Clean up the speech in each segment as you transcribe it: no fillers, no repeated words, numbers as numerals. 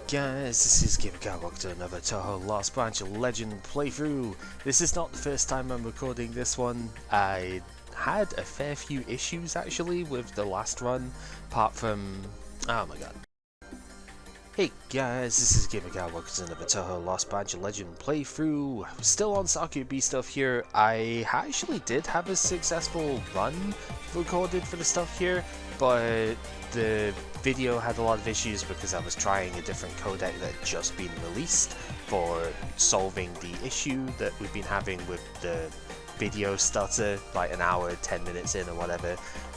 guys, this is Gamer. Welcome to another Touhou Lost Branch Legend playthrough. This is not the first time I'm recording this one. I had a fair few issues actually with the last run, apart from... oh my god. Hey guys, this is Gamer. Welcome to another Touhou Lost Branch Legend playthrough. Still on Sakuya B stuff here. I actually did have a successful run recorded for the stuff here, but the video had a lot of issues because I was trying a different codec that had just been released for solving the issue that we've been having with the video stutter, like an hour, 10 minutes in or whatever.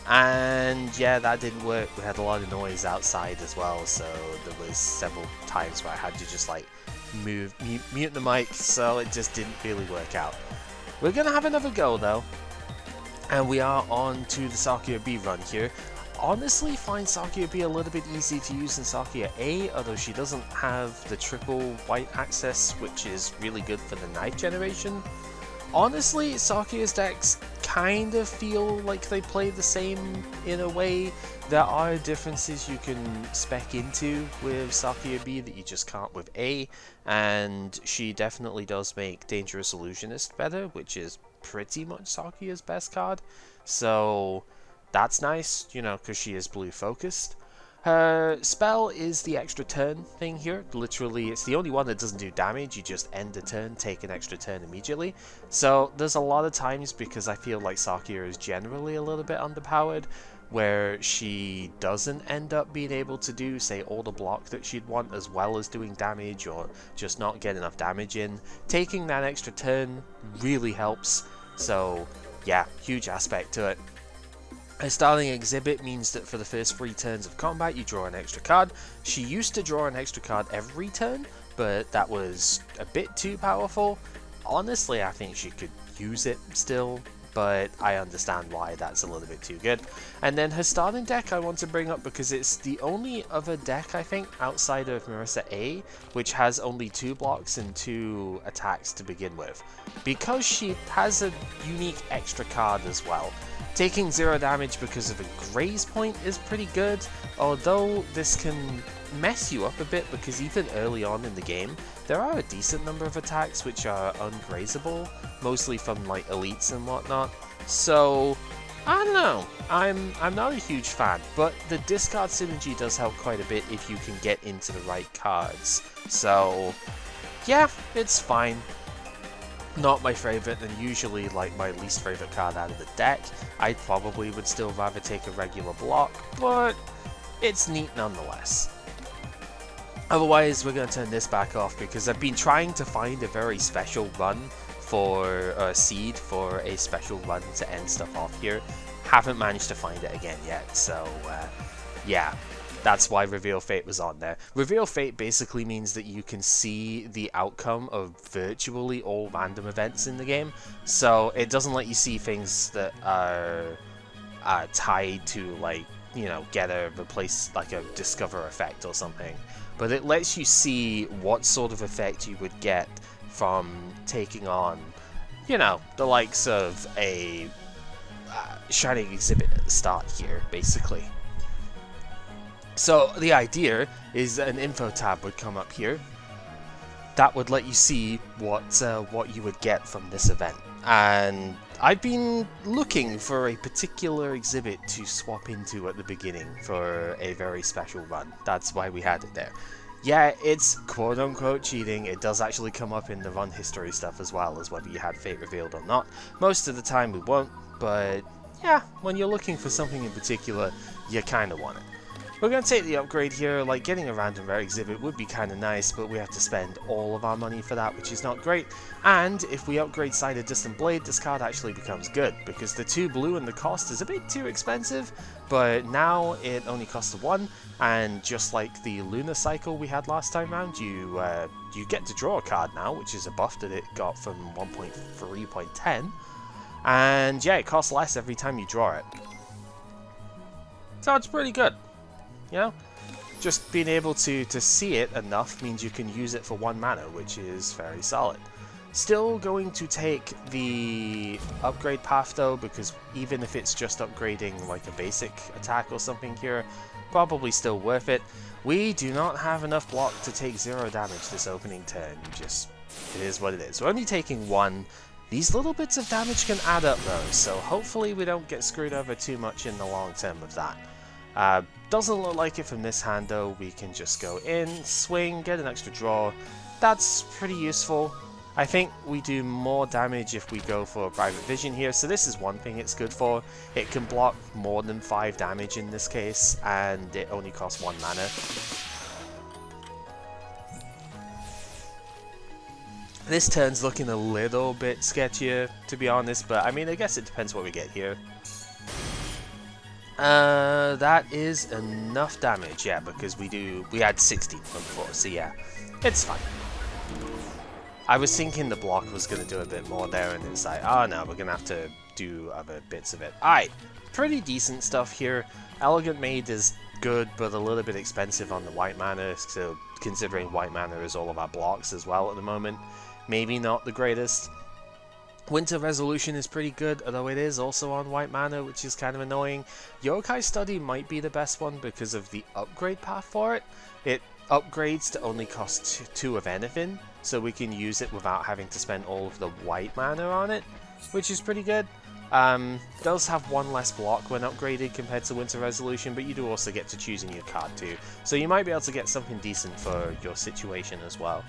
And yeah, that didn't work. We had a lot of noise outside as well, so there was several times where I had to just like mute the mic, so it just didn't really work out. We're gonna have another go though, and we are on to the Sakuya B run here. Honestly, find Sakuya B a little bit easy to use than Sakuya A, although she doesn't have the triple white access, which is really good for the knife generation. Honestly, Sakuya's decks kind of feel like they play the same in a way. There are differences you can spec into with Sakuya B that you just can't with A, and she definitely does make Dangerous Illusionist better, which is pretty much Sakuya's best card. So that's nice, you know, because she is blue focused. Her spell is the extra turn thing here. Literally, it's the only one that doesn't do damage. You just end the turn, take an extra turn immediately. So there's a lot of times, because I feel like Sakuya is generally a little bit underpowered, where she doesn't end up being able to do, say, all the block that she'd want, as well as doing damage, or just not get enough damage in. Taking that extra turn really helps. So yeah, huge aspect to it. Her starting exhibit means that for the first 3 turns of combat you draw an extra card. She used to draw an extra card every turn, but that was a bit too powerful. Honestly, I think she could use it still, but I understand why that's a little bit too good. And then her starting deck I want to bring up because it's the only other deck, I think, outside of Marissa A, which has only 2 blocks and 2 attacks to begin with. Because she has a unique extra card as well. Taking 0 damage because of a graze point is pretty good, although this can mess you up a bit because even early on in the game, there are a decent number of attacks which are ungrazable, mostly from like elites and whatnot. So I don't know, I'm not a huge fan, but the discard synergy does help quite a bit if you can get into the right cards. So yeah, it's fine. Not my favourite, and usually like my least favourite card out of the deck. I probably would still rather take a regular block, but it's neat nonetheless. Otherwise, we're going to turn this back off because I've been trying to find a very special run for a seed for a special run to end stuff off here. Haven't managed to find it again yet, so yeah. That's why Reveal Fate was on there. Reveal Fate basically means that you can see the outcome of virtually all random events in the game. So it doesn't let you see things that are tied to, like, you know, get a replace, like a discover effect or something. But it lets you see what sort of effect you would get from taking on, you know, the likes of a Shining Exhibit at the start here, basically. So the idea is that an info tab would come up here that would let you see what you would get from this event. And I've been looking for a particular exhibit to swap into at the beginning for a very special run. That's why we had it there. Yeah, it's quote-unquote cheating. It does actually come up in the run history stuff as well as whether you had Fate revealed or not. Most of the time we won't, but yeah, when you're looking for something in particular, you kind of want it. We're going to take the upgrade here. Like, getting a random rare exhibit would be kind of nice, but we have to spend all of our money for that, which is not great. And if we upgrade Sighted Distant Blade, this card actually becomes good, because the 2 blue and the cost is a bit too expensive, but now it only costs 1, and just like the Lunar Cycle we had last time round, you get to draw a card now, which is a buff that it got from 1.3.10, and yeah, it costs less every time you draw it. So it's pretty good. You know, just being able to see it enough means you can use it for 1 mana, which is very solid. Still going to take the upgrade path though, because even if it's just upgrading like a basic attack or something here, probably still worth it. We do not have enough block to take 0 damage this opening turn. Just, it is what it is. We're only taking 1. These little bits of damage can add up though, so hopefully we don't get screwed over too much in the long term of that. Doesn't look like it from this hand though. We can just go in, swing, get an extra draw. That's pretty useful. I think we do more damage if we go for Private Vision here, so this is one thing it's good for. It can block more than 5 damage in this case, and it only costs 1 mana. This turn's looking a little bit sketchier, to be honest, but I mean, I guess it depends what we get here. That is enough damage, yeah, because we had 16 from before, so yeah, it's fine. I was thinking the block was going to do a bit more there, and it's like, oh no, we're going to have to do other bits of it. Alright, pretty decent stuff here. Elegant Maid is good, but a little bit expensive on the white mana, so considering white mana is all of our blocks as well at the moment, maybe not the greatest. Winter Resolution is pretty good, although it is also on white mana, which is kind of annoying. Yokai Study might be the best one because of the upgrade path for it. It upgrades to only cost 2 of anything, so we can use it without having to spend all of the white mana on it, which is pretty good. Does have 1 less block when upgraded compared to Winter Resolution, but you do also get to choose a new card too, so you might be able to get something decent for your situation as well.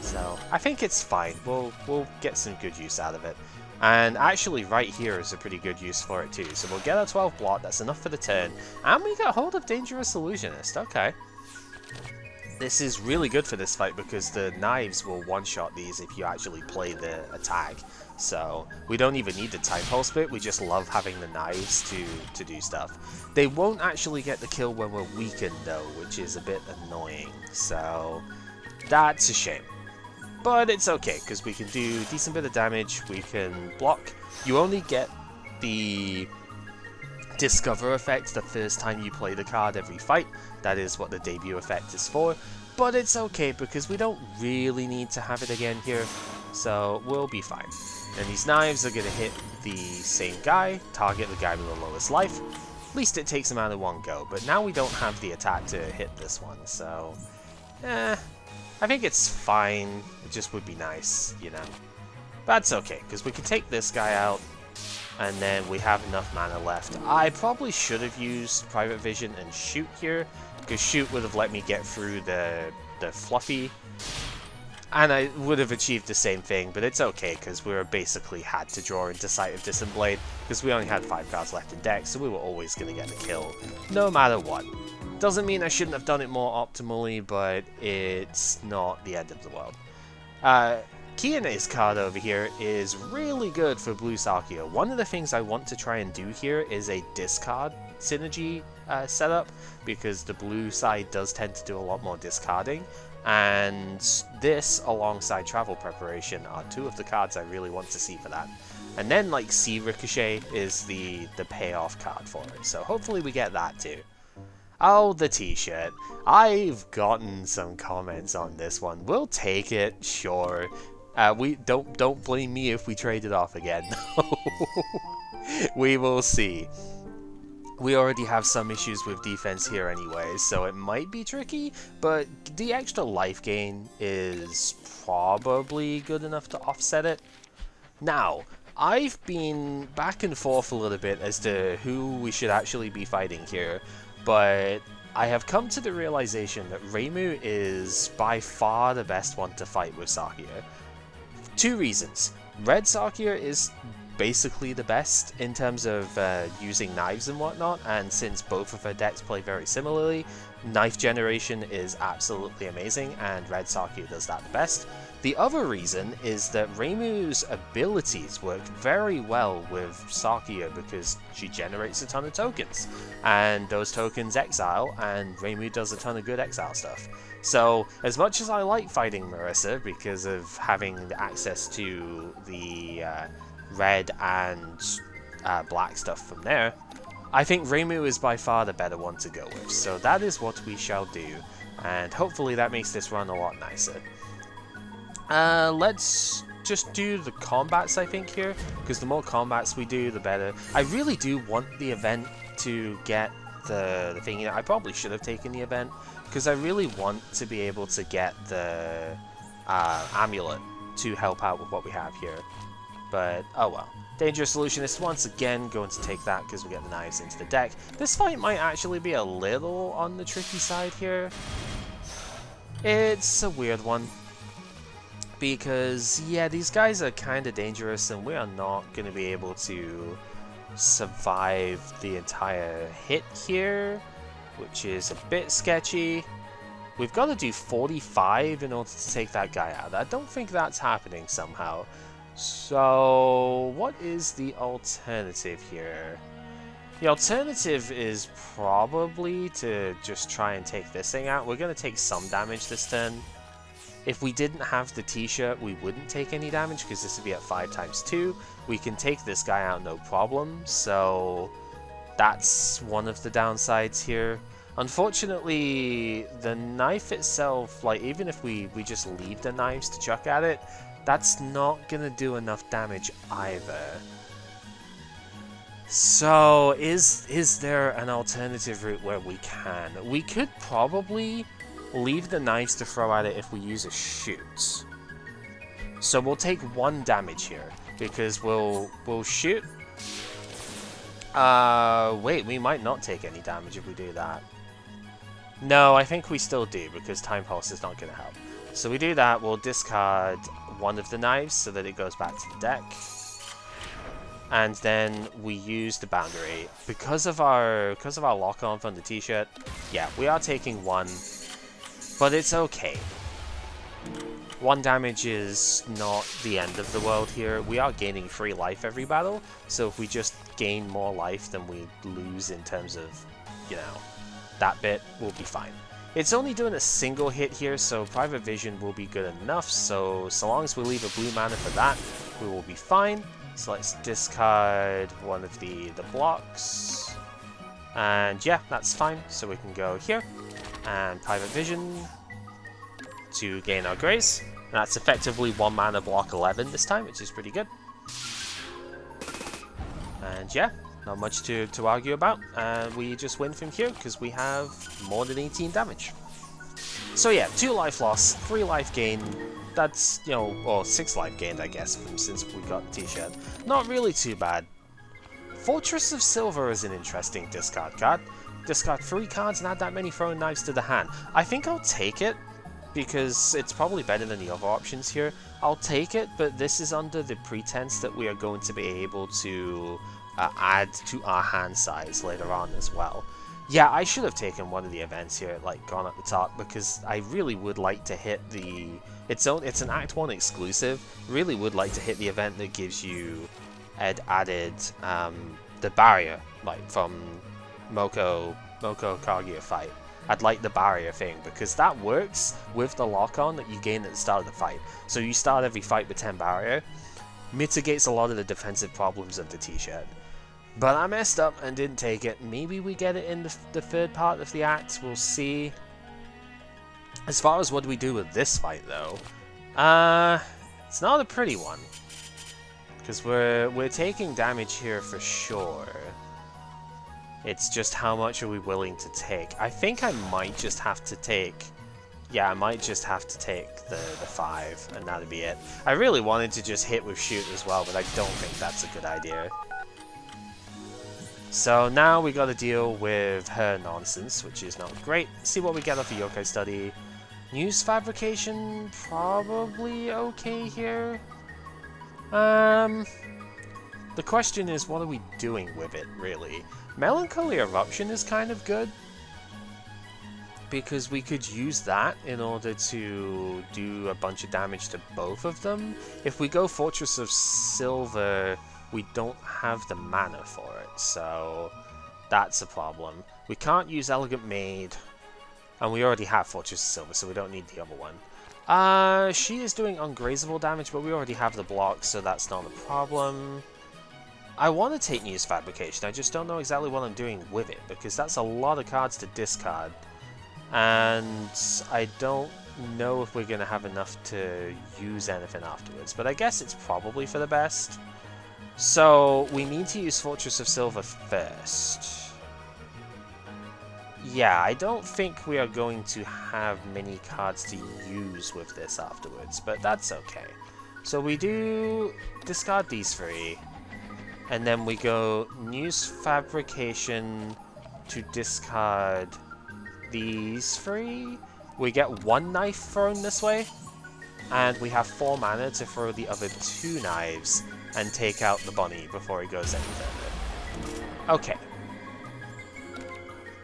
So I think it's fine. We'll get some good use out of it. And actually right here is a pretty good use for it too. So we'll get a 12 block, that's enough for the turn. And we get hold of Dangerous Illusionist, okay. This is really good for this fight because the knives will one-shot these if you actually play the attack. So we don't even need the Time Pulse bit, we just love having the knives to do stuff. They won't actually get the kill when we're weakened though, which is a bit annoying. So that's a shame. But it's okay, because we can do a decent bit of damage, we can block. You only get the Discover effect the first time you play the card every fight. That is what the debut effect is for. But it's okay, because we don't really need to have it again here, so we'll be fine. And these knives are going to hit the same guy, target the guy with the lowest life. At least it takes him out in one go, but now we don't have the attack to hit this one, so I think it's fine. It just would be nice, you know. That's okay, because we can take this guy out, and then we have enough mana left. I probably should have used Private Vision and Shoot here, because Shoot would have let me get through the Fluffy, and I would have achieved the same thing, but it's okay, because we were basically had to draw into Sight of Distant Blade, because we only had 5 cards left in deck, so we were always going to get the kill, no matter what. Doesn't mean I shouldn't have done it more optimally, but it's not the end of the world. Kiane's card over here is really good for blue Sakuya. One of the things I want to try and do here is a discard synergy setup, because the blue side does tend to do a lot more discarding, and this alongside Travel Preparation are 2 of the cards I really want to see for that. And then like Sea Ricochet is the payoff card for it, so hopefully we get that too. Oh, the t-shirt. I've gotten some comments on this one. We'll take it, sure. We don't blame me if we trade it off again. We will see. We already have some issues with defense here anyway, so it might be tricky, but the extra life gain is probably good enough to offset it. Now, I've been back and forth a little bit as to who we should actually be fighting here, but I have come to the realization that Reimu is by far the best one to fight with Sakuya. 2 reasons. Red Sakuya is basically the best in terms of using knives and whatnot, and since both of her decks play very similarly, knife generation is absolutely amazing, and Red Sakuya does that the best. The other reason is that Reimu's abilities work very well with Sakuya because she generates a ton of tokens, and those tokens exile, and Reimu does a ton of good exile stuff. So, as much as I like fighting Marissa because of having access to the red and black stuff from there, I think Reimu is by far the better one to go with. So that is what we shall do, and hopefully that makes this run a lot nicer. Let's just do the combats, I think, here, because the more combats we do, the better. I really do want the event to get the thing. You know, I probably should have taken the event, because I really want to be able to get the amulet to help out with what we have here. But, oh well. Dangerous Illusionist once again going to take that because we get the knives into the deck. This fight might actually be a little on the tricky side here. It's a weird one. Because, yeah, these guys are kind of dangerous and we are not going to be able to survive the entire hit here, which is a bit sketchy. We've got to do 45 in order to take that guy out. I don't think that's happening somehow. So, what is the alternative here? The alternative is probably to just try and take this thing out. We're going to take some damage this turn. If we didn't have the t-shirt, we wouldn't take any damage because this would be at 5 times 2. We can take this guy out no problem, so that's one of the downsides here. Unfortunately, the knife itself, like, even if we just leave the knives to chuck at it, that's not gonna do enough damage either. So, is there an alternative route where we can? We could probably leave the knives to throw at it if we use a shoot. So we'll take 1 damage here, because we'll shoot. Wait, we might not take any damage if we do that. No, I think we still do, because Time Pulse is not going to help. So we do that, we'll discard 1 of the knives so that it goes back to the deck. And then we use the boundary. Because of our lock-on from the t-shirt, yeah, we are taking 1, but it's okay. 1 damage is not the end of the world here. We are gaining 3 life every battle, so if we just gain more life than we lose in terms of, you know, that bit, we'll be fine. It's only doing a single hit here, so Private Vision will be good enough, so long as we leave a blue mana for that, we will be fine. So let's discard 1 of the blocks. And yeah, that's fine. So we can go here, and Private Vision to gain our grace. And that's effectively 1 mana block 11 this time, which is pretty good. And yeah, not much to argue about. We just win from here because we have more than 18 damage. So yeah, 2 life loss, 3 life gain. That's, you know, or 6 life gained, I guess, since we got the t-shirt. Not really too bad. Fortress of Silver is an interesting discard card. Discard 3 cards and add that many throwing knives to the hand. I think I'll take it, because it's probably better than the other options here. I'll take it, but this is under the pretense that we are going to be able to add to our hand size later on as well. Yeah, I should have taken one of the events here, like gone at the top, because I really would like to hit the... It's an Act 1 exclusive. Really would like to hit the event that gives you added the barrier, like from Moko Kaguya fight. I'd like the barrier thing, because that works with the lock-on that you gain at the start of the fight. So you start every fight with 10 barrier, mitigates a lot of the defensive problems of the t-shirt. But I messed up and didn't take it. Maybe we get it in the 3rd part of the act, we'll see. As far as what do we do with this fight though, it's not a pretty one. Because we're taking damage here for sure. It's just how much are we willing to take. I think I might just have to take... Yeah, I might just have to take the 5, and that'd be it. I really wanted to just hit with shoot as well, but I don't think that's a good idea. So now we gotta deal with her nonsense, which is not great. See what we get off the Yokai Study. News Fabrication, probably okay here. The question is, what are we doing with it, really? Melancholy Eruption is kind of good, because we could use that in order to do a bunch of damage to both of them. If we go Fortress of Silver, we don't have the mana for it, so that's a problem. We can't use Elegant Maid, and we already have Fortress of Silver, so we don't need the other one. She is doing ungrazable damage, but we already have the block, so that's not a problem. I want to take News Fabrication, I just don't know exactly what I'm doing with it, because that's a lot of cards to discard. And I don't know if we're going to have enough to use anything afterwards, but I guess it's probably for the best. So we need to use Fortress of Silver first. yeah, I don't think we are going to have many cards to use with this afterwards, but that's okay. So we do discard these three, and then we go News Fabrication to discard these three. We get one knife thrown this way, and we have 4 mana to throw the other 2 knives and take out the bunny before it goes any further. Okay.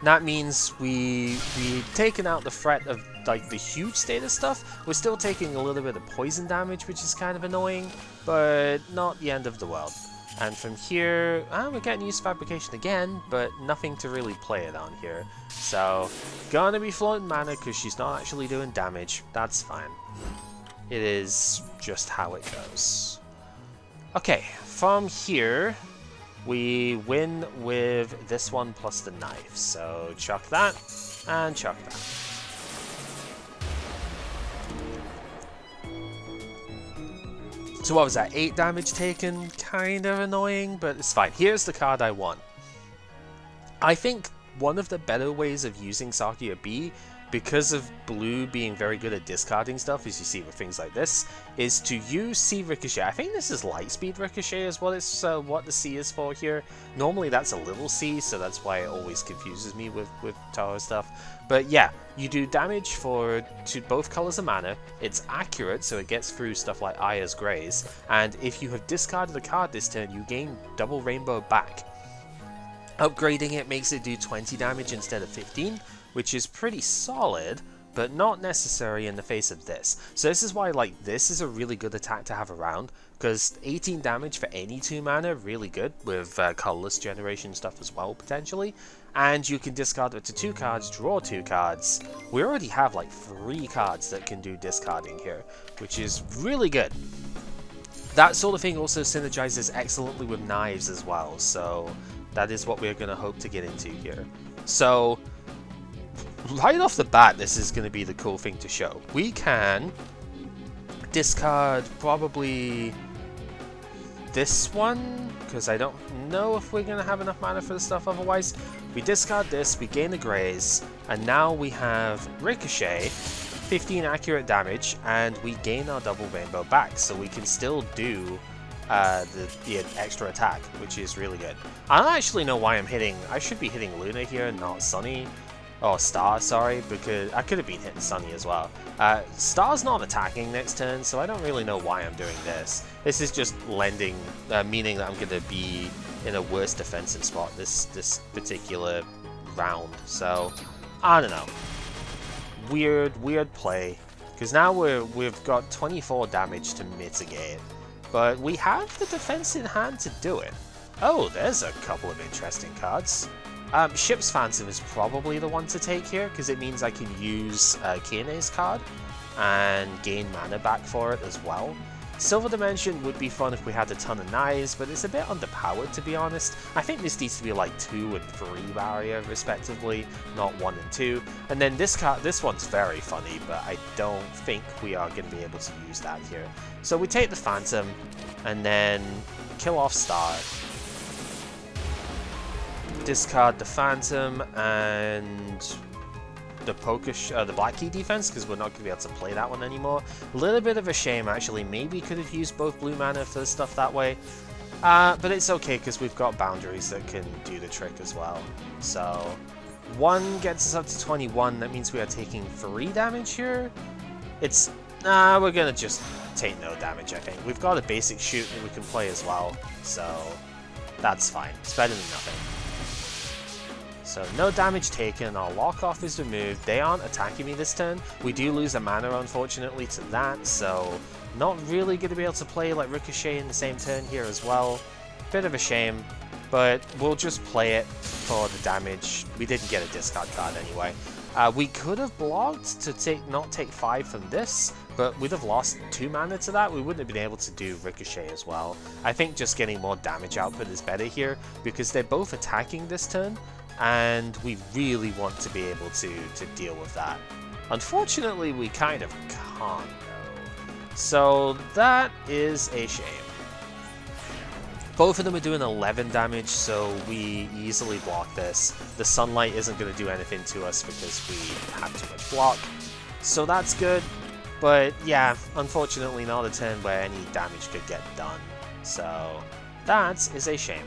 That means we've taken out the threat of like the huge status stuff. We're still taking a little bit of poison damage, which is kind of annoying, but not the end of the world. And from here, we're getting Use Fabrication again, but nothing to really play it on here. So, gonna be floating mana because she's not actually doing damage. That's fine. It is just how it goes. Okay, from here, we win with this one plus the knife. So chuck that, and chuck that. So what was that, 8 damage taken? Kind of annoying, but it's fine. Here's the card I want. I think one of the better ways of using Sakuya B, because of blue being very good at discarding stuff, as you see with things like this, is to use C Ricochet. I think this is Lightspeed Ricochet is what what the C is for here. Normally that's a little C, so that's why it always confuses me with Touhou stuff. But yeah, you do damage to both colors of mana. It's accurate, so it gets through stuff like Aya's Grays. And if you have discarded a card this turn, you gain double rainbow back. Upgrading it makes it do 20 damage instead of 15, which is pretty solid, but not necessary in the face of this. So this is why, like, this is a really good attack to have around, because 18 damage for any 2 mana, really good, with colorless generation stuff as well, potentially. And you can discard up to 2 cards, draw 2 cards. We already have, like, 3 cards that can do discarding here, which is really good. That sort of thing also synergizes excellently with knives as well, so that is what we're going to hope to get into here. So, right off the bat, this is going to be the cool thing to show. We can discard probably this one, because I don't know if we're going to have enough mana for the stuff otherwise. We discard this, we gain the Grays, and now we have Ricochet, 15 accurate damage, and we gain our double rainbow back, so we can still do the extra attack, which is really good. I don't actually know why I should be hitting Luna here, not Sunny. Oh, Star, sorry, because I could have been hitting Sunny as well. Star's not attacking next turn, so I don't really know why I'm doing this. This is just meaning that I'm going to be in a worse defensive spot this particular round. So, I don't know. Weird play. Because now we've got 24 damage to mitigate. But we have the defense in hand to do it. Oh, there's a couple of interesting cards. Ship's Phantom is probably the one to take here, because it means I can use Kiane's card and gain mana back for it as well. Silver Dimension would be fun if we had a ton of knives, but it's a bit underpowered, to be honest. I think this needs to be like 2 and 3 barrier, respectively, not 1 and 2. And then this one's very funny, but I don't think we are going to be able to use that here. So we take the Phantom, and then kill off Star. Discard the Phantom and the Black Key defense, because we're not going to be able to play that one anymore. A little bit of a shame, actually. Maybe could have used both blue mana for stuff that way. But it's okay, because we've got boundaries that can do the trick as well. So, 1 gets us up to 21. That means we are taking 3 damage here. We're going to just take no damage, I think. We've got a basic shoot that we can play as well. So, that's fine. It's better than nothing. So no damage taken, our lock-off is removed, they aren't attacking me this turn. We do lose a mana, unfortunately, to that, so not really going to be able to play like Ricochet in the same turn here as well. Bit of a shame, but we'll just play it for the damage. We didn't get a discard card anyway. We could have blocked to not take 5 from this, but we'd have lost 2 mana to that. We wouldn't have been able to do Ricochet as well. I think just getting more damage output is better here, because they're both attacking this turn, and we really want to be able to deal with that. Unfortunately, we kind of can't, though. So that is a shame. Both of them are doing 11 damage, so we easily block this. The sunlight isn't going to do anything to us because we have too much block. So that's good, but yeah, unfortunately not a turn where any damage could get done. So that is a shame.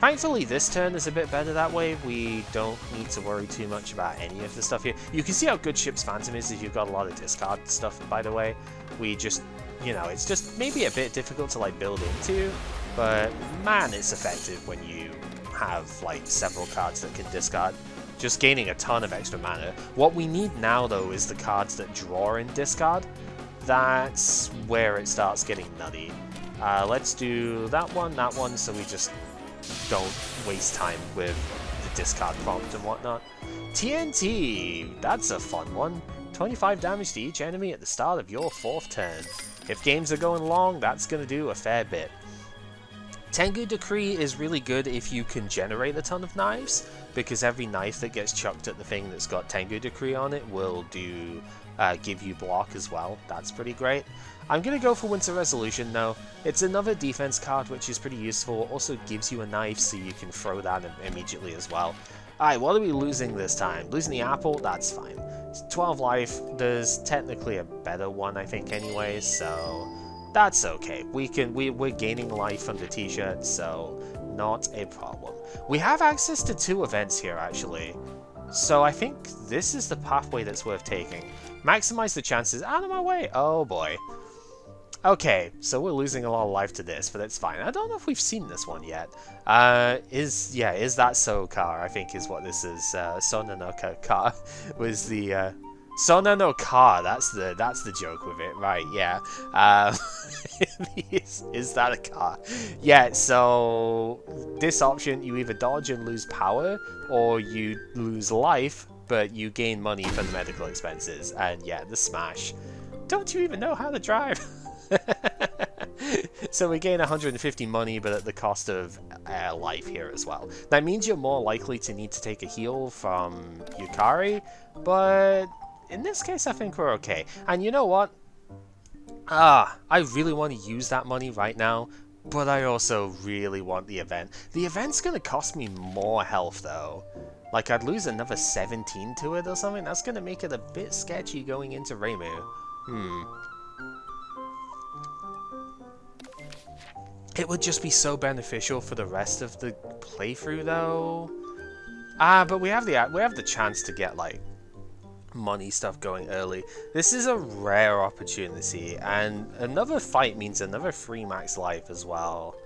Thankfully this turn is a bit better that way. We don't need to worry too much about any of the stuff here. You can see how good Ship's Phantom is if you've got a lot of discard stuff, by the way. We just, you know, it's just maybe a bit difficult to like build into, but man, it's effective when you have like several cards that can discard. Just gaining a ton of extra mana. What we need now though is the cards that draw in discard. That's where it starts getting nutty. Let's do that one, so we just don't waste time with the discard prompt and whatnot. TNT! That's a fun one. 25 damage to each enemy at the start of your 4th turn. If games are going long, that's going to do a fair bit. Tengu Decree is really good if you can generate a ton of knives, because every knife that gets chucked at the thing that's got Tengu Decree on it will do give you block as well. That's pretty great. I'm going to go for Winter Resolution though. It's another defense card which is pretty useful. It also gives you a knife so you can throw that immediately as well. Alright, what are we losing this time? Losing the apple? That's fine. It's 12 life. There's technically a better one I think anyway, so that's okay. We're gaining life from the t-shirt, so not a problem. We have access to 2 events here actually. So I think this is the pathway that's worth taking. Maximize the chances. Out of my way! Oh boy. Okay, so we're losing a lot of life to this, but it's fine. I don't know if we've seen this one yet. Is that Sokar? I think is what this is. Sona no Ka was the Sona no Ka. That's the joke with it, right? Yeah. Is that a car? Yeah. So this option, you either dodge and lose power, or you lose life, but you gain money from the medical expenses. And yeah, the smash. Don't you even know how to drive? So we gain 150 money, but at the cost of life here as well. That means you're more likely to need to take a heal from Yukari, but in this case I think we're okay. And you know what? I really want to use that money right now, but I also really want the event. The event's going to cost me more health though. Like I'd lose another 17 to it or something. That's going to make it a bit sketchy going into Reimu. It would just be so beneficial for the rest of the playthrough, though. But we have the chance to get like money stuff going early. This is a rare opportunity, and another fight means another free max life as well.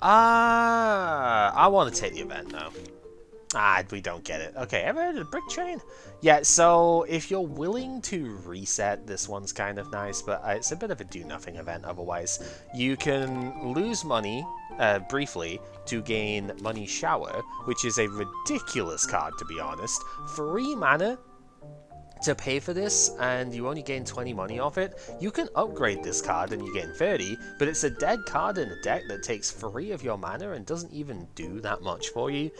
I want to take the event though. We don't get it. Okay, ever heard of the brick train? Yeah, so if you're willing to reset, this one's kind of nice, but it's a bit of a do-nothing event otherwise. You can lose money, briefly, to gain Money Shower, which is a ridiculous card, to be honest. 3 mana to pay for this, and you only gain 20 money off it. You can upgrade this card and you gain 30, but it's a dead card in a deck that takes 3 of your mana and doesn't even do that much for you.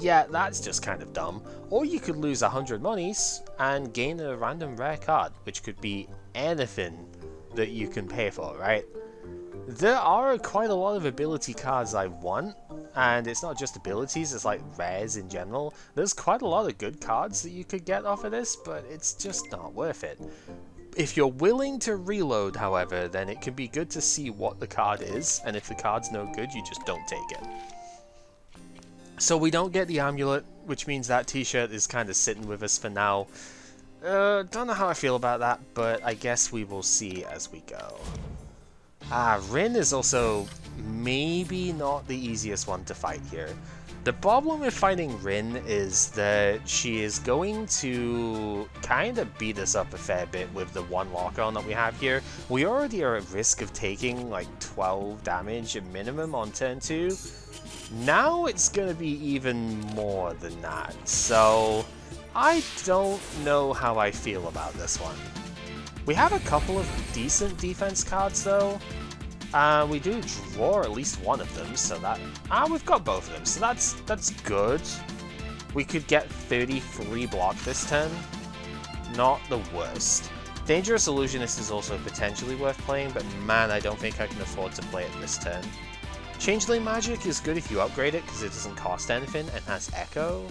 Yeah, that's just kind of dumb. Or you could lose 100 monies and gain a random rare card, which could be anything that you can pay for, right? There are quite a lot of ability cards I want, and it's not just abilities, it's like rares in general. There's quite a lot of good cards that you could get off of this, but it's just not worth it. If you're willing to reload, however, then it can be good to see what the card is, and if the card's no good, you just don't take it. So we don't get the amulet, which means that t-shirt is kind of sitting with us for now. Don't know how I feel about that, but I guess we will see as we go. Rin is also maybe not the easiest one to fight here. The problem with fighting Rin is that she is going to kind of beat us up a fair bit with the 1 lock-on that we have here. We already are at risk of taking like 12 damage at minimum on turn 2. Now it's going to be even more than that, so I don't know how I feel about this one. We have a couple of decent defense cards though. We do draw at least one of them, so that... we've got both of them, so that's good. We could get 33 block this turn. Not the worst. Dangerous Illusionist is also potentially worth playing, but man, I don't think I can afford to play it this turn. Changeling magic is good if you upgrade it because it doesn't cost anything and has echo.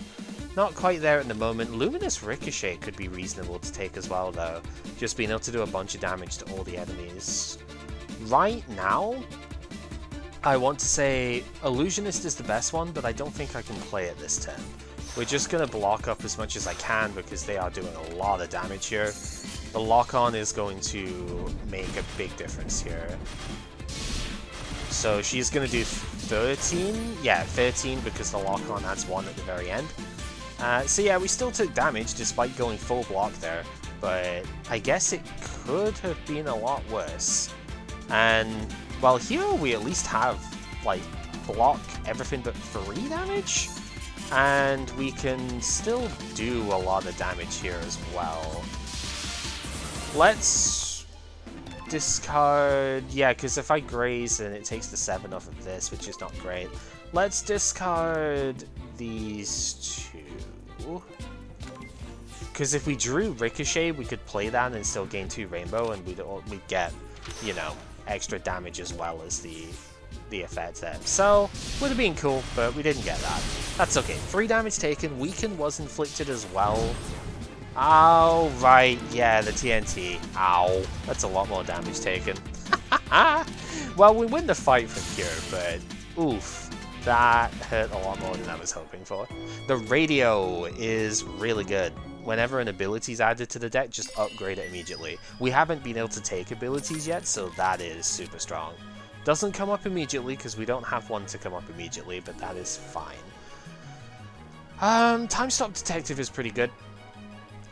Not quite there at the moment. Luminous Ricochet could be reasonable to take as well though. Just being able to do a bunch of damage to all the enemies. Right now, I want to say Illusionist is the best one, but I don't think I can play it this turn. We're just going to block up as much as I can because they are doing a lot of damage here. The lock-on is going to make a big difference here. So she's going to do 13? Yeah, 13 because the lock-on adds 1 at the very end. So yeah, we still took damage despite going full block there, but I guess it could have been a lot worse. And, well, here we at least have, like, block everything but 3 damage, and we can still do a lot of damage here as well. Let's discard... Yeah, because if I graze, then it takes the 7 off of this, which is not great. Let's discard these 2. Because if we drew Ricochet, we could play that and still gain 2 Rainbow, and we'd get, you know, extra damage as well as the effect there. So, would have been cool, but we didn't get that. That's okay. 3 damage taken. Weaken was inflicted as well. Oh, right. Yeah, the TNT. Ow. That's a lot more damage taken. Well, we win the fight from here, but oof. That hurt a lot more than I was hoping for. The radio is really good. Whenever an ability is added to the deck, just upgrade it immediately. We haven't been able to take abilities yet, so that is super strong. Doesn't come up immediately because we don't have one to come up immediately, but that is fine. Time Stop Detective is pretty good.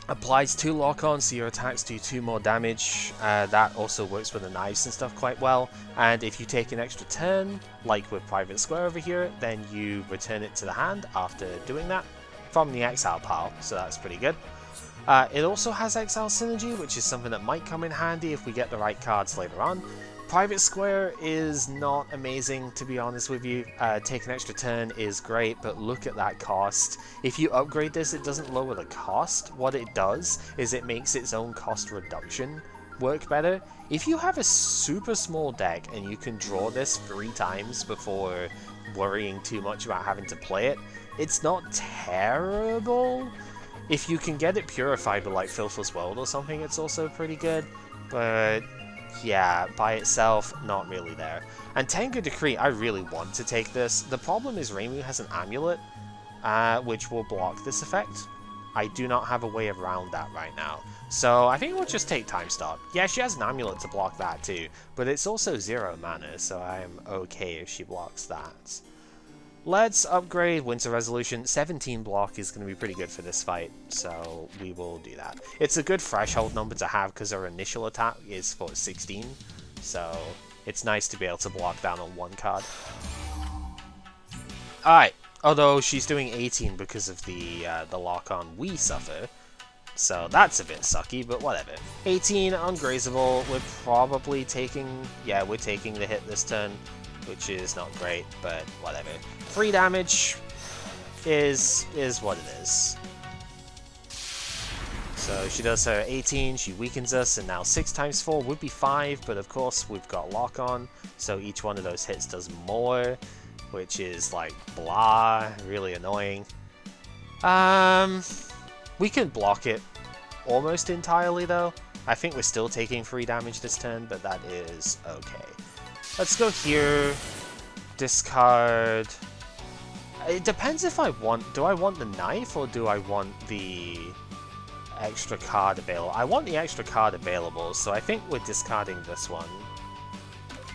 Applies 2 lock-ons, so your attacks do 2 more damage. That also works with the knives and stuff quite well. And if you take an extra turn, like with Private Square over here, then you return it to the hand after doing that from the exile pile, so that's pretty good. It also has exile synergy, which is something that might come in handy if we get the right cards later on. Private Square is not amazing, to be honest with you. Take an extra turn is great, but look at that cost. If you upgrade this, it doesn't lower the cost. What it does is it makes its own cost reduction work better. If you have a super small deck and you can draw this 3 times before worrying too much about having to play it, it's not terrible. If you can get it purified with like Filthless World or something, it's also pretty good, but yeah, by itself, not really there. And Tengu Decree, I really want to take this. The problem is Reimu has an amulet, which will block this effect. I do not have a way around that right now. So I think we'll just take Time Stop. Yeah, she has an amulet to block that too, but it's also 0 mana, so I'm okay if she blocks that. Let's upgrade Winter Resolution. 17 block is going to be pretty good for this fight, so we will do that. It's a good threshold number to have because our initial attack is for 16, so it's nice to be able to block down on 1 card. Alright, although she's doing 18 because of the lock-on we suffer, so that's a bit sucky, but whatever. 18, ungrazable, we're probably taking... yeah, we're taking the hit this turn, which is not great, but whatever. 3 damage is what it is. So she does her 18, she weakens us, and now 6 times 4 would be 5, but of course we've got lock on, so each one of those hits does more, which is like blah, really annoying. We can block it almost entirely though. I think we're still taking 3 damage this turn, but that is okay. Let's go here, discard. It depends if I want, do I want the knife or do I want the extra card available? I want the extra card available, so I think we're discarding this one.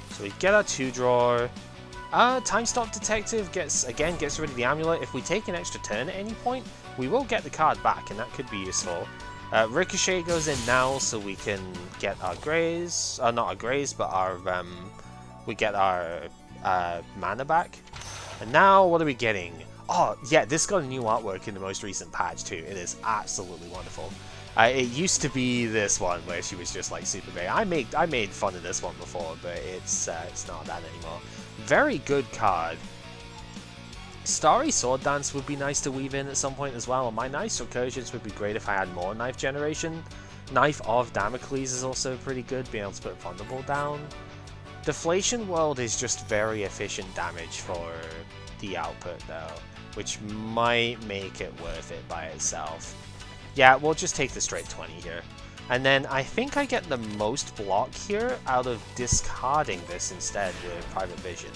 So we get our 2 drawer. Time Stop Detective gets rid of the amulet. If we take an extra turn at any point, we will get the card back, and that could be useful. Ricochet goes in now, so we can get our graze, not our graze, but our we get our mana back. And now, what are we getting? Oh, yeah, this got a new artwork in the most recent patch, too. It is absolutely wonderful. It used to be this one, where she was just, like, super big. I made fun of this one before, but it's not that anymore. Very good card. Starry Sword Dance would be nice to weave in at some point as well. And my Knife's Recursions would be great if I had more knife generation. Knife of Damocles is also pretty good, being able to put Vulnerable down. Deflation World is just very efficient damage for the output though, which might make it worth it by itself. Yeah, we'll just take the straight 20 here. And then I think I get the most block here out of discarding this instead with Private Vision.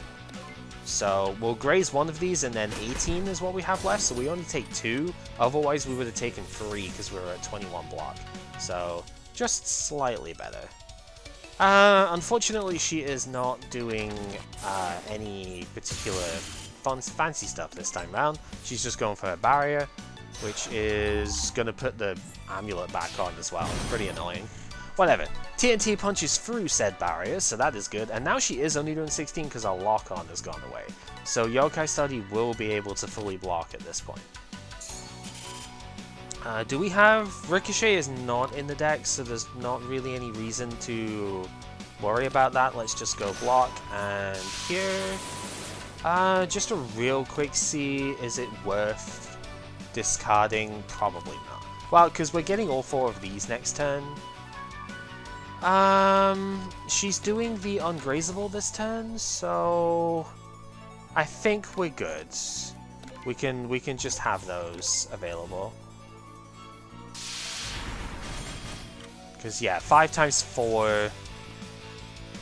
So we'll graze one of these and then 18 is what we have left, so we only take 2. Otherwise we would have taken 3 because we were at 21 block. So just slightly better. Unfortunately she is not doing any particular fancy stuff this time around. She's just going for a barrier, which is going to put the amulet back on as well. Pretty annoying. Whatever. TNT punches through said barriers, so that is good. And now she is only doing 16 because our lock-on has gone away. So Yokai Study will be able to fully block at this point. Do we have... Ricochet is not in the deck, so there's not really any reason to worry about that. Let's just go block. And here... just a real quick see, is it worth discarding? Probably not. Well, because we're getting all 4 of these next turn. She's doing the ungrazable this turn, so I think we're good. We can just have those available. Because yeah, 5 times 4,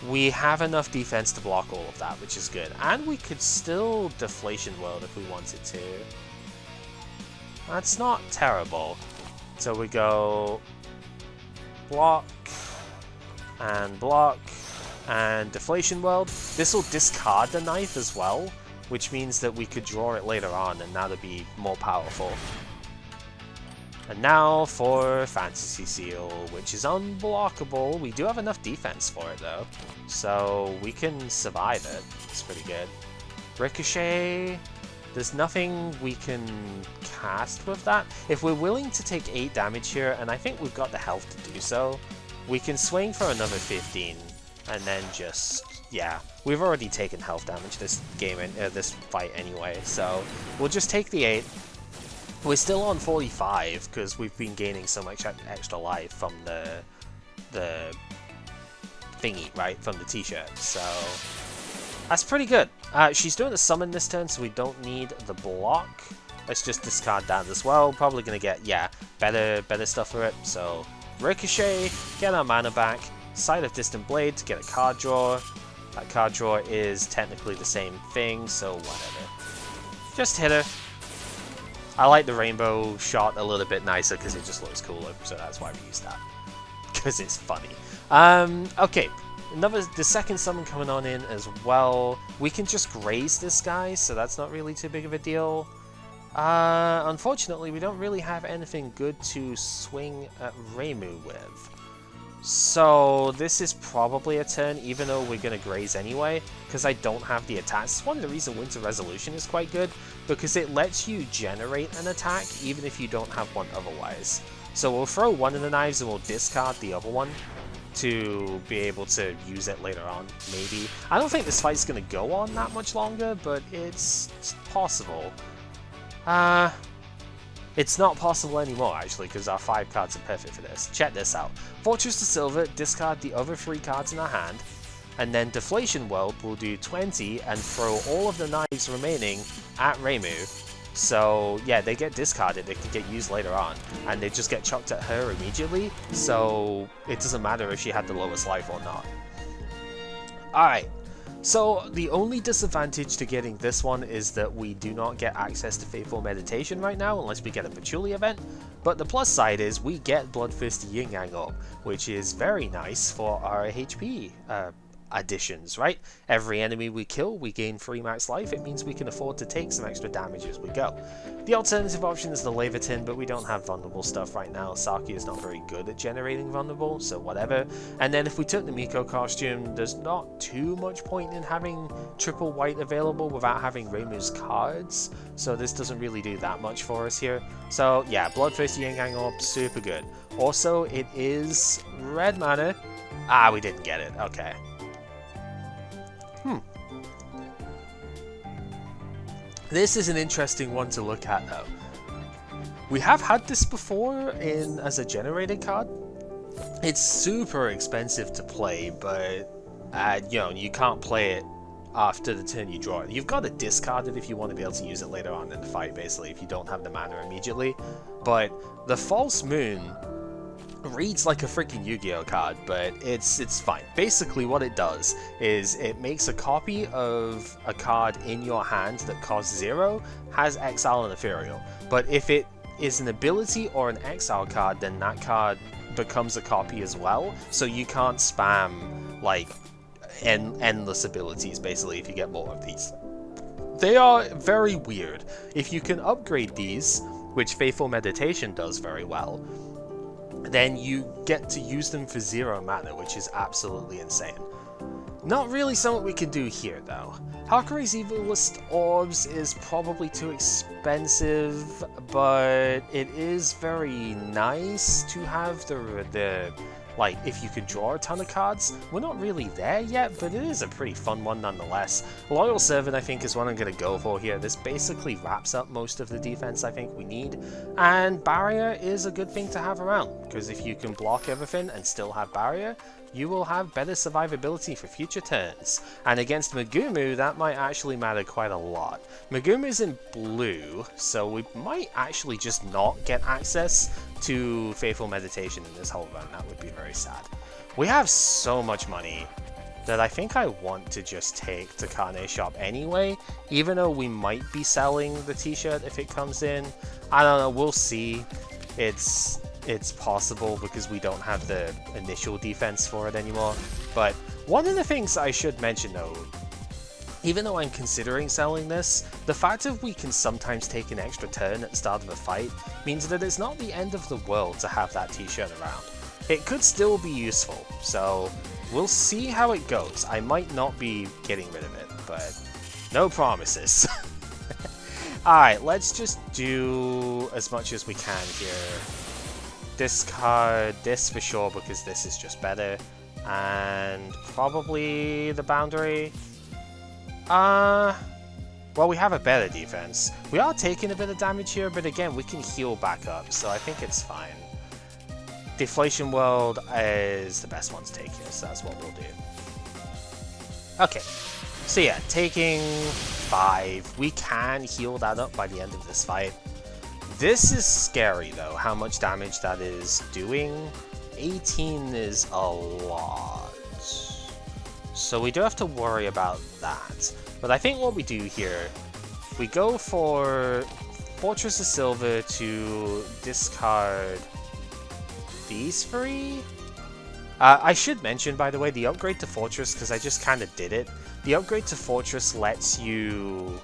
we have enough defense to block all of that, which is good. And we could still Deflation World if we wanted to. That's not terrible. So we go block and Deflation World. This will discard the knife as well, which means that we could draw it later on and that'll be more powerful. And now for Fantasy Seal, which is unblockable. We do have enough defense for it though, so we can survive it. It's pretty good. Ricochet, there's nothing we can cast with that. If we're willing to take 8 damage here, and I think we've got the health to do so, we can swing for another 15, and then just, yeah. We've already taken health damage this game, this fight anyway, so we'll just take the 8. We're still on 45 because we've been gaining so much extra life from the thingy, right? From the t-shirt. So that's pretty good. She's doing a summon this turn, so we don't need the block. Let's just discard that as well. Probably gonna get, yeah, better stuff for it. So Ricochet, get our mana back. Sight of Distant Blade to get a card draw. That card draw is technically the same thing, so whatever. Just hit her. I like the rainbow shot a little bit nicer because it just looks cooler, so that's why we use that. Because it's funny. Okay, the second summon coming on in as well. We can just graze this guy, so that's not really too big of a deal. Unfortunately, we don't really have anything good to swing at Reimu with. So this is probably a turn, even though we're going to graze anyway, because I don't have the attacks. It's one of the reasons Winter Resolution is quite good, because it lets you generate an attack even if you don't have one otherwise. So we'll throw one of the knives and we'll discard the other one to be able to use it later on, maybe. I don't think this fight's going to go on that much longer, but it's possible. It's not possible anymore, actually, because our 5 cards are perfect for this. Check this out. Fortress to Silver, discard the other 3 cards in our hand, and then Deflation World will do 20 and throw all of the knives remaining at Reimu. So, yeah, they get discarded, they can get used later on, and they just get chucked at her immediately, so it doesn't matter if she had the lowest life or not. Alright. So, the only disadvantage to getting this one is that we do not get access to Faithful Meditation right now unless we get a Patchouli event, but the plus side is we get Bloodthirsty Yin Yang up, which is very nice for our HP additions, right? Every enemy we kill, we gain 3 max life. It means we can afford to take some extra damage as we go. The alternative option is the Levitin, but we don't have vulnerable stuff right now. Sakuya is not very good at generating vulnerable, so whatever. And then if we took the Miko costume, there's not too much point in having triple white available without having Reimu's cards, so this doesn't really do that much for us here. So yeah, Bloodthirsty Yin Yang Orb, super good. Also, it is red mana. Ah, we didn't get it, okay. This is an interesting one to look at though. We have had this before as a generated card. It's super expensive to play, but You know, you can't play it after the turn you draw it. You've got to discard it if you want to be able to use it later on in the fight, basically, if you don't have the mana immediately. But the False Moon reads like a freaking Yu-Gi-Oh card, but it's fine. Basically what it does is it makes a copy of a card in your hand that costs 0, has exile and ethereal. But if it is an ability or an exile card, then that card becomes a copy as well, so you can't spam like endless abilities basically if you get more of these. They are very weird. If you can upgrade these, which Faithful Meditation does very well, then you get to use them for 0 mana, which is absolutely insane. Not really something we can do here, though. Hakurei's Evilist Orbs is probably too expensive, but it is very nice to have the like, if you could draw a ton of cards. We're not really there yet, but it is a pretty fun one nonetheless. Loyal Servant, I think, is what I'm going to go for here. This basically wraps up most of the defense I think we need. And Barrier is a good thing to have around, because if you can block everything and still have Barrier, you will have better survivability for future turns. And against Megumu, that might actually matter quite a lot. Megumu's in blue, so we might actually just not get access to Faithful Meditation in this whole run. That would be very sad. We have so much money that I think I want to just take to Kane Shop anyway, even though we might be selling the t-shirt if it comes in. I don't know, we'll see. It's possible because we don't have the initial defense for it anymore. But one of the things I should mention though, even though I'm considering selling this, the fact that we can sometimes take an extra turn at the start of a fight means that it's not the end of the world to have that t-shirt around. It could still be useful, so we'll see how it goes. I might not be getting rid of it, but no promises. Alright, let's just do as much as we can here. Discard this for sure because this is just better. And probably the boundary. Well, we have a better defense. We are taking a bit of damage here, but again, we can heal back up, so I think it's fine. Deflation World is the best one to take here, so that's what we'll do. Okay, so yeah, taking 5. We can heal that up by the end of this fight. This is scary though, how much damage that is doing. 18 is a lot. So we do have to worry about that. But I think what we do here, we go for Fortress of Silver to discard these 3. I should mention, by the way, the upgrade to Fortress, because I just kind of did it. The upgrade to Fortress lets you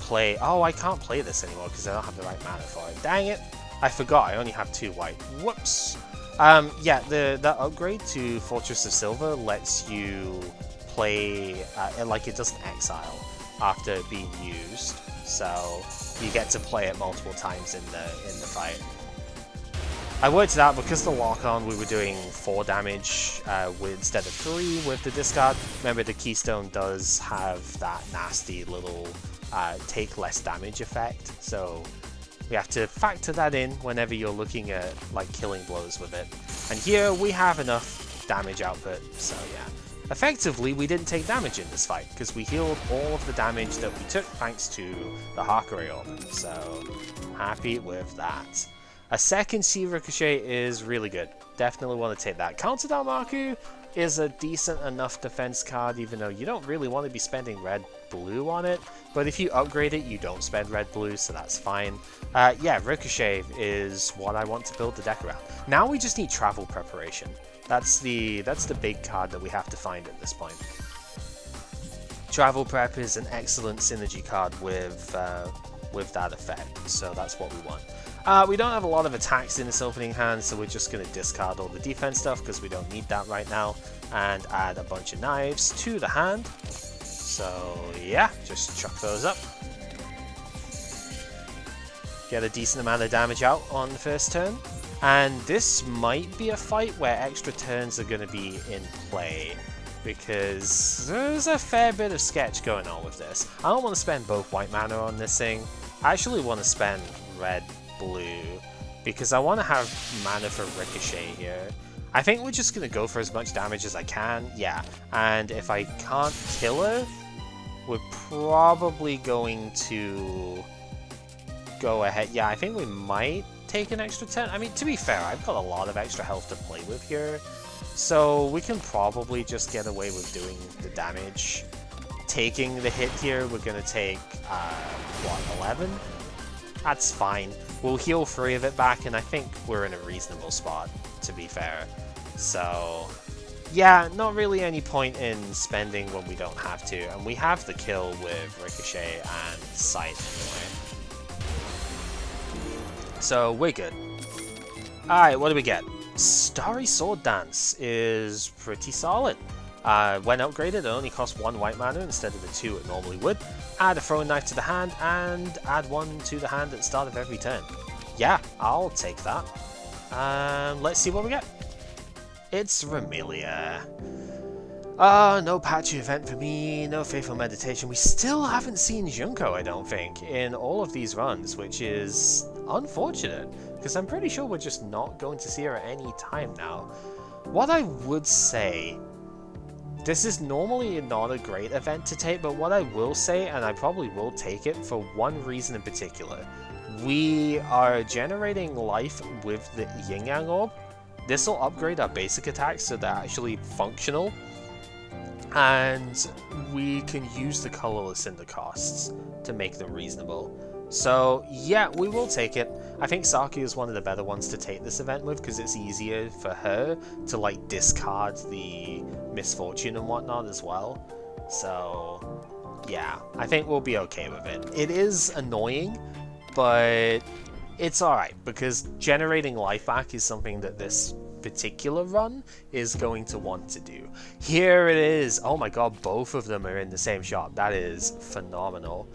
play... Oh, I can't play this anymore because I don't have the right mana for it. Dang it! I forgot, I only have 2 white. Whoops! Yeah, the upgrade to Fortress of Silver lets you play... like, it doesn't exile after it being used. So, you get to play it multiple times in the fight. I worked it out because the lock-on we were doing 4 damage instead of 3 with the discard. Remember, the Keystone does have that nasty little take less damage effect, so we have to factor that in whenever you're looking at like killing blows with it. And here we have enough damage output, so yeah. Effectively, we didn't take damage in this fight because we healed all of the damage that we took thanks to the Hakurei Orb, so happy with that. A second C Ricochet is really good. Definitely want to take that. Counter Dalmaku is a decent enough defense card, even though you don't really want to be spending red-blue on it. But if you upgrade it, you don't spend red-blue, so that's fine. Yeah, Ricochet is what I want to build the deck around. Now we just need Travel Preparation. That's the big card that we have to find at this point. Travel Prep is an excellent synergy card with that effect, so that's what we want. We don't have a lot of attacks in this opening hand, so we're just going to discard all the defense stuff because we don't need that right now, and add a bunch of knives to the hand. So yeah, just chuck those up. Get a decent amount of damage out on the first turn, and this might be a fight where extra turns are going to be in play, because there's a fair bit of sketch going on with this. I don't want to spend both white mana on this thing. I actually want to spend red blue because I want to have mana for Ricochet here. I think we're just going to go for as much damage as I can. Yeah, and if I can't kill her, we're probably going to go ahead. Yeah, I think we might take an extra 10. I mean, to be fair, I've got a lot of extra health to play with here, so we can probably just get away with doing the damage. Taking the hit here, we're going to take, what, 11? That's fine. We'll heal 3 of it back, and I think we're in a reasonable spot, to be fair. So, yeah, not really any point in spending when we don't have to, and we have the kill with Ricochet and Sight anyway. So, we're good. Alright, what do we get? Starry Sword Dance is pretty solid. When upgraded, it only costs 1 white mana instead of the 2 it normally would. Add a throwing knife to the hand, and add 1 to the hand at the start of every turn. Yeah, I'll take that. Let's see what we get. It's Remilia. No patchy event for me, no faithful meditation. We still haven't seen Junko, I don't think, in all of these runs, which is unfortunate, because I'm pretty sure we're just not going to see her at any time now. What I would say... This is normally not a great event to take, but what I will say, and I probably will take it for one reason in particular. We are generating life with the Yin Yang Orb. This will upgrade our basic attacks so they're actually functional. And we can use the colorless Cinder costs to make them reasonable. So yeah, we will take it. I think Sakuya is one of the better ones to take this event with because it's easier for her to like discard the misfortune and whatnot as well. So yeah, I think we'll be okay with it. It is annoying, but it's alright because generating life back is something that this particular run is going to want to do. Here it is. Oh my god, both of them are in the same shop. That is phenomenal.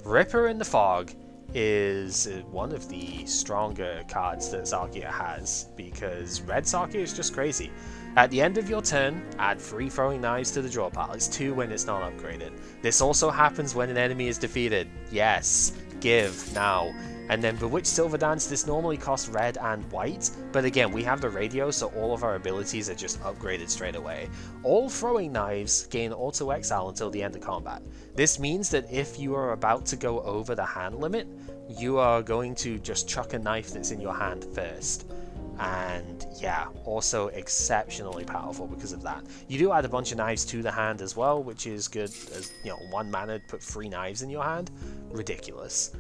Ripper in the Fog is one of the stronger cards that Sakuya has, because Red Sakuya is just crazy. At the end of your turn, add 3 throwing knives to the draw pile. It's 2 when it's not upgraded. This also happens when an enemy is defeated. Yes, give now. And then Bewitched Silver Dance, this normally costs red and white, but again, we have the radio, so all of our abilities are just upgraded straight away. All throwing knives gain auto exile until the end of combat. This means that if you are about to go over the hand limit, you are going to just chuck a knife that's in your hand first. And yeah, also exceptionally powerful because of that. You do add a bunch of knives to the hand as well, which is good, as you know, 1 mana to put 3 knives in your hand. Ridiculous.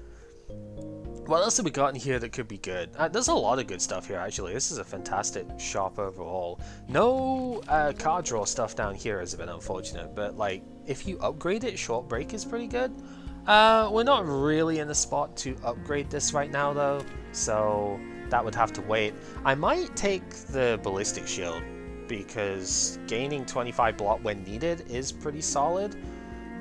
What else have we got in here that could be good? There's a lot of good stuff here, actually. This is a fantastic shop overall. No card draw stuff down here is a bit unfortunate, but like, if you upgrade it, Short Break is pretty good. We're not really in a spot to upgrade this right now, though, so that would have to wait. I might take the Ballistic Shield, because gaining 25 block when needed is pretty solid.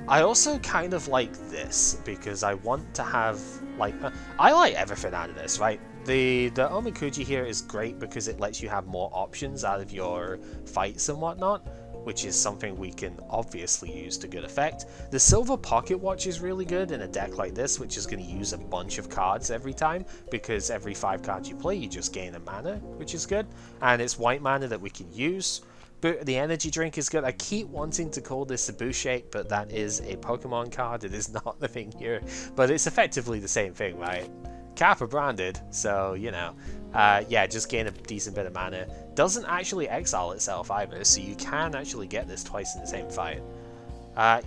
I also kind of like this, because I want to have, like, I like everything out of this, right? The Omikuji here is great because it lets you have more options out of your fights and whatnot, which is something we can obviously use to good effect. The Silver Pocket Watch is really good in a deck like this, which is going to use a bunch of cards every time, because every 5 cards you play, you just gain a mana, which is good. And it's white mana that we can use. But the energy drink is good. I keep wanting to call this a Boushake, but that is a Pokemon card. It is not the thing here. But it's effectively the same thing, right? Kappa branded, so, you know. Yeah, just gain a decent bit of mana. Doesn't actually exile itself either, so you can actually get this twice in the same fight.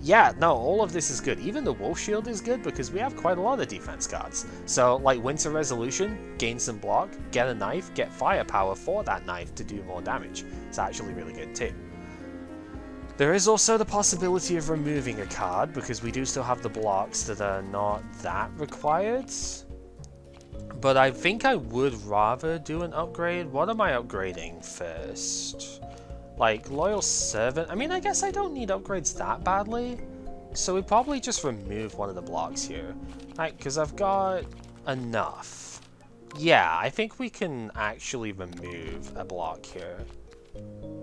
Yeah, no, all of this is good. Even the Wolf Shield is good because we have quite a lot of defense cards. So, like Winter Resolution, gain some block, get a knife, get firepower for that knife to do more damage. It's actually really good too. There is also the possibility of removing a card because we do still have the blocks that are not that required. But I think I would rather do an upgrade. What am I upgrading first? Like, Loyal Servant. I mean, I guess I don't need upgrades that badly. So we probably just remove one of the blocks here. Right, because I've got enough. Yeah, I think we can actually remove a block here.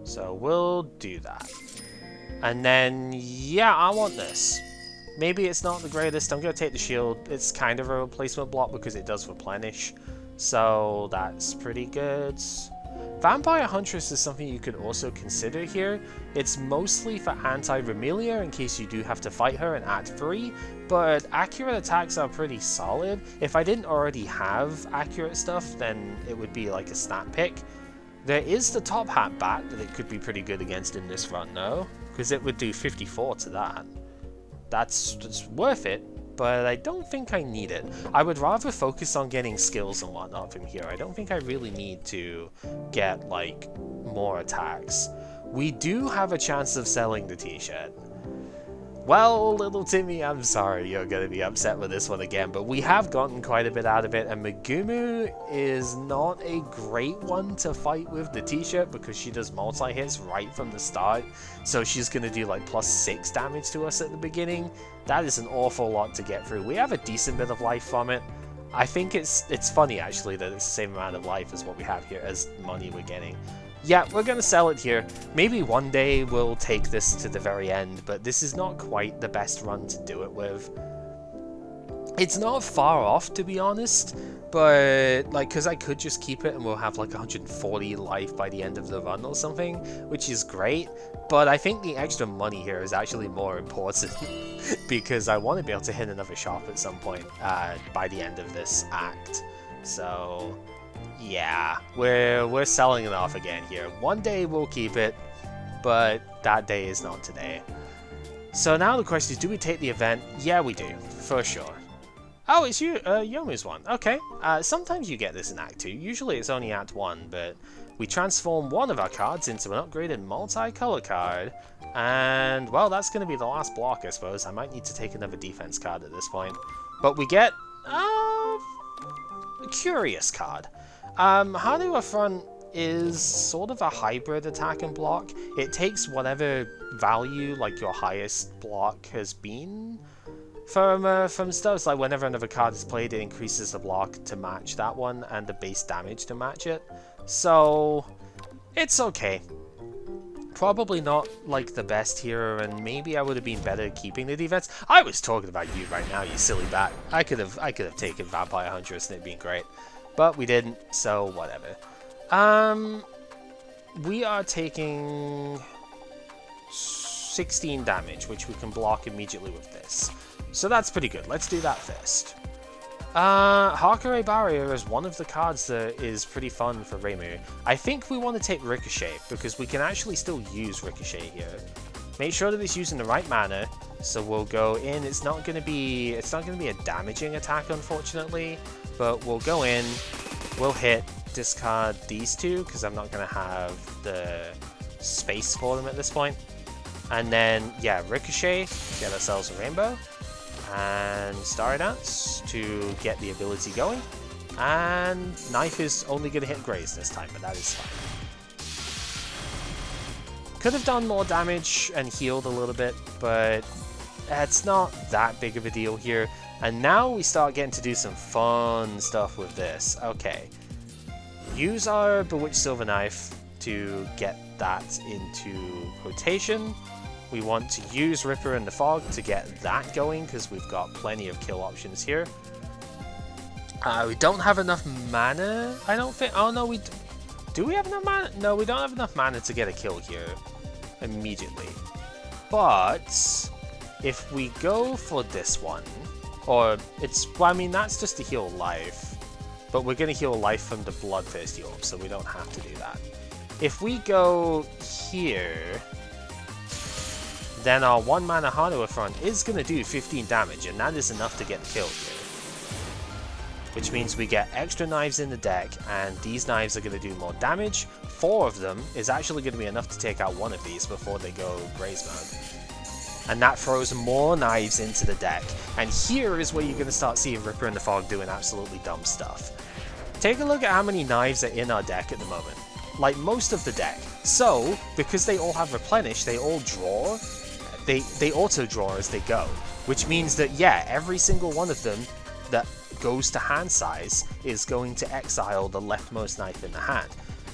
So we'll do that. And then, yeah, I want this. Maybe it's not the greatest. I'm going to take the shield. It's kind of a replacement block because it does replenish. So that's pretty good. Vampire Huntress is something you could also consider here. It's mostly for anti-Remelia in case you do have to fight her in Act 3, but accurate attacks are pretty solid. If I didn't already have accurate stuff, then it would be like a snap pick. There is the Top Hat Bat that it could be pretty good against in this run though, because it would do 54 to that. That's worth it, but I don't think I need it. I would rather focus on getting skills and whatnot from here. I don't think I really need to get, like, more attacks. We do have a chance of selling the t-shirt. Well, little Timmy, I'm sorry you're going to be upset with this one again, but we have gotten quite a bit out of it, and Megumu is not a great one to fight with the t-shirt because she does multi-hits right from the start, so she's going to do like +6 damage to us at the beginning. That is an awful lot to get through. We have a decent bit of life from it. I think it's funny actually that it's the same amount of life as what we have here as money we're getting. Yeah, we're going to sell it here. Maybe one day we'll take this to the very end, but this is not quite the best run to do it with. It's not far off, to be honest, but, like, because I could just keep it and we'll have, like, 140 life by the end of the run or something, which is great, but I think the extra money here is actually more important, because I want to be able to hit another shop at some point by the end of this act, so... yeah, we're selling it off again here. One day we'll keep it, but that day is not today. So now the question is, do we take the event? Yeah, we do, for sure. Oh, it's you, Yomu's one. Okay, sometimes you get this in Act 2. Usually it's only Act 1, but we transform one of our cards into an upgraded multi-color card. And, well, that's going to be the last block, I suppose. I might need to take another defense card at this point. But we get a curious card. Haru Front is sort of a hybrid attack and block. It takes whatever value, like, your highest block has been from stuff. Like, whenever another card is played, it increases the block to match that one and the base damage to match it. So, it's okay. Probably not, like, the best here, and maybe I would have been better keeping the defense. I was talking about you right now, you silly bat. I could have taken Vampire Huntress and it'd been great. But we didn't, so whatever. We are taking 16 damage, which we can block immediately with this. So that's pretty good. Let's do that first. Hakare Barrier is one of the cards that is pretty fun for Reimu. I think we want to take Ricochet, because we can actually still use Ricochet here. Make sure that it's using the right mana, so we'll go in. It's not going to be a damaging attack, unfortunately, but we'll go in, we'll hit, discard these two, because I'm not going to have the space for them at this point. And then, yeah, Ricochet, get ourselves a Rainbow, and Starry Dance to get the ability going. And Knife is only going to hit Graze this time, but that is fine. Could have done more damage and healed a little bit, but it's not that big of a deal here. And now we start getting to do some fun stuff with this. Okay. Use our Bewitched Silver Knife to get that into rotation. We want to use Ripper in the Fog to get that going, because we've got plenty of kill options here. We don't have enough mana, I don't think. Oh no, do we have enough mana? No, we don't have enough mana to get a kill here immediately. But if we go for this one, or well, I mean, that's just to heal life, but we're going to heal life from the Bloodthirsty Orb, so we don't have to do that. If we go here, then our 1 mana Hanua Front is going to do 15 damage, and that is enough to get the kill here. Which means we get extra knives in the deck, and these knives are going to do more damage. 4 of them is actually going to be enough to take out one of these before they go Graze mode. And that throws more knives into the deck. And here is where you're going to start seeing Ripper in the Fog doing absolutely dumb stuff. Take a look at how many knives are in our deck at the moment. Like most of the deck. So, because they all have Replenish, they all draw. They auto-draw as they go. Which means that, yeah, every single one of them that goes to hand size is going to exile the leftmost knife in the hand.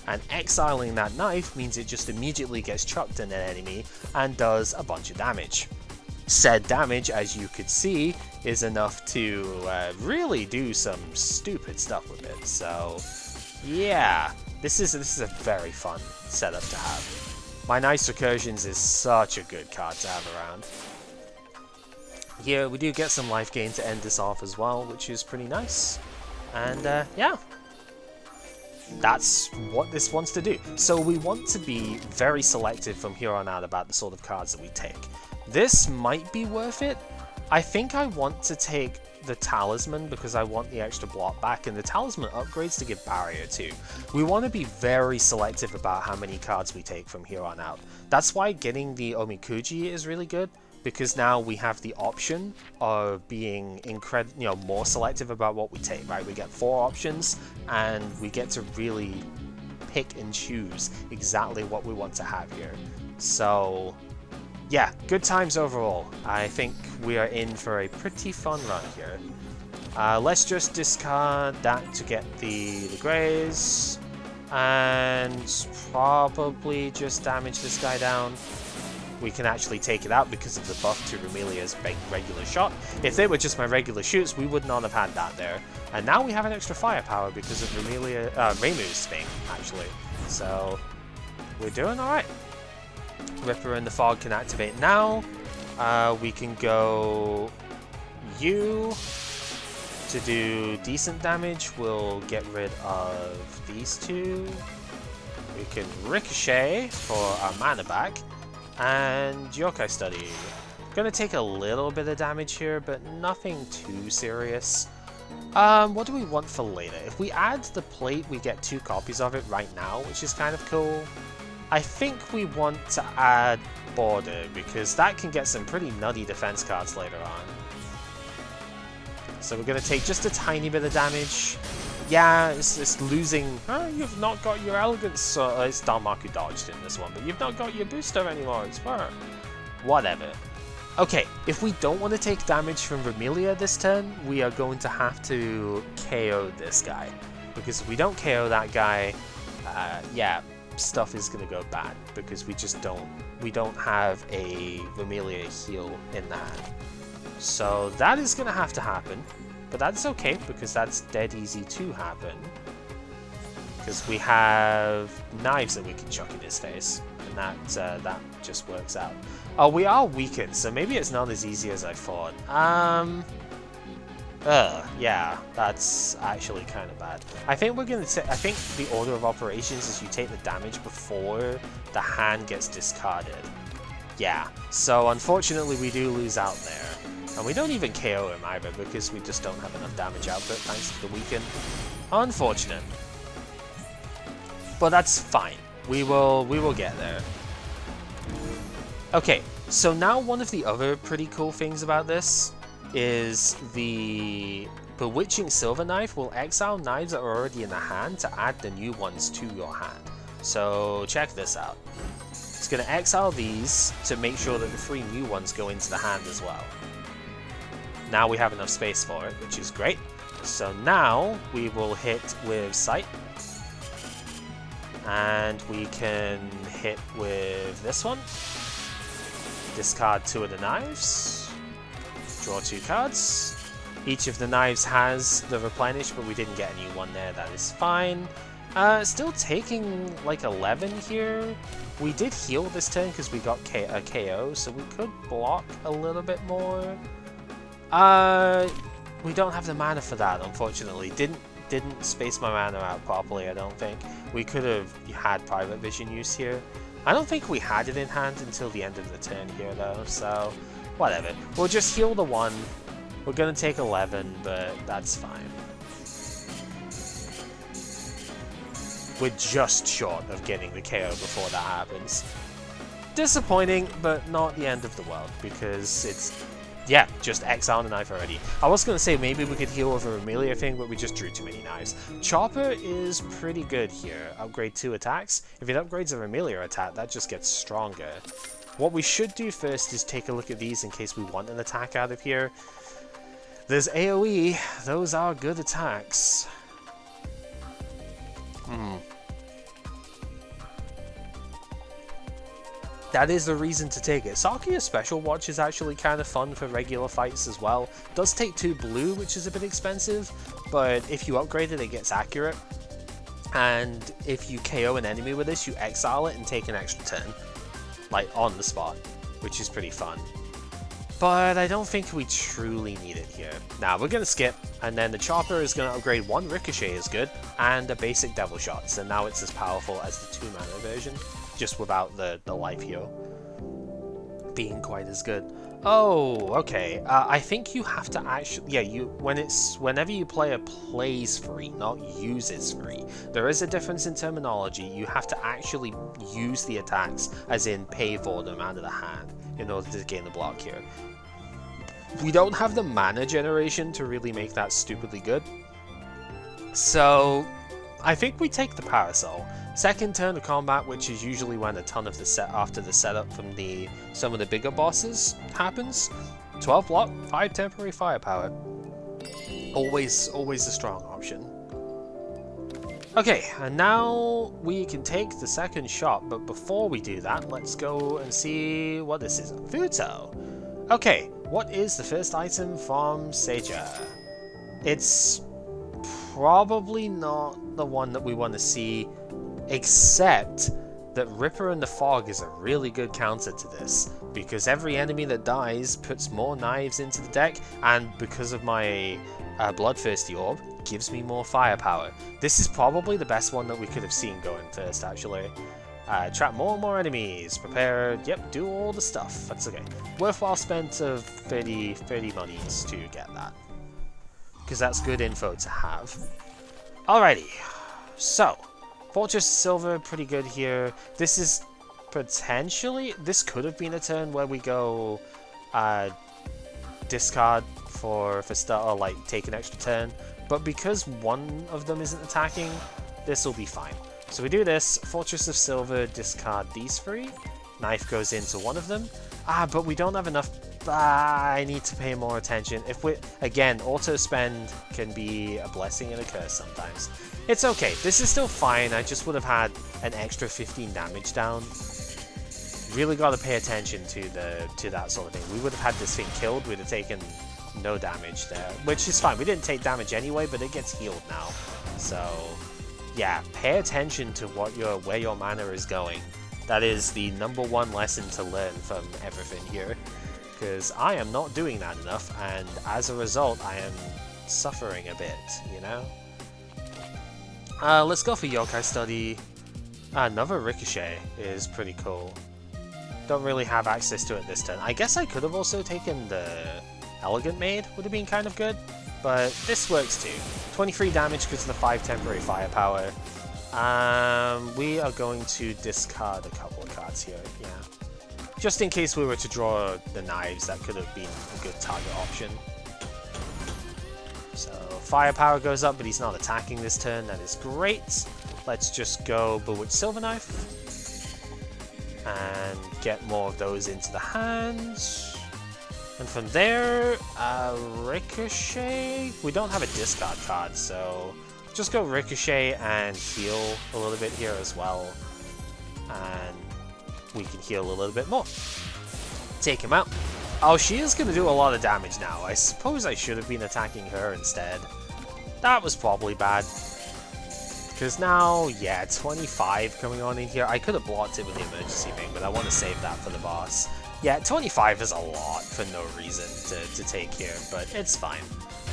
And exiling that knife means it just immediately gets chucked in an enemy and does a bunch of damage. Said damage, as you could see, is enough to really do some stupid stuff with it. So, yeah, This is a very fun setup to have. My Nice Recursions is such a good card to have around. Here we do get some life gain to end this off as well, which is pretty nice. And yeah, that's what this wants to do. So we want to be very selective from here on out about the sort of cards that we take. This might be worth it. I think I want to take the Talisman because I want the extra block back, and the Talisman upgrades to give barrier too. We want to be very selective about how many cards we take from here on out. That's why getting the Omikuji is really good, because now we have the option of being more selective about what we take, right? We get 4 options and we get to really pick and choose exactly what we want to have here. So yeah, good times overall. I think we are in for a pretty fun run here. Let's just discard that to get the Greys, and probably just damage this guy down. We can actually take it out because of the buff to Remelia's regular shot. If they were just my regular shoots, we would not have had that there. And now we have an extra firepower because of Reimu's thing, actually. So we're doing alright. Ripper and the Fog can activate now. We can go you to do decent damage. We'll get rid of these 2. We can Ricochet for our mana back. And Yokai Study. Gonna take a little bit of damage here, but nothing too serious. What do we want for later? If we add the plate, we get 2 copies of it right now, which is kind of cool. I think we want to add Border, because that can get some pretty nutty defense cards later on. So we're going to take just a tiny bit of damage. Yeah, it's losing... you've not got your Elegance... it's Dalmaku dodged in this one, but you've not got your booster anymore. It's fur. Whatever. Okay, if we don't want to take damage from Remelia this turn, we are going to have to KO this guy. Because if we don't KO that guy, yeah, stuff is going to go bad. Because we just don't... we don't have a Remelia heal in the hand. So that is going to have to happen. But that's okay, because that's dead easy to happen. Because we have knives that we can chuck in his face. And that just works out. Oh, we are weakened, so maybe it's not as easy as I thought. Yeah, that's actually kind of bad. I think we're gonna I think the order of operations is you take the damage before the hand gets discarded. Yeah, so unfortunately we do lose out there. And we don't even KO him either, because we just don't have enough damage output thanks to the weaken. Unfortunate. But that's fine. We will get there. Okay, so now one of the other pretty cool things about this is the Bewitching Silver Knife will exile knives that are already in the hand to add the new ones to your hand. So check this out. It's going to exile these to make sure that the 3 new ones go into the hand as well. Now we have enough space for it, which is great. So now we will hit with Sight. And we can hit with this one. Discard 2 of the knives. Draw 2 cards. Each of the knives has the replenish, but we didn't get a new one there. That is fine. Still taking like 11 here. We did heal this turn because we got a KO, so we could block a little bit more. We don't have the mana for that, unfortunately. Didn't space my mana out properly, I don't think. We could have had Private Vision use here. I don't think we had it in hand until the end of the turn here, though, so whatever. We'll just heal the 1. We're gonna take 11, but that's fine. We're just short of getting the KO before that happens. Disappointing, but not the end of the world, because it's... yeah, just exile the knife already. I was going to say maybe we could heal over a Remelia thing, but we just drew too many knives. Chopper is pretty good here. Upgrade 2 attacks. If it upgrades a Remelia attack, that just gets stronger. What we should do first is take a look at these in case we want an attack out of here. There's AoE. Those are good attacks. That is the reason to take it. Sakuya Special Watch is actually kind of fun for regular fights as well. Does take 2 blue, which is a bit expensive, but if you upgrade it, it gets accurate. And if you KO an enemy with this, you exile it and take an extra turn, like on the spot, which is pretty fun. But I don't think we truly need it here. Now we're gonna skip, and then the chopper is gonna upgrade one ricochet is good, and a basic devil shot. So now it's as powerful as the 2 mana version, just without the life heal being quite as good. Oh, okay. I think you have to actually, yeah, whenever you play a plays free, not uses free. There is a difference in terminology. You have to actually use the attacks, as in pay for them out of the hand, in order to gain the block here. We don't have the mana generation to really make that stupidly good. So I think we take the Parasol. Second turn of combat, which is usually when a ton of the set after the setup from some of the bigger bosses happens. 12 block, 5 temporary firepower. Always a strong option. Okay, and now we can take the second shot, but before we do that, let's go and see what this is. Futo! Okay, what is the first item from Seija? It's probably not the one that we want to see, except that Ripper in the Fog is a really good counter to this, because every enemy that dies puts more knives into the deck, and because of my Bloodthirsty Orb, gives me more firepower. This is probably the best one that we could have seen going first, actually. Trap more and more enemies, prepare, yep, do all the stuff, that's okay. Worthwhile spent of 30 monies to get that, because that's good info to have. Alrighty, so, Fortress Silver, pretty good here. This is potentially, this could have been a turn where we go discard for start, or like take an extra turn, but because one of them isn't attacking, this will be fine. So we do this, Fortress of Silver, discard these 3, knife goes into one of them, but we don't have enough, I need to pay more attention. If we, again, auto spend can be a blessing and a curse sometimes. It's okay, this is still fine, I just would have had an extra 15 damage down. Really got to pay attention to that sort of thing. We would have had this thing killed, we'd have taken no damage there, which is fine. We didn't take damage anyway, but it gets healed now. So yeah, pay attention to where your mana is going. That is the #1 lesson to learn from everything here, because I am not doing that enough, and as a result I am suffering a bit, you know? Let's go for Yokai Study. Another Ricochet is pretty cool. Don't really have access to it this turn. I guess I could have also taken the Elegant Maid, would have been kind of good, but this works too. 23 damage because of the 5 temporary firepower. We are going to discard a couple of cards here, yeah. Just in case we were to draw the knives, that could have been a good target option. So, firepower goes up, but he's not attacking this turn, that is great. Let's just go Bewitched Silver Knife. And get more of those into the hands. And from there, Ricochet. We don't have a discard card, so just go Ricochet and heal a little bit here as well. And we can heal a little bit more. Take him out. Oh, she is going to do a lot of damage now. I suppose I should have been attacking her instead. That was probably bad. Because now, yeah, 25 coming on in here. I could have blocked it with the emergency thing, but I want to save that for the boss. Yeah, 25 is a lot for no reason to take here, but it's fine.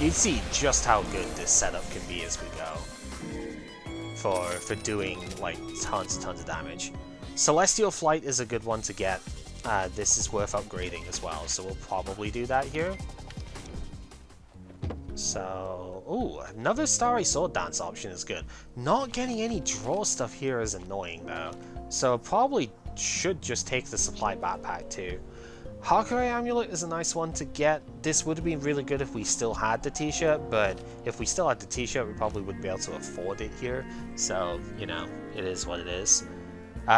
You'd see just how good this setup can be as we go. For doing, like, tons of damage. Celestial Flight is a good one to get. This is worth upgrading as well, so we'll probably do that here. So, ooh, another Starry Sword Dance option is good. Not getting any draw stuff here is annoying though, so probably should just take the supply backpack too. Hakurai Amulet is a nice one to get. This would have been really good if we still had the t-shirt, but if we still had the t-shirt we probably wouldn't be able to afford it here, so, you know, it is what it is.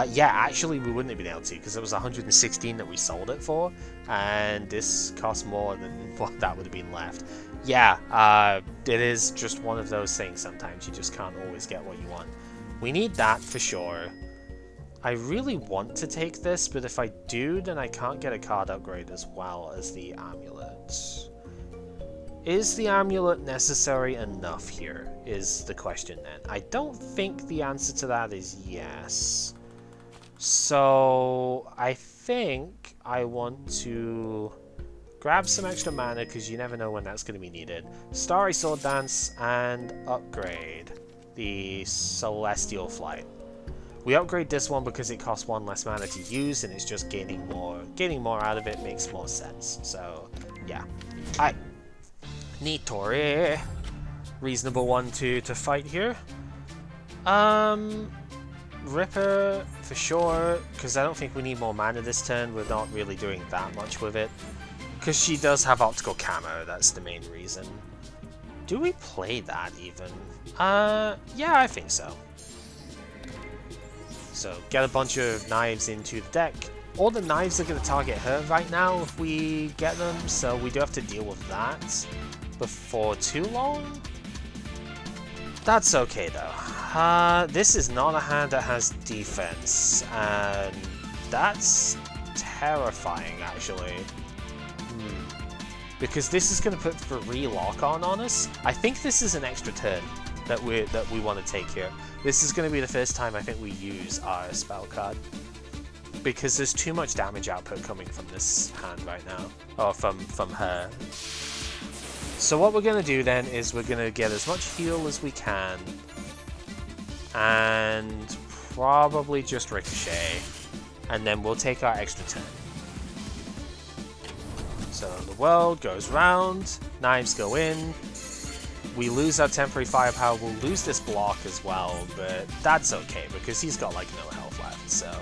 Yeah, actually we wouldn't have been able to, because it was 116 that we sold it for, and this cost more than what that would have been left. Yeah, it is just one of those things sometimes, you just can't always get what you want. We need that for sure. I really want to take this, but if I do, then I can't get a card upgrade as well as the amulet. Is the amulet necessary enough here, is the question then. I don't think the answer to that is yes. So I think I want to grab some extra mana because you never know when that's going to be needed. Starry Sword Dance and upgrade the Celestial Flight. We upgrade this one because it costs 1 less mana to use and it's just gaining more out of it makes more sense. So yeah. Alright. Nitori. Reasonable one to fight here. Ripper for sure, because I don't think we need more mana this turn. We're not really doing that much with it. Because she does have optical camo, that's the main reason. Do we play that even? Yeah, I think so. So, get a bunch of knives into the deck. All the knives are going to target her right now if we get them, so we do have to deal with that before too long. That's okay though. This is not a hand that has defense, and that's terrifying actually. Because this is going to put 3 lock-on us. I think this is an extra turn that we want to take here. This is going to be the first time I think we use our spell card. Because there's too much damage output coming from this hand right now. Or from her. So what we're going to do then is we're going to get as much heal as we can. And probably just Ricochet. And then we'll take our extra turn. So the world goes round, knives go in, we lose our temporary firepower, we'll lose this block as well, but that's okay because he's got like no health left, so...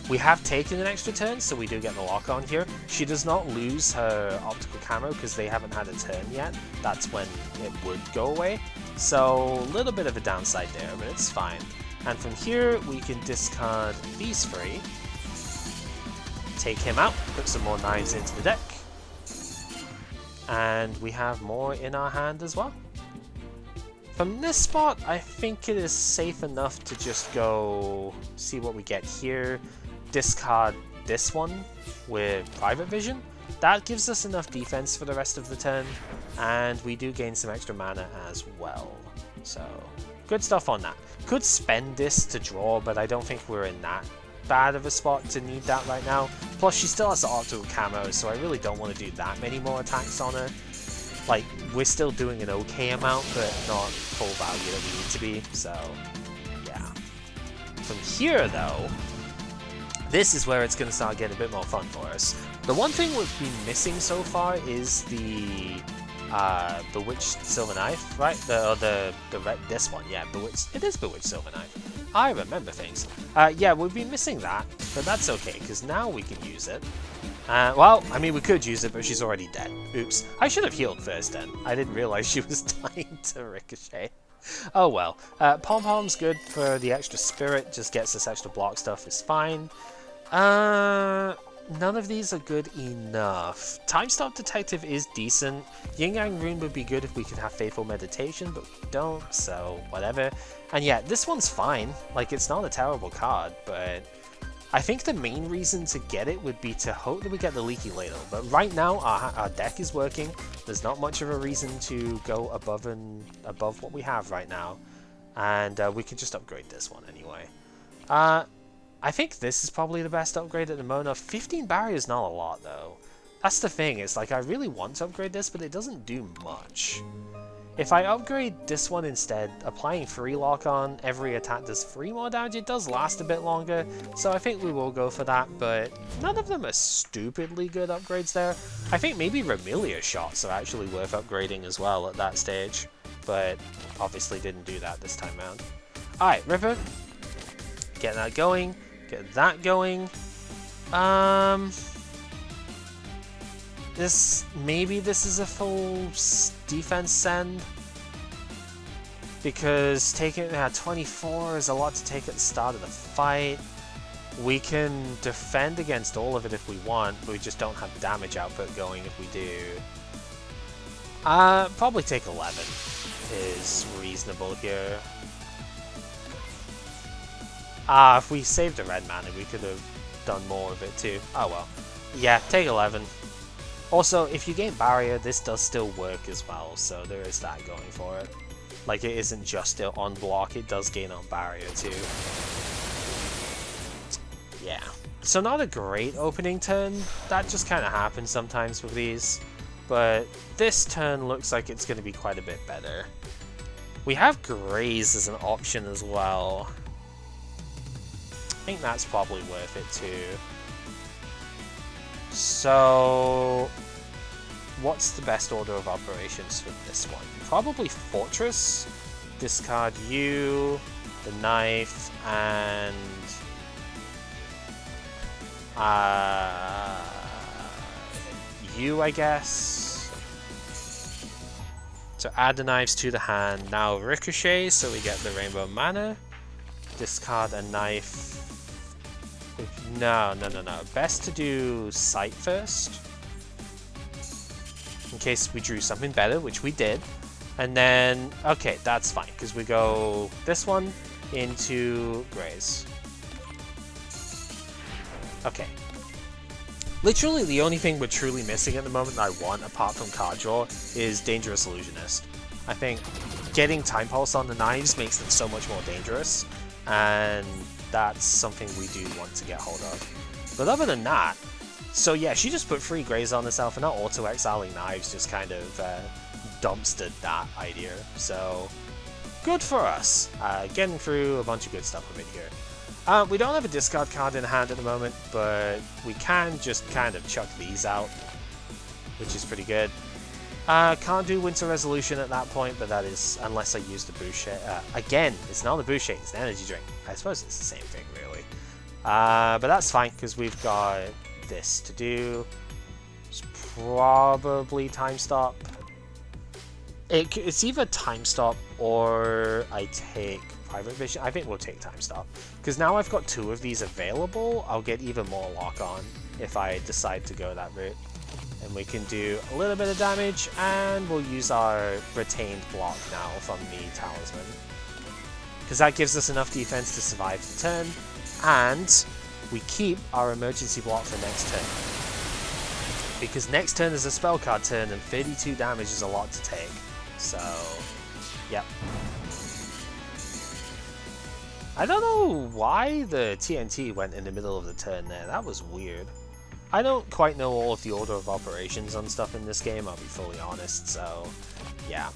We have taken an extra turn, so we do get the lock on here. She does not lose her optical camo because they haven't had a turn yet. That's when it would go away. So a little bit of a downside there, but it's fine. And from here, we can discard these 3. Take him out, put some more knives into the deck. And we have more in our hand as well. From this spot, I think it is safe enough to just go see what we get here. Discard this one with Private Vision. That gives us enough defense for the rest of the turn, and we do gain some extra mana as well. So, good stuff on that. Could spend this to draw, but I don't think we're in that bad of a spot to need that right now. Plus, she still has the optical camo, so I really don't want to do that many more attacks on her. Like, we're still doing an okay amount, but not full value that we need to be, so yeah. From here, though, this is where it's going to start getting a bit more fun for us. The one thing we've been missing so far is the Bewitched Silver Knife, right? This one, yeah, Bewitched. It is Bewitched Silver Knife. I remember things. Yeah, we've been missing that, but that's okay, because now we can use it. Well, I mean, we could use it, but she's already dead. Oops. I should have healed first then. I didn't realize she was dying to Ricochet. Oh well. Pom-Pom's good for the extra spirit, just gets us extra block stuff, is fine. None of these are good enough. Time Stop Detective is decent. Yin Yang Rune would be good if we could have Faithful Meditation, but we don't, so whatever. And yeah, this one's fine. Like, it's not a terrible card, but I think the main reason to get it would be to hope that we get the Leaky Ladle. But right now, our deck is working. There's not much of a reason to go above what we have right now. And we can just upgrade this one anyway. I think this is probably the best upgrade at the moment. 15 barrier is not a lot, though. That's the thing, it's like I really want to upgrade this, but it doesn't do much. If I upgrade this one instead, applying 3 lock on, every attack does 3 more damage, it does last a bit longer, so I think we will go for that, but none of them are stupidly good upgrades there. I think maybe Remelia shots are actually worth upgrading as well at that stage, but obviously didn't do that this time around. Alright, Ripper. Get that going. Get that going. Maybe this is a full defense send, because taking 24 is a lot to take at the start of the fight. We can defend against all of it if we want, but we just don't have damage output going if we do. Probably take 11 is reasonable here. If we saved the red mana, we could have done more of it too. Oh well. Yeah, take 11. Also, if you gain barrier, this does still work as well, so there is that going for it. Like, it isn't just on block, it does gain on barrier too. Yeah. So not a great opening turn. That just kind of happens sometimes with these. But this turn looks like it's going to be quite a bit better. We have Graze as an option as well. I think that's probably worth it too. So, what's the best order of operations for this one? Probably Fortress, discard you, the knife, and you, I guess. So add the knives to the hand. Now Ricochet, so we get the rainbow mana. Discard a knife. No. Best to do Sight first. In case we drew something better, which we did. And then, okay, that's fine, because we go this one into Graze. Okay. Literally, the only thing we're truly missing at the moment that I want, apart from card draw, is Dangerous Illusionist. I think getting Time Pulse on the knives makes them so much more dangerous, and that's something we do want to get hold of. But other than that, so yeah, she just put 3 Graze on herself, and our auto-exiling knives just kind of dumpstered that idea. So, good for us. Getting through a bunch of good stuff with it here. We don't have a discard card in hand at the moment, but we can just kind of chuck these out, which is pretty good. Can't do Winter Resolution at that point, but that is unless I use the Boucher. Again, it's not a Boucher, it's an energy drink. I suppose it's the same thing, really. But that's fine, because we've got this to do. It's probably Time Stop. It's either Time Stop or I take Private Vision. I think we'll take Time Stop, because now I've got 2 of these available. I'll get even more lock on if I decide to go that route. And we can do a little bit of damage, and we'll use our retained block now from the Talisman, because that gives us enough defense to survive the turn, and we keep our emergency block for next turn, because next turn is a spell card turn, and 32 damage is a lot to take. So, yep. I don't know why the TNT went in the middle of the turn there. That was weird. I don't quite know all of the order of operations on stuff in this game, I'll be fully honest, so yeah.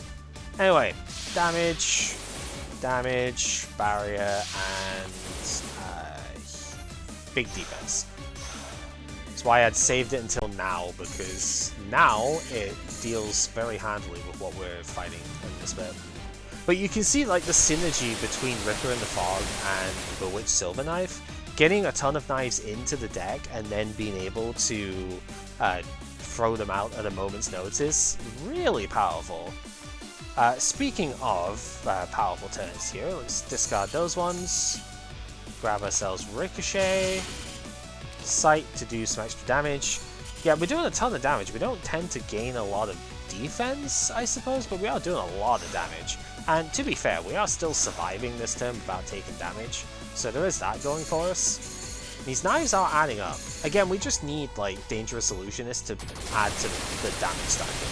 Anyway, damage, barrier, and big defense. That's why I'd saved it until now, because now it deals very handily with what we're fighting in this bit. But you can see like the synergy between Ripper in the Fog and Bewitched Silver Knife. Getting a ton of knives into the deck and then being able to throw them out at a moment's notice, really powerful. Speaking of powerful turns here, let's discard those ones, grab ourselves Ricochet, Sight to do some extra damage. Yeah, we're doing a ton of damage. We don't tend to gain a lot of defense, I suppose, but we are doing a lot of damage. And to be fair, we are still surviving this turn without taking damage. So there is that going for us. These knives are adding up. Again, we just need like Dangerous Illusionist to add to the damage stacking.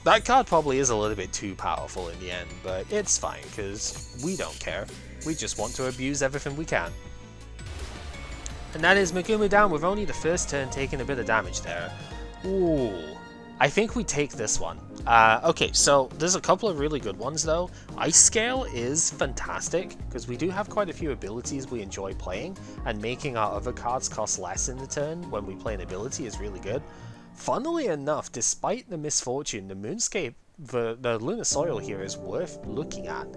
That card probably is a little bit too powerful in the end, but it's fine because we don't care. We just want to abuse everything we can. And that is Megumu down with only the first turn taking a bit of damage there. Ooh. I think we take this one. Okay, so there's a couple of really good ones though. Ice Scale is fantastic, because we do have quite a few abilities we enjoy playing, and making our other cards cost less in the turn when we play an ability is really good. Funnily enough, despite the misfortune, the Moonscape, the Lunar Soil here is worth looking at,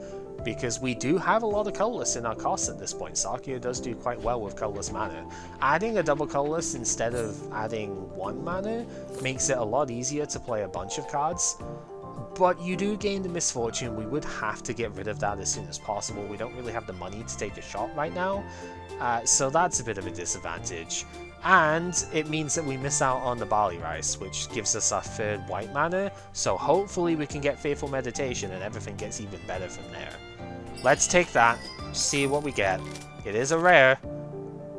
because we do have a lot of colorless in our costs at this point. Sakuya does do quite well with colorless mana. Adding a double colorless instead of adding 1 mana makes it a lot easier to play a bunch of cards, but you do gain the misfortune. We would have to get rid of that as soon as possible. We don't really have the money to take a shot right now, so that's a bit of a disadvantage. And it means that we miss out on the Barley Rice, which gives us our 3rd white mana, so hopefully we can get Faithful Meditation and everything gets even better from there. Let's take that, see what we get. It is a rare.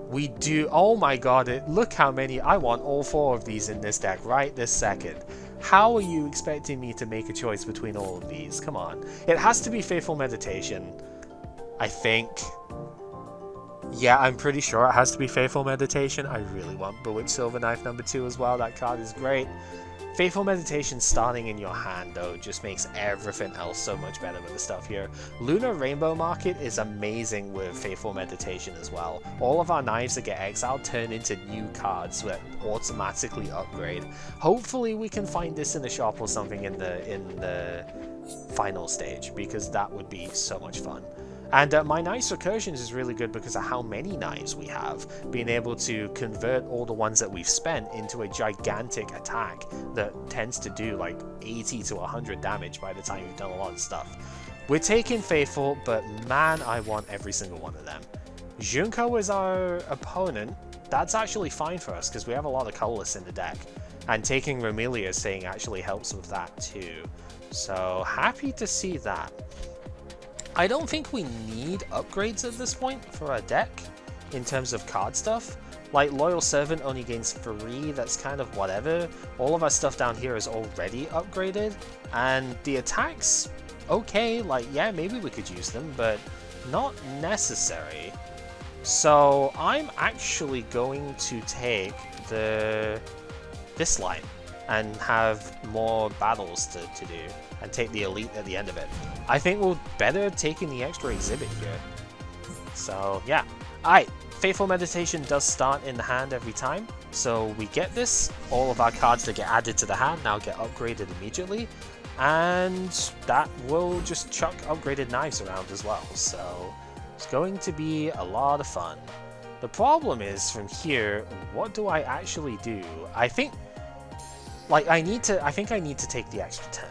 We do. Oh my god, look how many. I want all 4 of these in this deck right this second. How are you expecting me to make a choice between all of these? Come on. It has to be Faithful Meditation, I think. Yeah, I'm pretty sure it has to be Faithful Meditation. I really want Bewitched Silver Knife number 2 as well. That card is great. Faithful Meditation starting in your hand, though, just makes everything else so much better with the stuff here. Lunar Rainbow Market is amazing with Faithful Meditation as well. All of our knives that get exiled turn into new cards that automatically upgrade. Hopefully we can find this in the shop or something in the final stage, because that would be so much fun. And my Knives Recursions is really good because of how many knives we have, being able to convert all the ones that we've spent into a gigantic attack that tends to do like 80 to 100 damage by the time you've done a lot of stuff. We're taking Faithful, but man, I want every single one of them. Junko is our opponent. That's actually fine for us because we have a lot of colorless in the deck, and taking Romelia's thing actually helps with that too. So happy to see that. I don't think we need upgrades at this point for our deck in terms of card stuff. Like Loyal Servant only gains 3, that's kind of whatever. All of our stuff down here is already upgraded, and the attacks, okay, like yeah, maybe we could use them, but not necessary. So I'm actually going to take this line and have more battles to do, and take the elite at the end of it. I think we're better taking the extra exhibit here. So yeah. Alright, Faithful Meditation does start in the hand every time, so we get this. All of our cards that get added to the hand now get upgraded immediately, and that will just chuck upgraded knives around as well, so it's going to be a lot of fun. The problem is, from here, what do I actually do? I think I need to take the extra 10.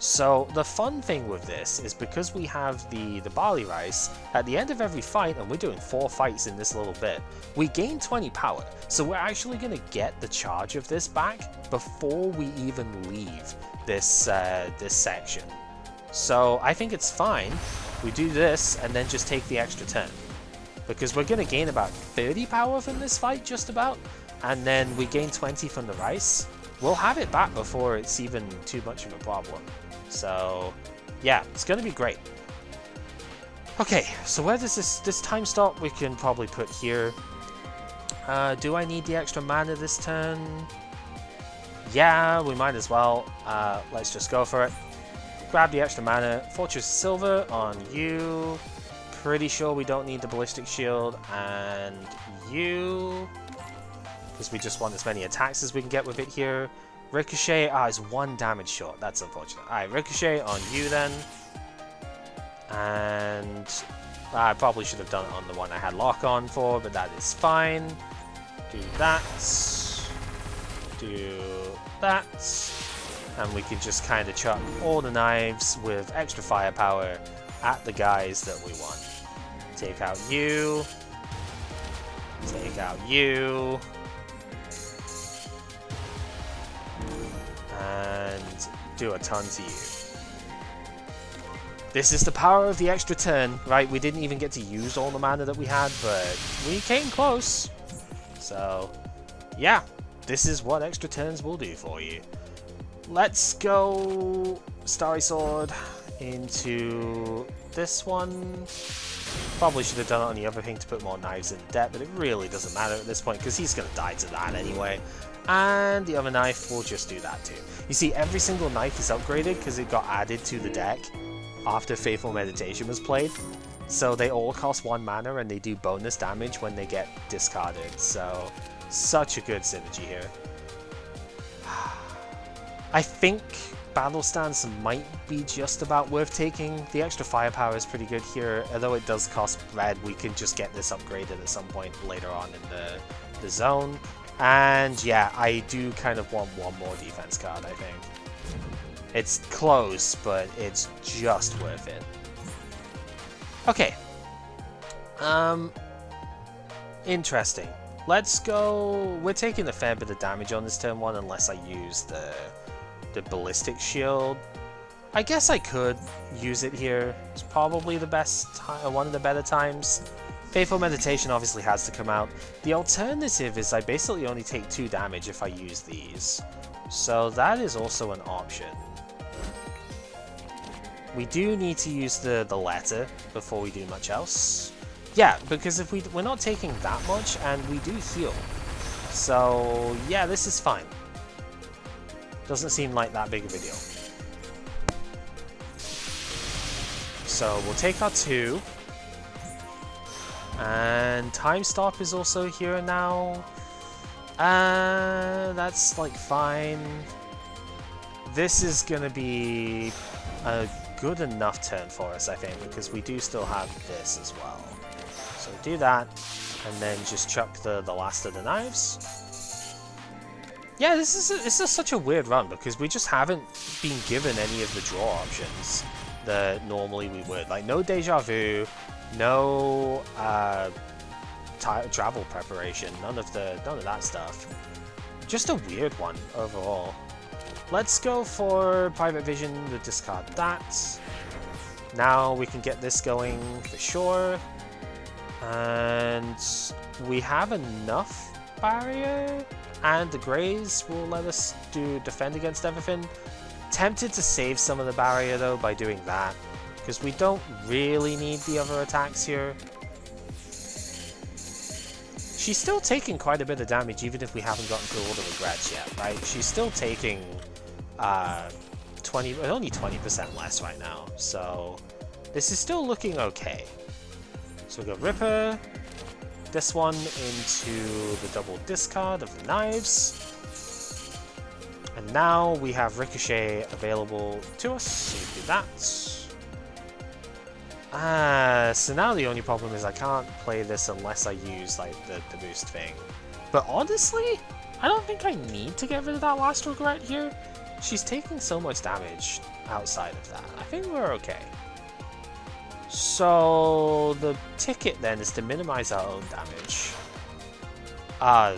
So the fun thing with this is, because we have the barley rice, at the end of every fight, and we're doing 4 fights in this little bit, we gain 20 power. So we're actually going to get the charge of this back before we even leave this this section. So I think it's fine. We do this and then just take the extra 10. Because we're going to gain about 30 power from this fight, just about. And then we gain 20 from the rice. We'll have it back before it's even too much of a problem. So yeah, it's going to be great. Okay, so where does this time stop? We can probably put here. Do I need the extra mana this turn? Yeah, we might as well. Let's just go for it. Grab the extra mana. Fortress Silver on you. Pretty sure we don't need the Ballistic Shield. And you, because we just want as many attacks as we can get with it here. Ricochet is 1 damage short. That's unfortunate. Alright, Ricochet on you then. And I probably should have done it on the one I had lock on for, but that is fine. Do that. Do that. And we can just kind of chuck all the knives with extra firepower at the guys that we want. Take out you. Take out you. And do a ton to you. This is the power of the extra turn, right? We didn't even get to use all the mana that we had, but we came close. So, yeah, this is what extra turns will do for you. Let's go Starry Sword into this one. Probably should have done it on the other thing to put more knives in the deck, but it really doesn't matter at this point because he's going to die to that anyway. And the other knife will just do that too. You see, every single knife is upgraded because it got added to the deck after Faithful Meditation was played. So they all cost 1 mana and they do bonus damage when they get discarded. So, such a good synergy here. I think Battle Stance might be just about worth taking. The extra firepower is pretty good here. Although it does cost red, we can just get this upgraded at some point later on in the zone. And yeah, I do kind of want 1 more defense card, I think. It's close, but it's just worth it. Okay. Interesting. Let's go. We're taking a fair bit of damage on this turn 1 unless I use the Ballistic Shield. I guess I could use it here. It's probably the best time, one of the better times. Faithful Meditation obviously has to come out. The alternative is I basically only take 2 damage if I use these. So that is also an option. We do need to use the letter before we do much else. Yeah, because if we're not taking that much and we do heal. So yeah, this is fine. Doesn't seem like that big of a deal. So we'll take our 2. And Time Stop is also here now. That's like fine. This is gonna be a good enough turn for us, I think, because we do still have this as well. So do that, and then just chuck the last of the knives. Yeah, this is such a weird run because we just haven't been given any of the draw options that normally we would. Like no deja vu, no travel preparation, none of that stuff. Just a weird one overall. Let's go for Private Vision to discard that. Now we can get this going for sure. And we have enough barrier, and the Greys will let us defend against everything. Tempted to save some of the barrier though by doing that, because we don't really need the other attacks here. She's still taking quite a bit of damage even if we haven't gotten through all the regrets yet, right? She's still taking only 20% less right now, so this is still looking okay. So we'll go Ripper, this one into the double discard of the knives. And now we have Ricochet available to us, so we do that. So now the only problem is I can't play this unless I use like the boost thing. But honestly, I don't think I need to get rid of that last regret here. She's taking so much damage outside of that. I think we're okay. So the ticket then is to minimize our own damage.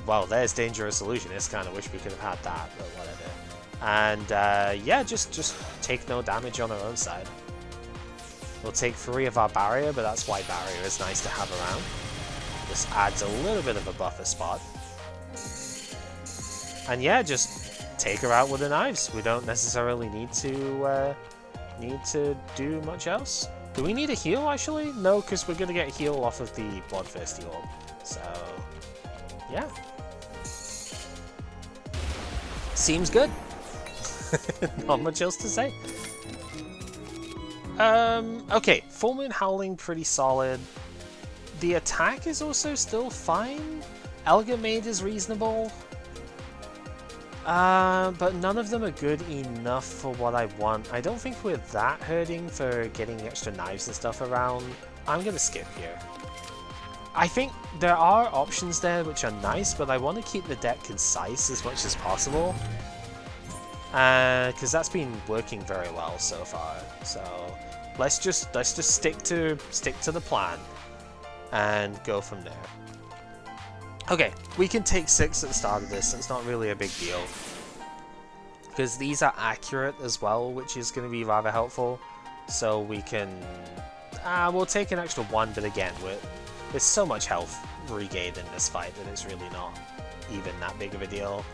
Well, there's Dangerous Illusionist. Kind of wish we could have had that, but whatever. And yeah, just take no damage on our own side. We'll take 3 of our barrier, but that's why barrier is nice to have around. This adds a little bit of a buffer spot. And yeah, just take her out with the knives. We don't necessarily need to do much else. Do we need a heal actually? No, because we're gonna get heal off of the Bloodthirsty Orb. So yeah, seems good. Not much else to say. Okay, Full Moon Howling pretty solid. The attack is also still fine. Elegant Maid is reasonable. But none of them are good enough for what I want. I don't think we're that hurting for getting extra knives and stuff around. I'm gonna skip here. I think there are options there which are nice, but I want to keep the deck concise as much as possible. Because that's been working very well so far. So let's just stick to the plan and go from there. Okay, we can take 6 at the start of this. It's not really a big deal. Because these are accurate as well, which is going to be rather helpful. So we can... we'll take an extra 1, but again, there's so much health regained in this fight that it's really not even that big of a deal.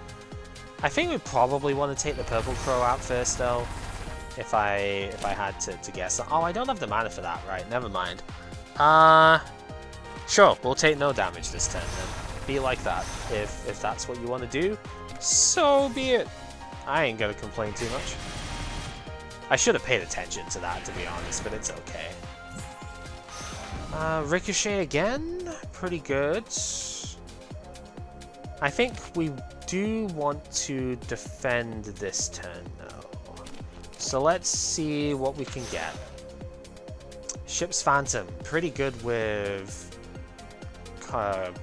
I think we probably want to take the Purple Crow out first, though. If I had to guess. Oh, I don't have the mana for that, right? Never mind. Sure, we'll take no damage this turn then. Be like that. If that's what you want to do, so be it. I ain't gonna complain too much. I should have paid attention to that, to be honest, but it's okay. Ricochet again, pretty good. I think we do want to defend this turn, though. So let's see what we can get. Ship's Phantom, pretty good with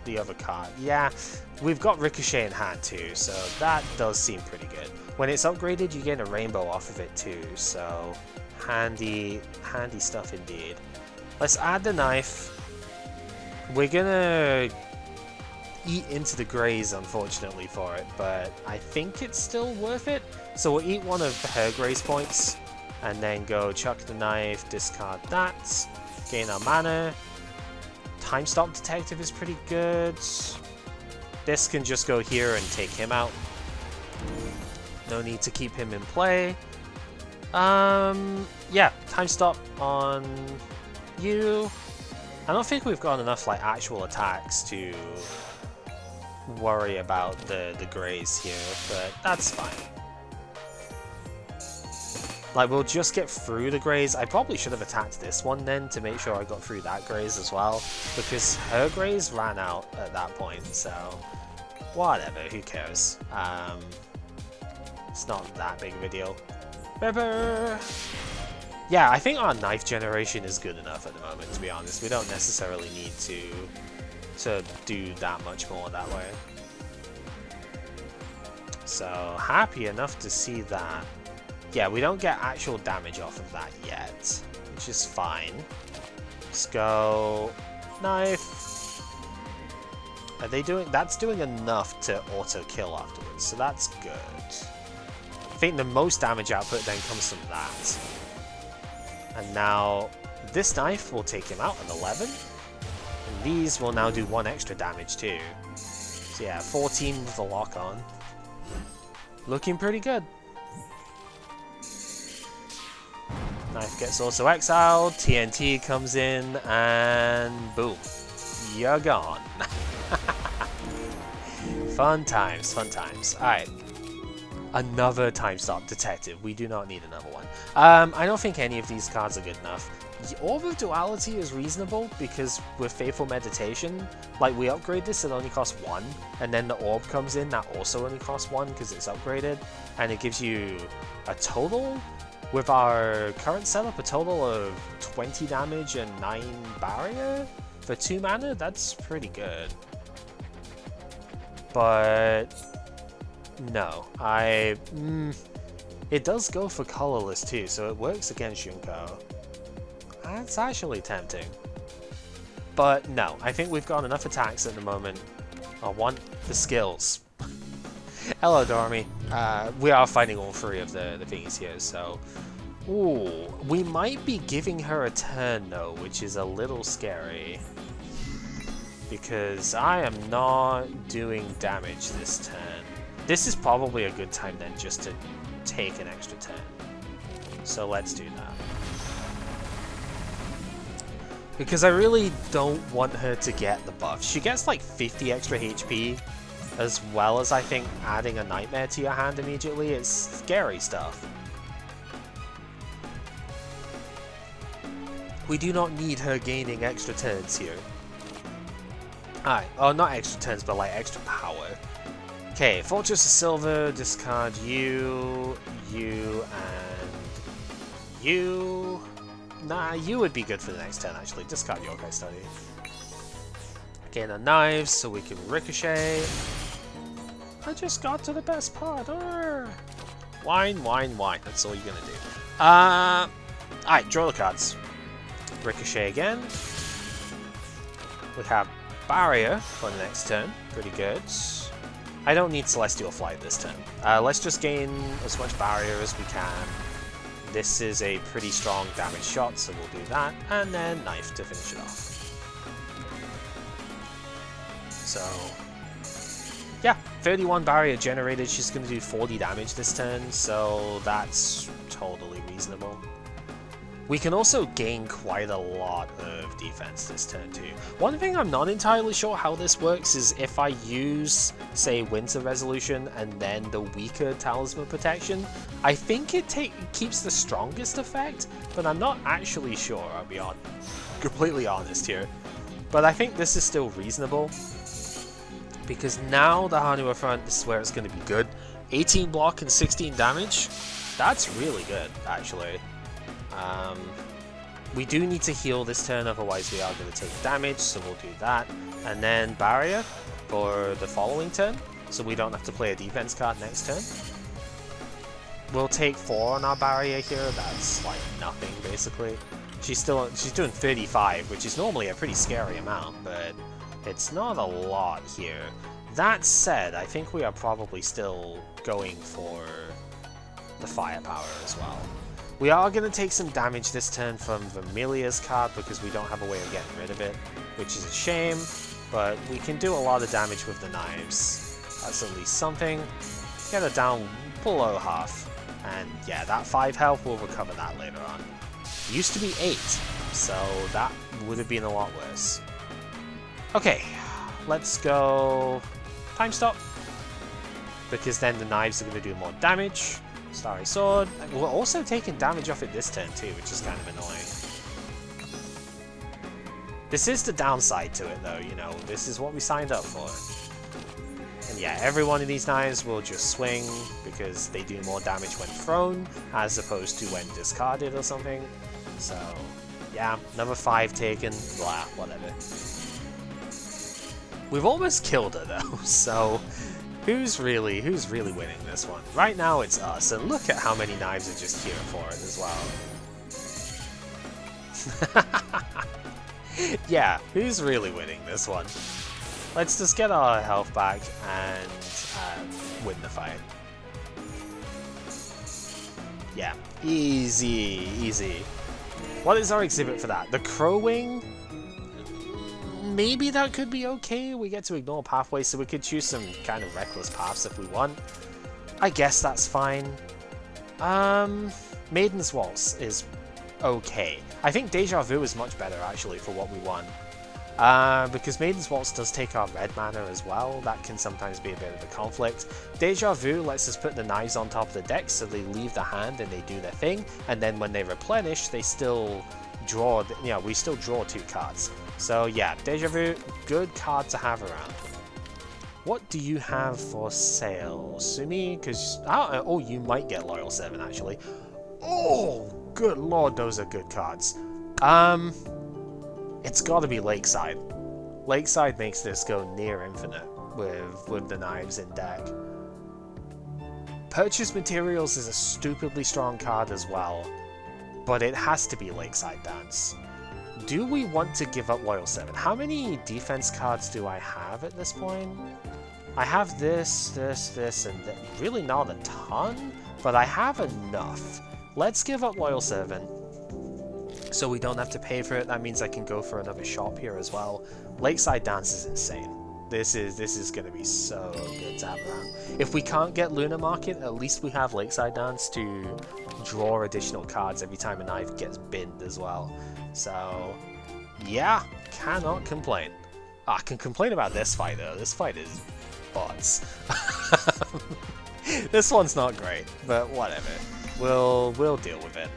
the other card. Yeah, we've got Ricochet in hand too, so that does seem pretty good. When it's upgraded, you get a rainbow off of it too, so handy stuff indeed. Let's add the knife. We're gonna eat into the Greys, unfortunately, for it, but I think it's still worth it. So we'll eat one of her Grace points, and then go chuck the knife, discard that, gain our mana. Time Stop Detective is pretty good. This can just go here and take him out. No need to keep him in play. Yeah, Time Stop on you. I don't think we've got enough like actual attacks to worry about the Greys here, but that's fine. Like, we'll just get through the Greys. I probably should have attacked this one then to make sure I got through that Greys as well, because her Greys ran out at that point, so whatever, who cares. It's not that big of a deal. Yeah, I think our knife generation is good enough at the moment, to be honest. We don't necessarily need to do that much more that way. So, happy enough to see that. Yeah, we don't get actual damage off of that yet, which is fine. Let's go knife. Are they doing? That's doing enough to auto kill afterwards, so that's good. I think the most damage output then comes from that. And now this knife will take him out at 11, and these will now do 1 extra damage too. So yeah, 14 with the lock on. Looking pretty good. Knife gets also exiled, TNT comes in, and boom. You're gone. Fun times, fun times. Alright. Another Time Stop Detective. We do not need another one. I don't think any of these cards are good enough. The Orb of Duality is reasonable, because with Faithful Meditation, like, we upgrade this, it only costs 1, and then the Orb comes in, that also only costs 1, because it's upgraded, and it gives you a total, with our current setup, a total of 20 damage and 9 barrier for 2 mana. That's pretty good. But no, it does go for colorless too, so it works against Junko. That's actually tempting. But no, I think we've got enough attacks at the moment. I want the skills. Hello, Dormy. We are fighting all 3 of the thingies here, so... Ooh, we might be giving her a turn though, which is a little scary. Because I am not doing damage this turn. This is probably a good time then just to take an extra turn. So let's do that. Because I really don't want her to get the buff. She gets like 50 extra HP, as well as I think adding a nightmare to your hand immediately. It's scary stuff. We do not need her gaining extra turns here. Alright, oh, not extra turns, but like extra power. Okay, Fortress of Silver, discard you, and you. Nah, you would be good for the next turn actually. Discard Yokai Study. Gain a knives so we can ricochet. I just got to the best part. Wine, wine, wine. That's all you're gonna do. Alright, draw the cards. Ricochet again. We have Barrier for the next turn. Pretty good. I don't need Celestial Flight this turn. Let's just gain as much Barrier as we can. This is a pretty strong damage shot, so we'll do that. And then Knife to finish it off. So, yeah, 31 Barrier generated. She's going to do 40 damage this turn, so that's totally reasonable. We can also gain quite a lot of defense this turn too. One thing I'm not entirely sure how this works is if I use, say, Winter Resolution and then the weaker Talisman Protection, I think it keeps the strongest effect, but I'm not actually sure, I'll be completely honest here. But I think this is still reasonable, because now the Hanua front, this is where it's going to be good. 18 block and 16 damage, that's really good, actually. We do need to heal this turn, otherwise we are going to take damage, so we'll do that. And then Barrier for the following turn, so we don't have to play a defense card next turn. We'll take 4 on our Barrier here, that's like nothing basically. She's doing 35, which is normally a pretty scary amount, but it's not a lot here. That said, I think we are probably still going for the firepower as well. We are going to take some damage this turn from Vermilia's card because we don't have a way of getting rid of it, which is a shame, but we can do a lot of damage with the knives. That's at least something. Get her down below half, and yeah, that 5 health, we'll recover that later on. Used to be 8, so that would have been a lot worse. Okay, let's go time stop, because then the knives are going to do more damage. Starry Sword. We're also taking damage off it this turn too, which is kind of annoying. This is the downside to it though, you know, this is what we signed up for. And yeah, every one of these knives will just swing because they do more damage when thrown as opposed to when discarded or something. So yeah, number 5 taken, blah, whatever. We've almost killed her though, so who's really winning this one? Right now it's us, and look at how many knives are just here for it as well. Yeah, who's really winning this one? Let's just get our health back and win the fight. Yeah, easy, easy. What is our exhibit for that? The Crow Wing? Maybe that could be okay. We get to ignore pathways, so we could choose some kind of reckless paths if we want. I guess that's fine. Maiden's Waltz is okay. I think Deja Vu is much better actually for what we want. Because Maiden's Waltz does take our red mana as well. That can sometimes be a bit of a conflict. Deja Vu lets us put the knives on top of the deck so they leave the hand and they do their thing. And then when they replenish, they still draw, you know, we still draw 2 cards. So yeah, Deja Vu, good card to have around. What do you have for sale, Sumi? Because oh, you might get Loyal 7 actually. Oh, good lord, those are good cards. It's got to be Lakeside. Lakeside makes this go near infinite with the knives in deck. Purchase Materials is a stupidly strong card as well, but it has to be Lakeside Dance. Do we want to give up Loyal 7? How many defense cards do I have at this point? I have this, and really not a ton, but I have enough. Let's give up Loyal 7, so we don't have to pay for it. That means I can go for another shop here as well. Lakeside Dance is insane. This is going to be so good to have around. If we can't get Luna Market, at least we have Lakeside Dance to draw additional cards every time a knife gets binned as well. So, yeah, cannot complain. I can complain about this fight though. This fight is bots. This one's not great, but whatever. We'll deal with it.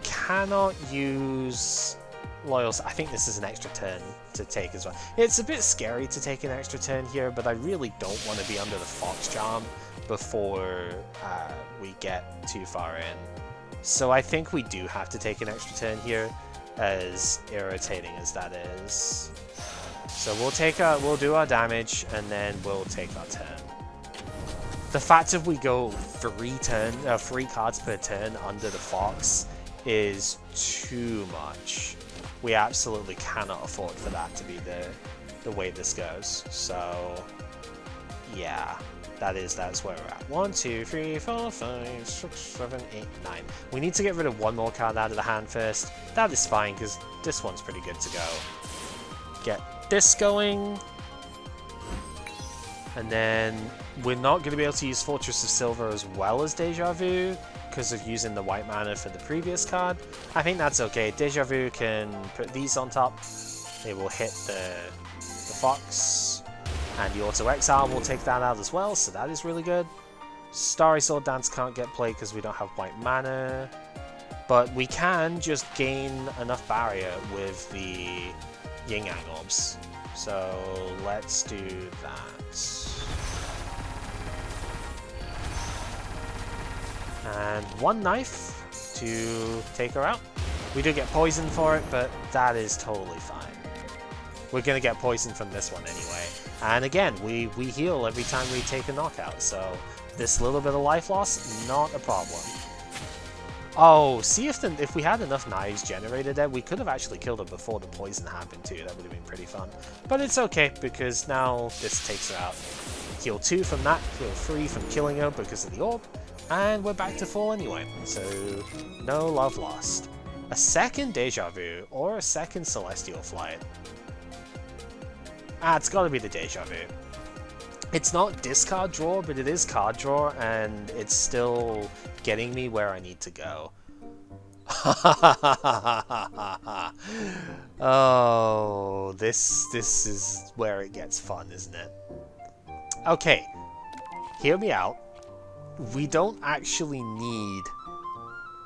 Cannot use Loyals. I think this is an extra turn to take as well. It's a bit scary to take an extra turn here, but I really don't want to be under the Fox Charm before we get too far in. So I think we do have to take an extra turn here, as irritating as that is. So we'll do our damage, and then we'll take our turn. The fact that we go 3 cards per turn under the Fox is too much. We absolutely cannot afford for that to be the way this goes. So yeah, that's where we're at. 1, 2, 3, 4, 5, 6, 7, 8, 9. We need to get rid of 1 more card out of the hand first. That is fine because this one's pretty good to go. Get this going. And then we're not going to be able to use Fortress of Silver as well as Deja Vu because of using the white mana for the previous card. I think that's okay. Deja Vu can put these on top. They will hit the Fox. And the Auto Exile will take that out as well, so that is really good. Starry Sword Dance can't get played because we don't have white mana. But we can just gain enough barrier with the Yin Yang Orbs. So let's do that. And 1 knife to take her out. We do get poisoned for it, but that is totally fine. We're going to get poisoned from this one anyway. And again, we heal every time we take a knockout, so this little bit of life loss, not a problem. Oh, see if we had enough knives generated there, we could have actually killed her before the poison happened too. That would have been pretty fun. But it's okay, because now this takes her out. Heal 2 from that, heal 3 from killing her because of the orb. And we're back to full anyway, so no love lost. A second Deja Vu, or a second Celestial Flight. Ah, it's gotta be the Deja Vu. It's not discard draw, but it is card draw, and it's still getting me where I need to go. Oh, this is where it gets fun, isn't it? Okay, hear me out. We don't actually need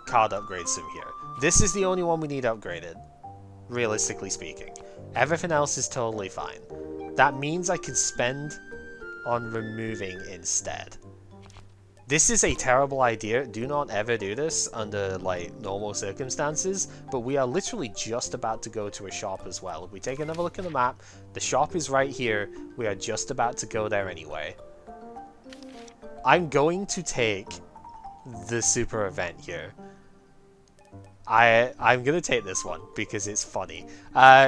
card upgrades from here. This is the only one we need upgraded, realistically speaking. Everything else is totally fine. That means I can spend on removing instead. This is a terrible idea. Do not ever do this under like normal circumstances, but we are literally just about to go to a shop as well. If we take another look at the map, the shop is right here. We are just about to go there anyway. I'm going to take the super event here. I'm going to take this one because it's funny.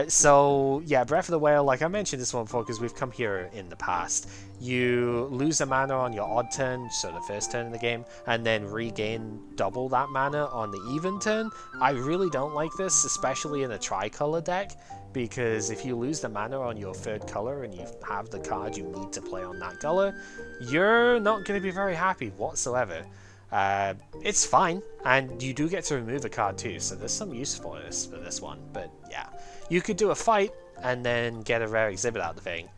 So, yeah, Breath of the Whale, like I mentioned this one before because we've come here in the past. You lose a mana on your odd turn, so the first turn in the game, and then regain double that mana on the even turn. I really don't like this, especially in a tricolor deck, because if you lose the mana on your third color and you have the card you need to play on that color, you're not going to be very happy whatsoever. It's fine, and you do get to remove a card too, so there's some usefulness for this one, but yeah. You could do a fight and then get a rare exhibit out of the thing,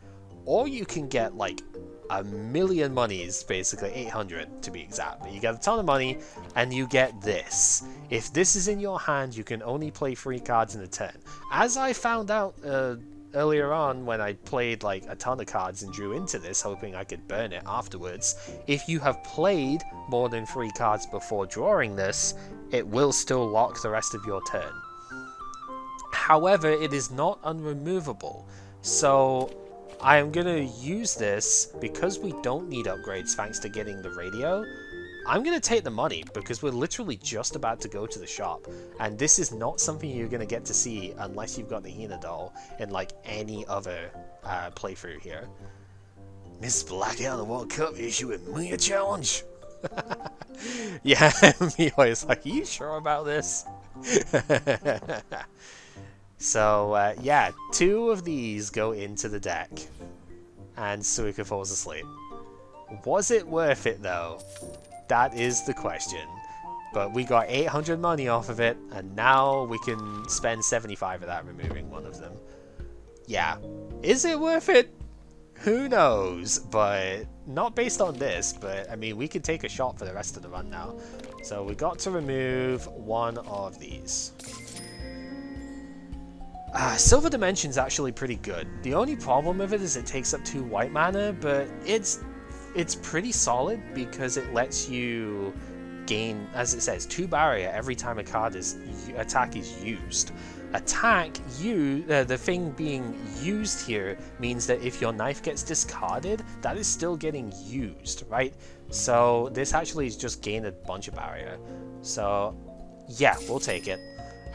or you can get like a million monies, basically 800 to be exact, but you get a ton of money and you get this. If this is in your hand, you can only play 3 cards in a turn. As I found out earlier on when I played like a ton of cards and drew into this hoping I could burn it afterwards, if you have played more than 3 cards before drawing this, it will still lock the rest of your turn. However, it is not unremovable, so I am going to use this because we don't need upgrades thanks to getting the radio. I'm going to take the money because we're literally just about to go to the shop, and this is not something you're going to get to see unless you've got the Hina doll in like any other playthrough here. Miss Blackout the World Cup issuing me a challenge. Yeah, Mio is like, are you sure about this? So yeah, 2 of these go into the deck, and Suika falls asleep. Was it worth it though? That is the question. But we got 800 money off of it, and now we can spend 75 of that removing one of them. Yeah. Is it worth it? Who knows? But not based on this, but I mean, we could take a shot for the rest of the run now. So we got to remove one of these. Silver Dimension's actually pretty good. The only problem with it is it takes up 2 white mana, but it's pretty solid because it lets you gain, as it says, 2 barrier every time a card attack is used. The thing being used here means that if your knife gets discarded, that is still getting used, right? So this actually is just gained a bunch of barrier. So yeah, we'll take it.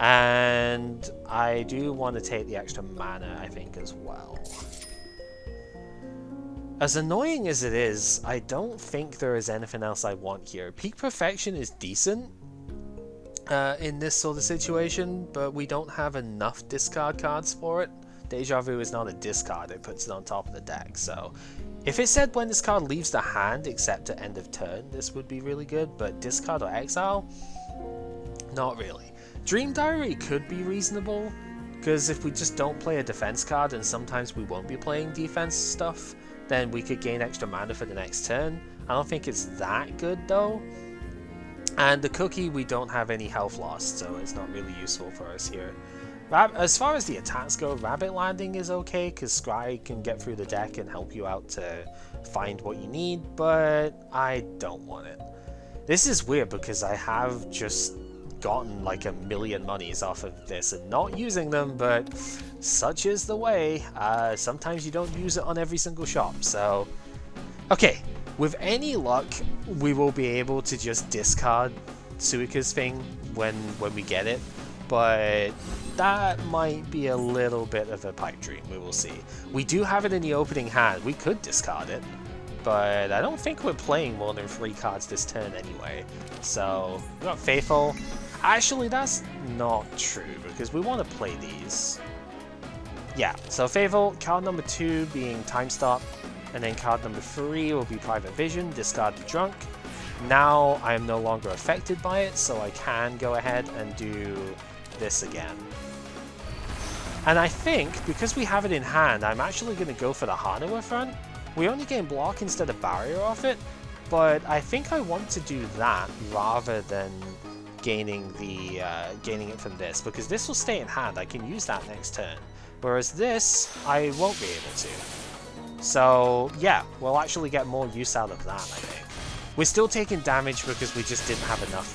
And I do want to take the extra mana, I think, as well. As annoying as it is, I don't think there is anything else I want here. Peak Perfection is decent in this sort of situation, but we don't have enough discard cards for it. Deja Vu is not a discard, it puts it on top of the deck, so if it said when this card leaves the hand except at end of turn, this would be really good, but discard or exile? Not really. Dream Diary could be reasonable, because if we just don't play a defense card and sometimes we won't be playing defense stuff, then we could gain extra mana for the next turn. I don't think it's that good though. And the cookie, we don't have any health lost, so it's not really useful for us here. As far as the attacks go, Rabbit Landing is okay, because Scry can get through the deck and help you out to find what you need, but I don't want it. This is weird because I have just gotten like a million monies off of this and not using them, but such is the way. Sometimes you don't use it on every single shop, so okay, with any luck we will be able to just discard Suika's thing when we get it, but that might be a little bit of a pipe dream. We will see. We do have it in the opening hand. We could discard it, but I don't think we're playing more than 3 cards this turn anyway. So, we got Faithful. Actually, that's not true, because we want to play these. Yeah, so Faithful, card number 2 being Time Stop, and then card number 3 will be Private Vision, discard the Drunk. Now I am no longer affected by it, so I can go ahead and do this again. And I think, because we have it in hand, I'm actually going to go for the Hanua front. We only gain block instead of barrier off it, but I think I want to do that rather than gaining it from this, because this will stay in hand. I can use that next turn, whereas this I won't be able to. So yeah, we'll actually get more use out of that, I think. We're still taking damage because we just didn't have enough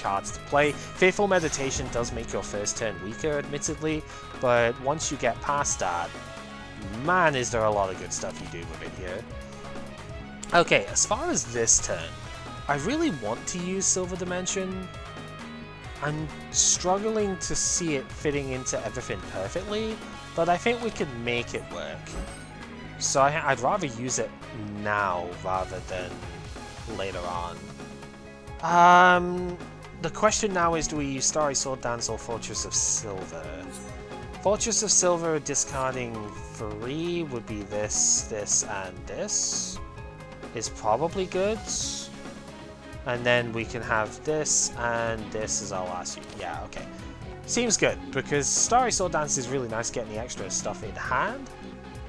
cards to play. Faithful Meditation does make your first turn weaker, admittedly, but once you get past that, man, is there a lot of good stuff you do with it here. Okay, as far as this turn, I really want to use Silver Dimension. I'm struggling to see it fitting into everything perfectly, but I think we could make it work. So I'd rather use it now rather than later on. The question now is, do we use Starry Sword Dance or Fortress of Silver? Fortress of Silver discarding 3 would be this, and this. Is probably good. And then we can have this, and this is our last use. Yeah, okay. Seems good, because Starry Sword Dance is really nice getting the extra stuff in hand,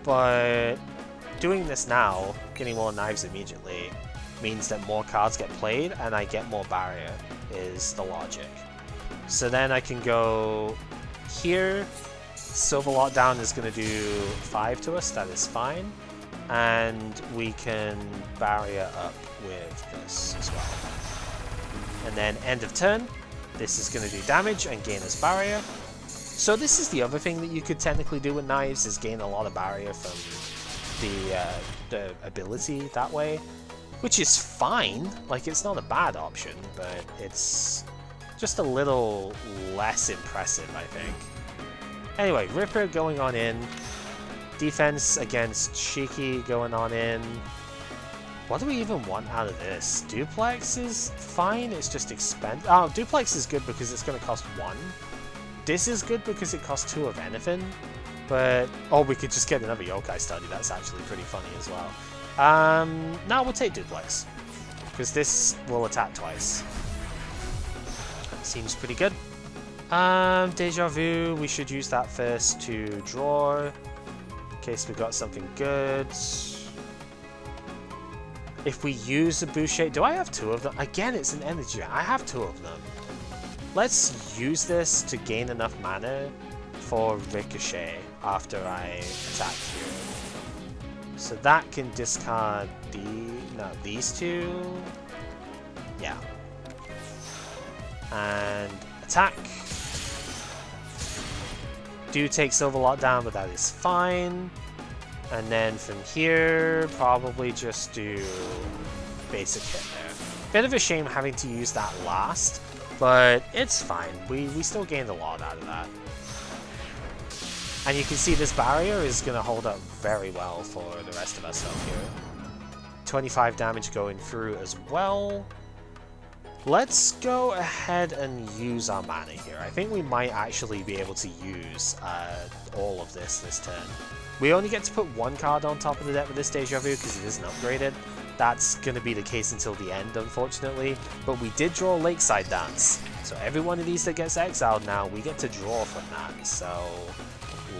but doing this now, getting more knives immediately, means that more cards get played and I get more barrier, is the logic. So then I can go here. Silver Lockdown is going to do 5 to us, that is fine. And we can barrier up with this as well. And then end of turn, this is going to do damage and gain us barrier. So this is the other thing that you could technically do with knives, is gain a lot of barrier from the ability that way, which is fine. Like, it's not a bad option, but it's just a little less impressive, I think. Anyway, Ripper going on in. Defense against Shiki going on in. What do we even want out of this? Duplex is fine, it's just expensive. Oh, Duplex is good because it's going to cost 1. This is good because it costs 2 of anything. But, oh, we could just get another Yokai Study. That's actually pretty funny as well. Now we'll take Duplex, because this will attack twice. Seems pretty good. Deja Vu, we should use that first to draw, in case we got something good. If we use a Boucher, do I have 2 of them? Again, it's an energy. I have 2 of them. Let's use this to gain enough mana for Ricochet after I attack here. So that can discard these 2. Yeah. And attack. Do take Silver Lockdown, but that is fine. And then from here, probably just do basic hit there. Bit of a shame having to use that last, but it's fine. We still gained a lot out of that. And you can see this barrier is going to hold up very well for the rest of our stuff here. 25 damage going through as well. Let's go ahead and use our mana here. I think we might actually be able to use all of this turn. We only get to put 1 card on top of the deck with this Deja Vu because it isn't upgraded. That's going to be the case until the end, unfortunately. But we did draw Lakeside Dance. So every one of these that gets exiled now, we get to draw from that. So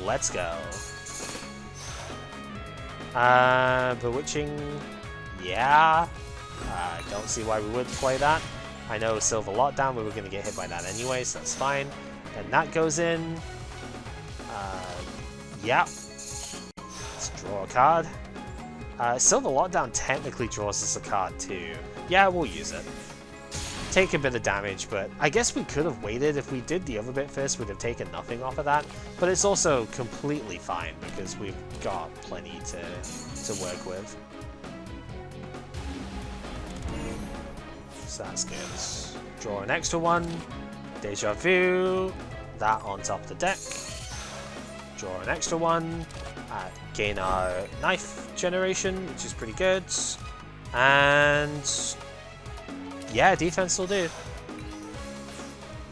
let's go. Bewitching, yeah. Don't see why we wouldn't play that. I know Silver Lockdown, we were going to get hit by that anyway, so that's fine. And that goes in. Yeah. Let's draw a card. Silver Lockdown technically draws us a card too. Yeah, we'll use it. Take a bit of damage, but I guess we could have waited. If we did the other bit first, we'd have taken nothing off of that. But it's also completely fine because we've got plenty to work with. So that's good. Draw an extra one. Deja Vu. That on top of the deck. Draw an extra one. Gain our knife generation, which is pretty good. And yeah, defense will do.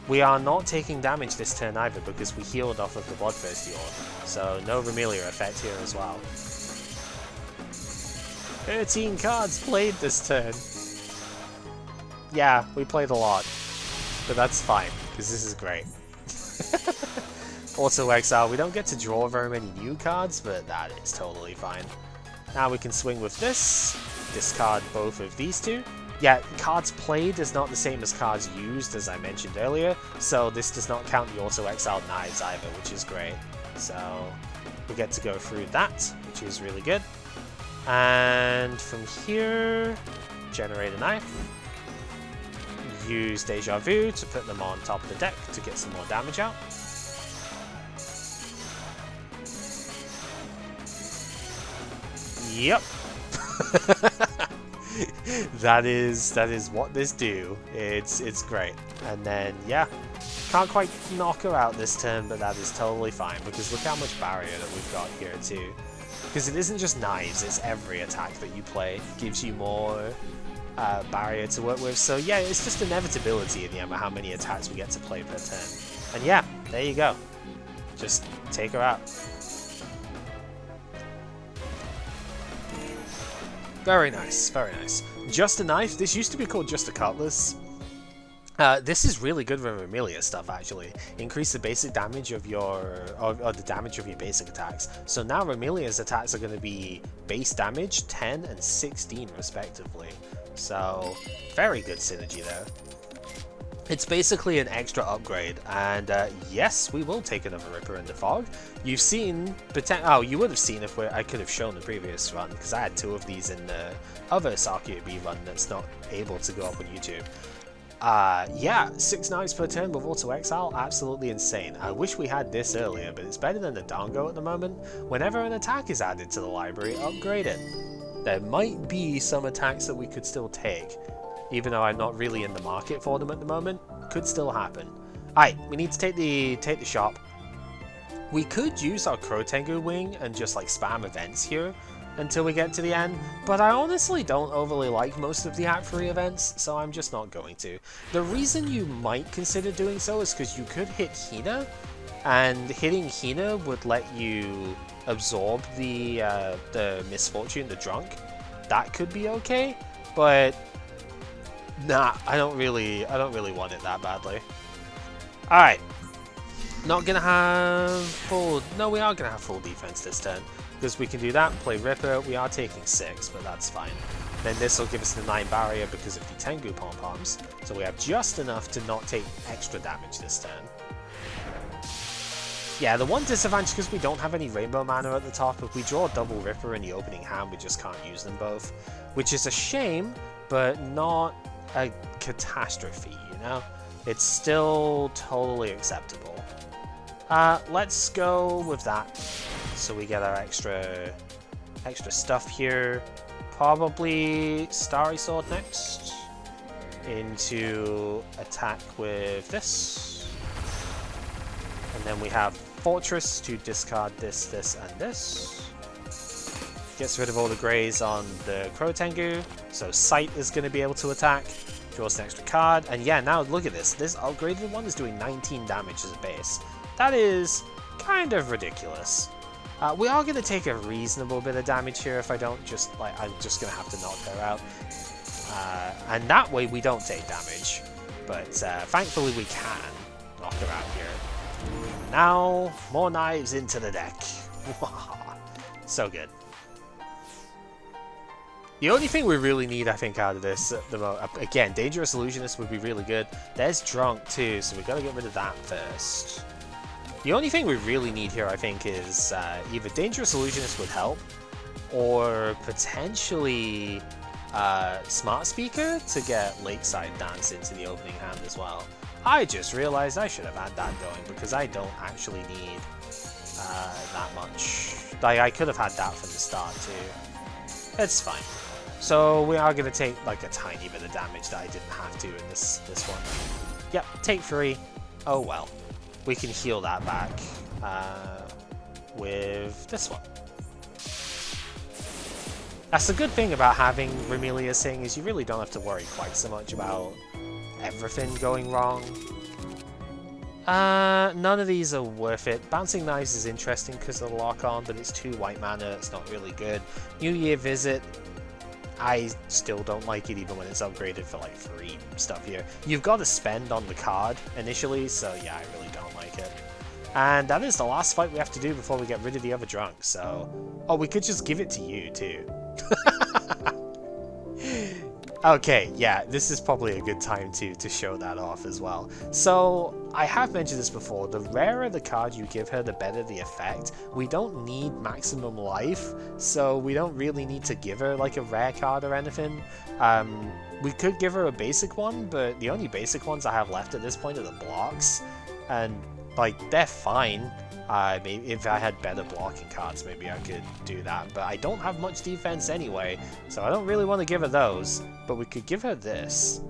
We are not taking damage this turn either because we healed off of the Bloodthirsty Orb, so no Remelia effect here as well. 13 cards played this turn. Yeah, we played a lot, but that's fine because this is great. Auto Exile, we don't get to draw very many new cards, but that is totally fine. Now we can swing with this, discard both of these two. Yeah, cards played is not the same as cards used, as I mentioned earlier, so this does not count the auto-exiled knives either, which is great. So we get to go through that, which is really good. And from here, generate a knife. Use Deja Vu to put them on top of the deck to get some more damage out. Yep. that is what this do. It's great. And then yeah, can't quite knock her out this turn, but that is totally fine because look how much barrier that we've got here too. Because it isn't just knives, it's every attack that you play gives you more barrier to work with. So yeah, it's just inevitability in the end of how many attacks we get to play per turn. And yeah, there you go. Just take her out. Very nice, very nice. Just a knife. This used to be called just a cutlass. This is really good with Remelia stuff actually. Increase the basic damage of your, or the damage of your basic attacks. So now Remelia's attacks are going to be base damage 10 and 16 respectively. So very good synergy there. It's basically an extra upgrade, and yes, we will take another Ripper in the Fog. You've seen, oh, you would have seen if I could have shown the previous run, because I had 2 of these in the other Sakuya B run that's not able to go up on YouTube. Yeah, 6 knives per turn with Auto Exile, absolutely insane. I wish we had this earlier, but it's better than the Dango at the moment. Whenever an attack is added to the library, upgrade it. There might be some attacks that we could still take, even though I'm not really in the market for them at the moment. Could still happen. Alright, we need to take the shop. We could use our Crow Tengu wing and just like spam events here until we get to the end, but I honestly don't overly like most of the Act 3 events, so I'm just not going to. The reason you might consider doing so is because you could hit Hina, and hitting Hina would let you absorb the misfortune, the drunk. That could be okay, but nah, I don't really want it that badly. Alright. Not gonna have full... No, we are gonna have full defense this turn. Because we can do that and play Ripper. We are taking 6, but that's fine. Then this will give us the 9 barrier because of the Tengu pom-poms. So we have just enough to not take extra damage this turn. Yeah, the one disadvantage because we don't have any Rainbow Mana at the top. If we draw double Ripper in the opening hand, we just can't use them both. Which is a shame, but not a catastrophe, you know? It's still totally acceptable. Let's go with that. So we get our extra stuff here. Probably Starry Sword next. Into attack with this. And then we have Fortress to discard this, this, and this. Gets rid of all the greys on the Crow Tengu. So Sight is going to be able to attack. Draws an extra card. And yeah, now look at this. This upgraded one is doing 19 damage as a base. That is kind of ridiculous. We are going to take a reasonable bit of damage here if I don't just, like, I'm just going to have to knock her out. And that way we don't take damage. But thankfully we can knock her out here. Now, more knives into the deck. So good. The only thing we really need, I think, out of this, again, Dangerous Illusionist would be really good. There's Drunk too, so we've got to get rid of that first. The only thing we really need here, I think, is either Dangerous Illusionist would help, or potentially Smart Speaker to get Lakeside Dance into the opening hand as well. I just realized I should have had that going, because I don't actually need that much. Like, I could have had that from the start too. It's fine. So we are going to take like a tiny bit of damage that I didn't have to in this one. Yep, take 3. Oh well. We can heal that back with this one. That's the good thing about having Remelia Sing, is you really don't have to worry quite so much about everything going wrong. None of these are worth it. Bouncing Knives is interesting because of the lock-on, but it's 2 white mana, it's not really good. New Year Visit, I still don't like it even when it's upgraded for like 3 stuff here. You've got to spend on the card initially, so yeah, I really don't like it. And that is the last fight we have to do before we get rid of the other drunk, so... Oh, we could just give it to you, too. Okay, yeah, this is probably a good time to show that off as well. So, I have mentioned this before, the rarer the card you give her, the better the effect. We don't need maximum life, so we don't really need to give her like a rare card or anything. We could give her a basic one, but the only basic ones I have left at this point are the blocks, and like, they're fine. Maybe if I had better blocking cards, maybe I could do that. But I don't have much defense anyway, so I don't really want to give her those. But we could give her this.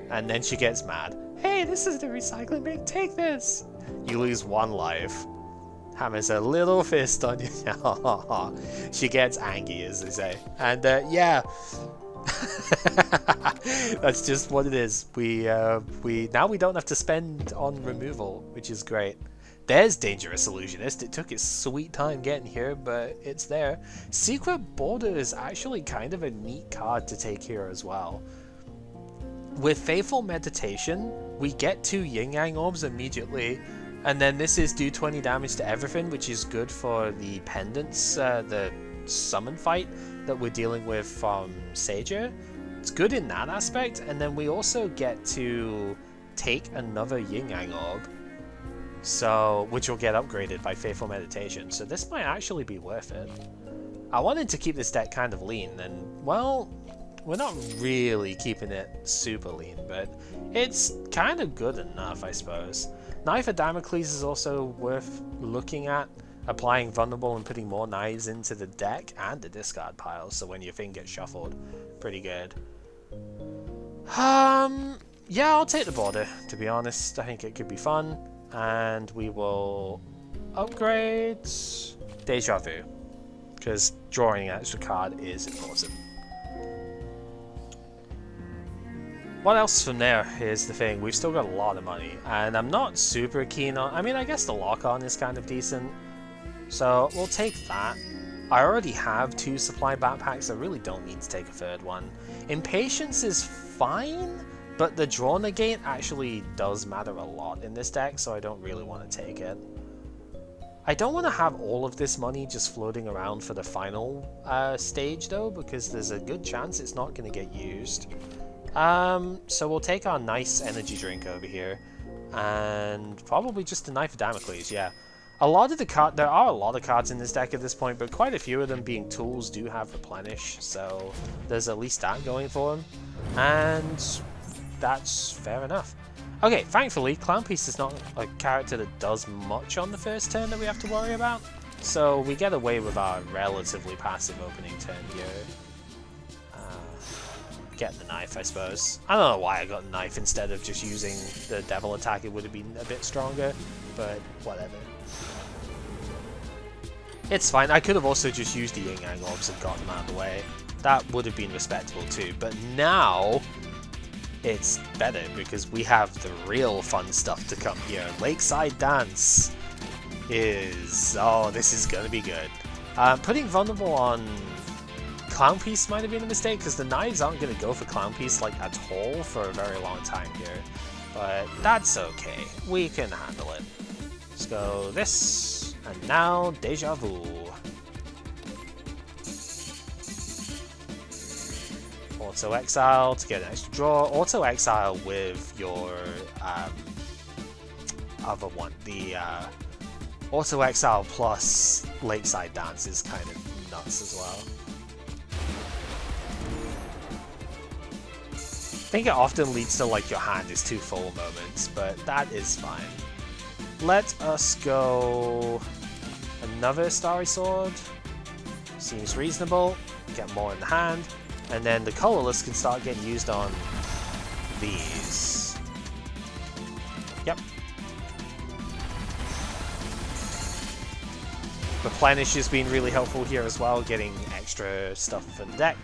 And then she gets mad. Hey, this is the recycling bin, take this! You lose 1 life. Hammers a little fist on you. She gets angry, as they say. And yeah. That's just what it is. Now we don't have to spend on removal, which is great. There's Dangerous Illusionist. It took its sweet time getting here, but it's there. Secret Border is actually kind of a neat card to take here as well. With Faithful Meditation, we get 2 Yin Yang Orbs immediately, and then this is do 20 damage to everything, which is good for the pendants, the summon fight that we're dealing with from Sager. It's good in that aspect, and then we also get to take another Yin Yang Orb, so which will get upgraded by Faithful Meditation, so this might actually be worth it. I wanted to keep this deck kind of lean, and well, we're not really keeping it super lean, but it's kind of good enough, I suppose. Knife of Damocles is also worth looking at, applying Vulnerable and putting more knives into the deck and the discard pile, so when your thing gets shuffled, pretty good. Yeah, I'll take the border, to be honest. I think it could be fun. And we will upgrade Deja Vu, because drawing an extra card is important. What else from there is the thing. We've still got a lot of money, and I'm not super keen on... I mean, I guess the lock-on is kind of decent, so we'll take that. I already have 2 supply backpacks. I really don't need to take a 3rd one. Impatience is fine, but the draw negate actually does matter a lot in this deck, so I don't really want to take it. I don't want to have all of this money just floating around for the final stage though, because there's a good chance it's not going to get used. So we'll take our nice energy drink over here, and probably just a Knife of Damocles, yeah. There are a lot of cards in this deck at this point, but quite a few of them being tools do have Replenish, so there's at least that going for them. And that's fair enough. Okay, thankfully, Clown Piece is not a character that does much on the first turn that we have to worry about, so we get away with our relatively passive opening turn here. Get the knife, I suppose. I don't know why I got the knife instead of just using the devil attack. It would have been a bit stronger, but whatever. It's fine. I could have also just used the Yin Yang Orbs and gotten them out of the way. That would have been respectable too, but now it's better because we have the real fun stuff to come here. Lakeside Dance is... oh, this is going to be good. Putting Vulnerable on Clown Piece might have been a mistake because the knives aren't going to go for Clown Piece like at all for a very long time here. But that's okay. We can handle it. Let's go this, and now Deja Vu. Auto Exile to get an extra draw. Auto Exile with your other one. The Auto Exile plus Lakeside Dance is kind of nuts as well. I think it often leads to like your hand is too full moments, but that is fine. Let us go another Starry Sword. Seems reasonable. Get more in the hand. And then the colorless can start getting used on these. Yep. Replenish has been really helpful here as well, getting extra stuff for the deck.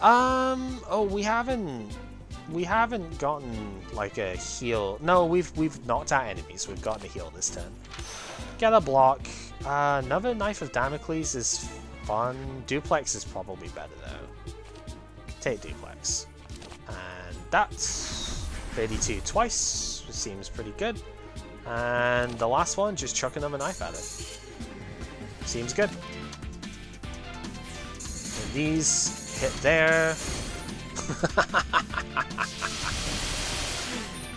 Oh, we haven't gotten like a heal. No, we've knocked out enemies. We've gotten a heal this turn. Get a block. Another Knife of Damocles is fun. Duplex is probably better though. Take Duplex. And that's 32 twice, which seems pretty good. And the last one, just chuck another knife at it. Seems good. And these hit there.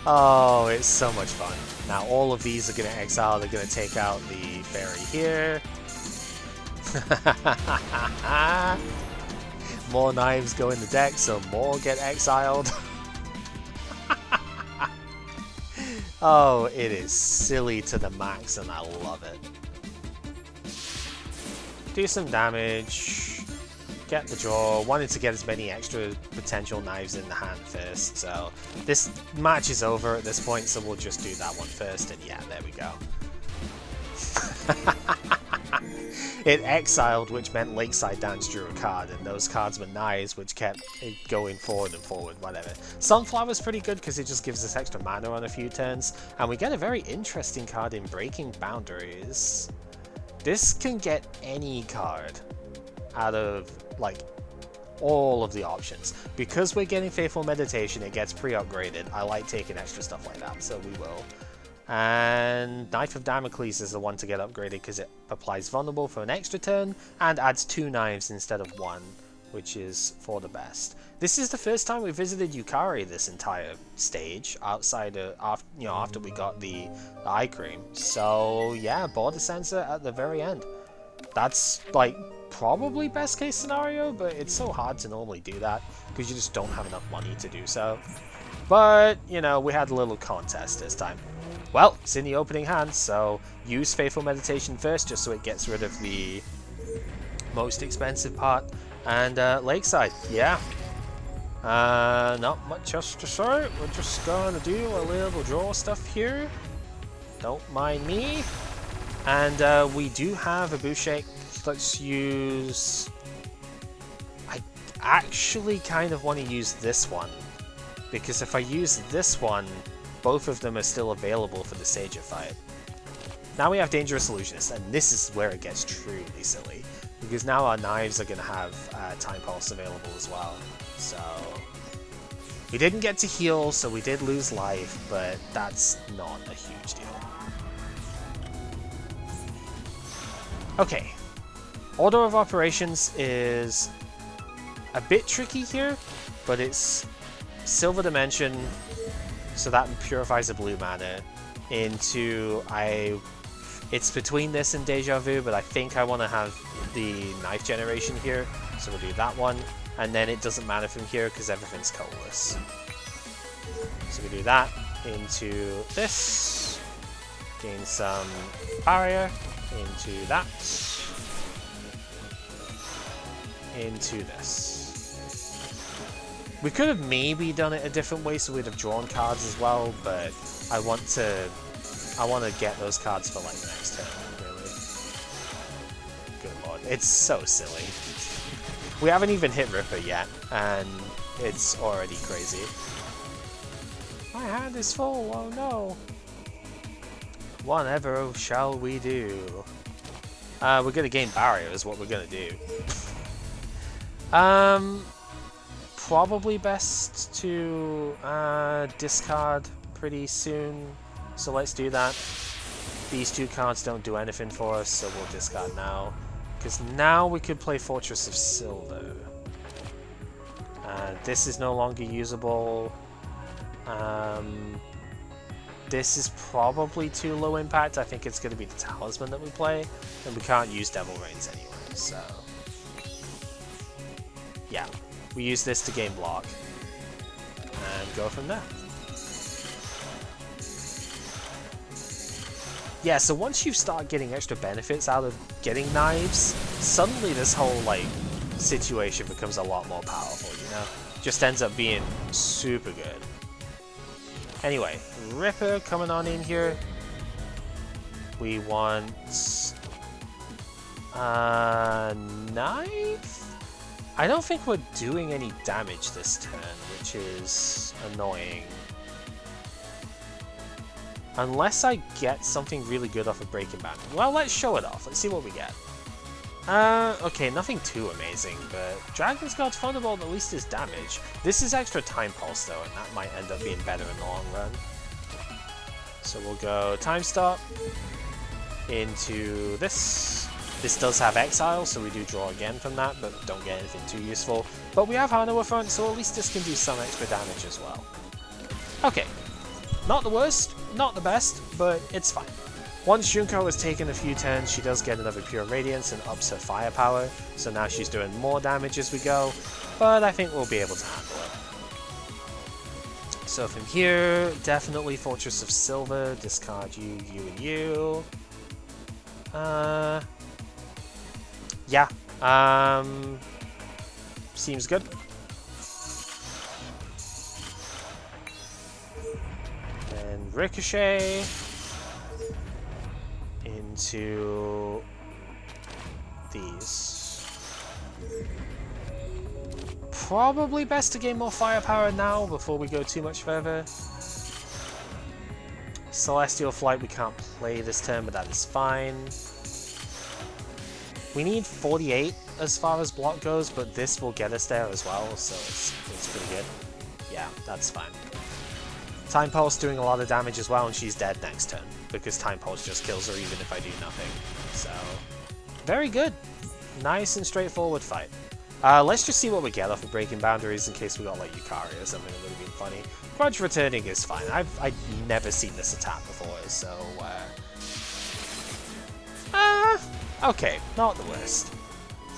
Oh, it's so much fun. Now all of these are going to exile. They're going to take out the fairy here. More knives go in the deck, so more get exiled. Oh, it is silly to the max, and I love it. Do some damage. Get the draw. Wanted to get as many extra potential knives in the hand first, so this match is over at this point, so we'll just do that one first, and yeah, there we go. It exiled, which meant Lakeside Dance drew a card, and those cards were knives, which kept it going forward and forward, whatever. Sunflower's pretty good because it just gives us extra mana on a few turns, and we get a very interesting card in Breaking Boundaries. This can get any card out of, like, all of the options. Because we're getting Faithful Meditation, it gets pre-upgraded. I like taking extra stuff like that, so we will. And Knife of Damocles is the one to get upgraded because it applies Vulnerable for an extra turn and adds 2 knives instead of 1, which is for the best. This is the first time we visited Yukari this entire stage, outside of, after we got the eye cream. So yeah, Border Sensor at the very end. That's like probably best case scenario, but it's so hard to normally do that because you just don't have enough money to do so. But, you know, we had a little contest this time. Well, it's in the opening hand, so use Faithful Meditation first just so it gets rid of the most expensive part. And Lakeside, yeah. Not much else to say. We're just going to do a little draw stuff here. Don't mind me. And we do have a Bouchek. Let's use... I actually kind of want to use this one, because if I use this one, both of them are still available for the Sager fight. Now we have Dangerous Illusionist, and this is where it gets truly silly, because now our knives are going to have Time Pulse available as well. So we didn't get to heal, so we did lose life, but that's not a huge deal. Okay, order of operations is a bit tricky here, but it's Silver Dimension, so that purifies a blue mana, into it's between this and Deja Vu, but I think I want to have the knife generation here, so we'll do that one, and then it doesn't matter from here because everything's colorless. So we do that into this, gain some barrier, into that, into this. We could have maybe done it a different way so we'd have drawn cards as well, but I want to get those cards for like the next turn, really. Good lord, it's so silly. We haven't even hit Ripper yet, and it's already crazy. My hand is full, oh no. Whatever shall we do? We're gonna gain barrier is what we're gonna do. Probably best to discard pretty soon, so let's do that. These two cards don't do anything for us, so we'll discard now, because now we could play Fortress of Silver. This is no longer usable. This is probably too low impact. I think it's going to be the Talisman that we play, and we can't use Devil Rains anyway, so yeah. We use this to gain block, and go from there. Yeah, so once you start getting extra benefits out of getting knives, suddenly this whole, like, situation becomes a lot more powerful, you know? Just ends up being super good. Anyway, Ripper coming on in here. We want Knife? I don't think we're doing any damage this turn, which is annoying. Unless I get something really good off of Breaking Band. Well, let's show it off. Let's see what we get. Okay, nothing too amazing, but Dragon's Guard's Thunderbolt at least is damage. This is extra Time Pulse though, and that might end up being better in the long run. So we'll go Time Stop into this. This does have Exile, so we do draw again from that, but don't get anything too useful. But we have Hanawa front, so at least this can do some extra damage as well. Okay, not the worst, not the best, but it's fine. Once Junko has taken a few turns, she does get another Pure Radiance and ups her firepower, so now she's doing more damage as we go, but I think we'll be able to handle it. So from here, definitely Fortress of Silver, discard you, and you. Yeah, seems good. And Ricochet into these. Probably best to gain more firepower now before we go too much further. Celestial Flight we can't play this turn, but that is fine. We need 48 as far as block goes, but this will get us there as well, so it's pretty good. Yeah, that's fine. Time Pulse doing a lot of damage as well, and she's dead next turn, because Time Pulse just kills her even if I do nothing. So, very good. Nice and straightforward fight. Let's just see what we get off of Breaking Boundaries in case we got like Yukari or something that would have been funny. Grudge Returning is fine. I've never seen this attack before, so okay, not the worst.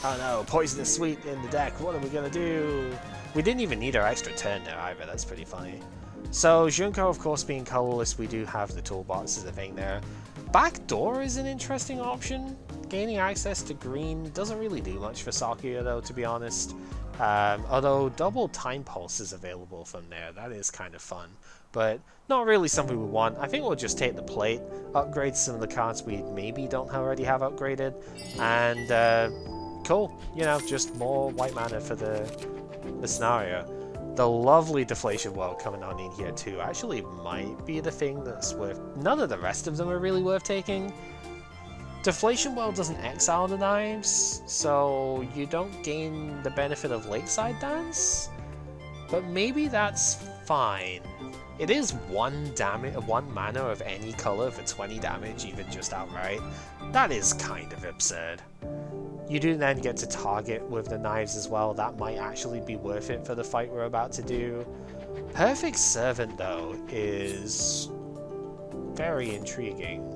Oh no, Poisonous Sweet in the deck, what are we gonna do? We didn't even need our extra turn there either, that's pretty funny. So, Junko of course being colorless, we do have the toolbox as a thing there. Backdoor is an interesting option. Gaining access to green doesn't really do much for Sakuya though, to be honest. Although double Time Pulse is available from there, that is kind of fun. But not really something we want. I think we'll just take the plate, upgrade some of the cards we maybe don't already have upgraded, and cool, you know, just more white mana for the scenario. The lovely Deflation World coming on in here too actually might be the thing that's worth... None of the rest of them are really worth taking. Deflation World doesn't exile the knives, so you don't gain the benefit of Lakeside Dance, but maybe that's fine. It is one mana of any color for 20 damage, even just outright. That is kind of absurd. You do then get to target with the knives as well. That might actually be worth it for the fight we're about to do. Perfect Servant, though, is very intriguing.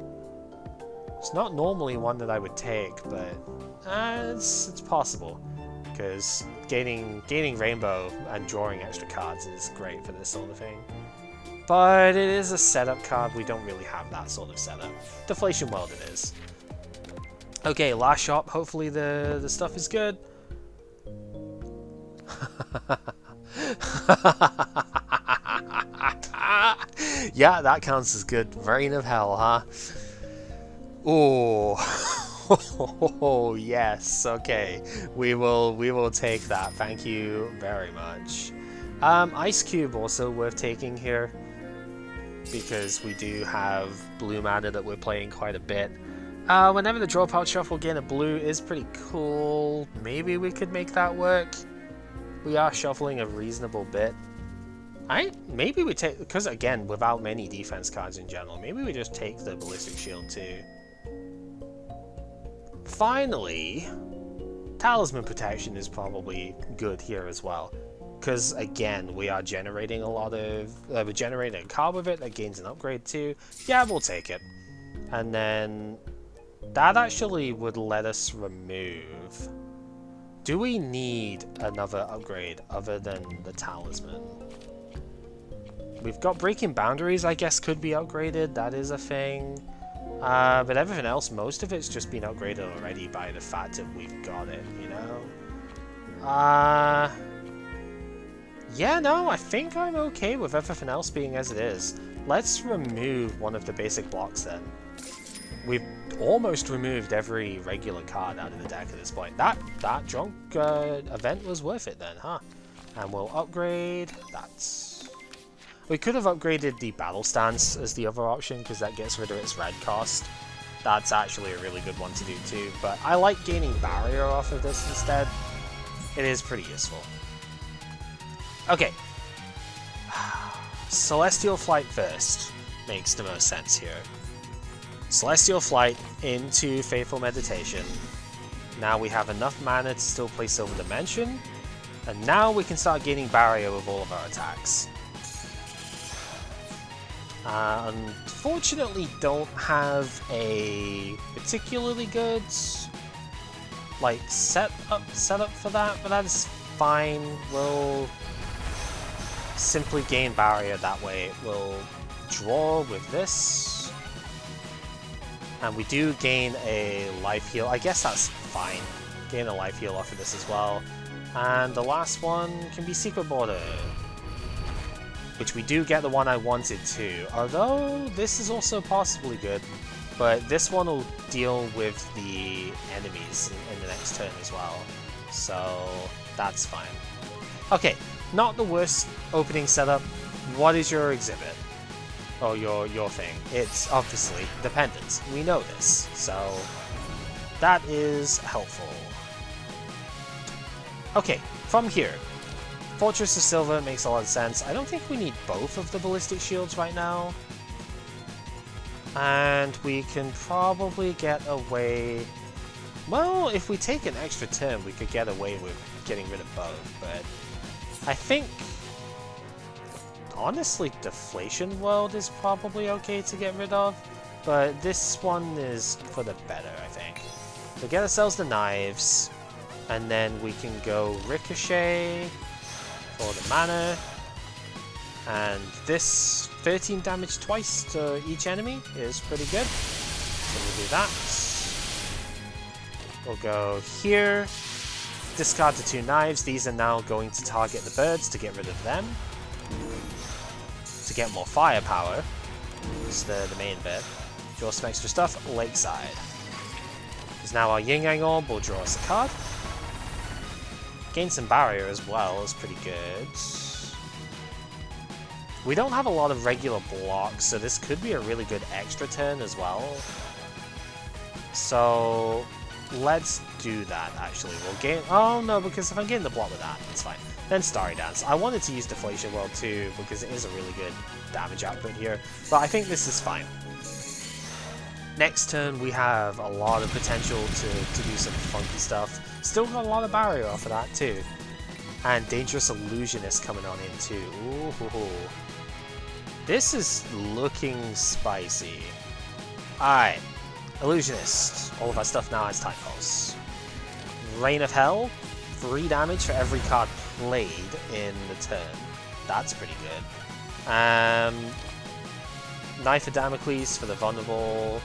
It's not normally one that I would take, but it's possible. Because gaining Rainbow and drawing extra cards is great for this sort of thing. But it is a setup card, we don't really have that sort of setup. Deflation World it is. Okay, last shop, hopefully the stuff is good. Yeah, that counts as good. Reign of Hell, huh? Oh, oh yes, okay. We will take that. Thank you very much. Ice Cube also worth taking here, because we do have blue mana that we're playing quite a bit. Whenever the draw pouch shuffle gain a blue is pretty cool. Maybe we could make that work. We are shuffling a reasonable bit. Maybe we take, because again, without many defense cards in general, maybe we just take the Ballistic Shield too. Finally, Talisman Protection is probably good here as well. Because again, we are generating a lot of, we're generating a card with it that gains an upgrade too. Yeah, we'll take it. And then that actually would let us remove. Do we need another upgrade other than the Talisman? We've got Breaking Boundaries, I guess, could be upgraded. That is a thing. But everything else, most of it's just been upgraded already by the fact that we've got it, you know? Yeah, no, I think I'm okay with everything else being as it is. Let's remove one of the basic blocks then. we've almost removed every regular card out of the deck at this point. That drunk event was worth it then, huh? And we'll upgrade. We could have upgraded the battle stance as the other option because that gets rid of its red cost. That's actually a really good one to do too, but I like gaining barrier off of this instead. It is pretty useful. Okay. Celestial Flight first makes the most sense here. Celestial Flight into Faithful Meditation. Now we have enough mana to still play Silver Dimension, and now we can start gaining barrier with all of our attacks. Unfortunately, don't have a particularly good like setup for that, but that is fine. We'll simply gain barrier that way. We'll draw with this, and we do gain a life heal. I guess that's fine. Gain a life heal off of this as well. And the last one can be Secret Border, which we do get the one I wanted to, although this is also possibly good, but this one will deal with the enemies in the next turn as well, so that's fine. Okay, not the worst opening setup. What is your exhibit? Oh, your thing. It's obviously dependence. We know this, so that is helpful. Okay, from here. Fortress of Silver makes a lot of sense. I don't think we need both of the ballistic shields right now. And we can probably get away... Well, if we take an extra turn, we could get away with getting rid of both, but I think... Honestly, Deflation World is probably okay to get rid of, but this one is for the better, I think. So get ourselves the knives, and then we can go Ricochet for the mana, and this 13 damage twice to each enemy is pretty good, so we'll do that. We'll go here, discard the 2 knives. These are now going to target the birds to get rid of them, to get more firepower. Is the main bit. Draw some extra stuff. Lakeside. Because now our Yin Yang Orb will draw us a card. Gain some barrier as well is pretty good. We don't have a lot of regular blocks, so this could be a really good extra turn as well. So let's do that, actually. We'll gain... Oh no, because if I gain the block with that, it's fine. Then Starry Dance. I wanted to use Deflation World too, because it is a really good damage output here, but I think this is fine. Next turn we have a lot of potential to do some funky stuff. Still got a lot of barrier off of that too. And Dangerous Illusionist coming on in too. Ooh. This is looking spicy. Alright. Illusionist. All of our stuff now has typos. Reign of Hell. 3 damage for every card played in the turn. That's pretty good. Knife of Damocles for the vulnerable.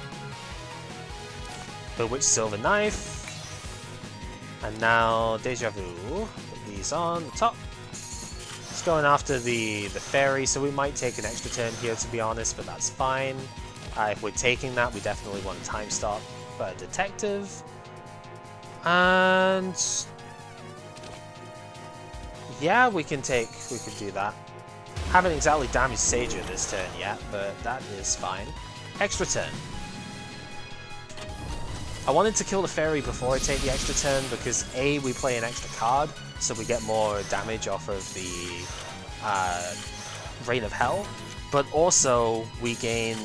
Bewitched Silver Knife. And now Deja Vu. Put these on the top. It's going after the fairy, so we might take an extra turn here to be honest, but that's fine. If we're taking that, we definitely want a time stop for a detective. And yeah, we could do that. Haven't exactly damaged Sager this turn yet, but that is fine. Extra turn. I wanted to kill the fairy before I take the extra turn because A, we play an extra card, so we get more damage off of the Reign of Hell, but also we gain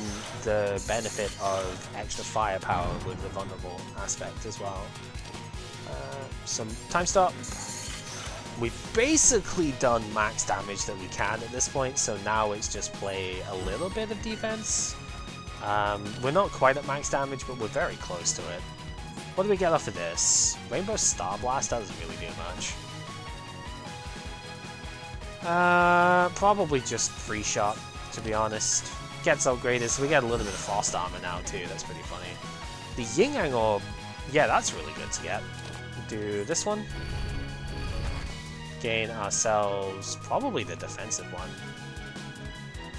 the benefit of extra firepower with the vulnerable aspect as well. Some time stop. We've basically done max damage that we can at this point, so now it's just play a little bit of defense. We're not quite at max damage, but we're very close to it. What do we get off of this? Rainbow Star Blast doesn't really do much. Probably just free shot, to be honest. Gets upgraded, so we get a little bit of Frost Armor now too, that's pretty funny. The Yin Yang Orb, yeah, that's really good to get. Do this one. Gain ourselves probably the defensive one.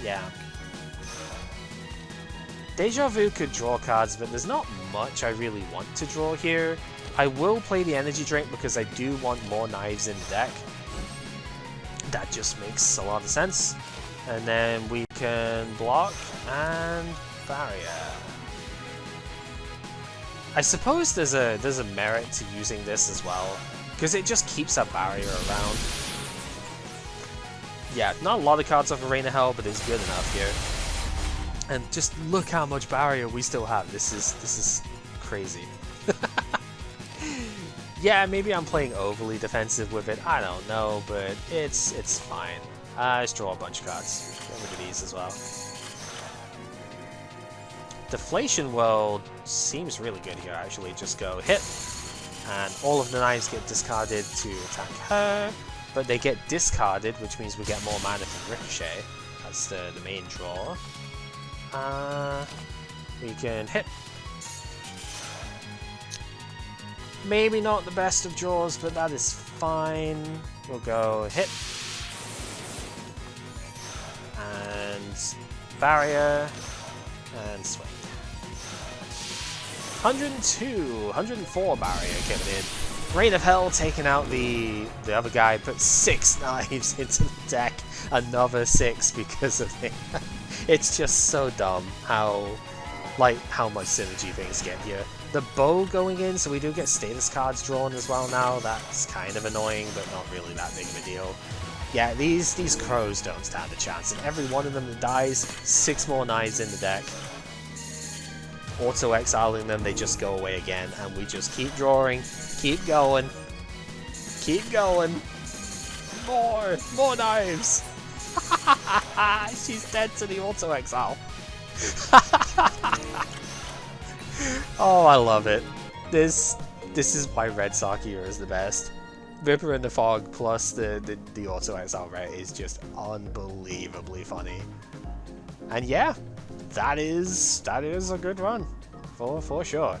Yeah. Deja Vu could draw cards, but there's not much I really want to draw here. I will play the energy drink because I do want more knives in the deck. That just makes a lot of sense. And then we can block and barrier. I suppose there's a merit to using this as well, because it just keeps that barrier around. Yeah, not a lot of cards off Arena Hell, but it's good enough here. And just look how much barrier we still have. This is crazy. Yeah, maybe I'm playing overly defensive with it. I don't know, but it's fine. Let's draw a bunch of cards. Get rid of these as well. Deflation World seems really good here, actually. Just go hit, and all of the knives get discarded to attack her, but they get discarded, which means we get more mana from Ricochet. That's the main draw. We can hit. Maybe not the best of draws, but that is fine. We'll go hit. And barrier. And swing. 102, 104 barrier coming in. Rain of Hell taking out the other guy, put 6 knives into the deck. Another 6 because of it. It's just so dumb how much synergy things get here. The bow going in, so we do get status cards drawn as well now. That's kind of annoying, but not really that big of a deal. Yeah, these crows don't stand a chance, and every one of them that dies, 6 more knives in the deck. Auto-exiling them, they just go away again, and we just keep drawing, keep going, keep going. More knives! She's dead to the auto-exile. Oh, I love it. This is why Red Sakuya is the best. Ripper in the Fog plus the auto-exile rate is just unbelievably funny. And yeah, that is a good run, for sure.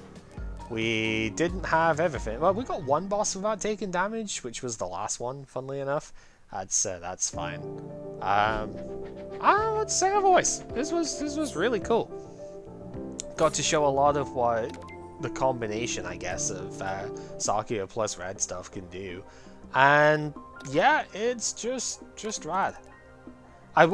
We didn't have everything. Well, we got one boss without taking damage, which was the last one, funnily enough. That's fine. Let's say a voice. This was really cool. Got to show a lot of what the combination, I guess, of Sakuya plus red stuff can do, and yeah, it's just rad. I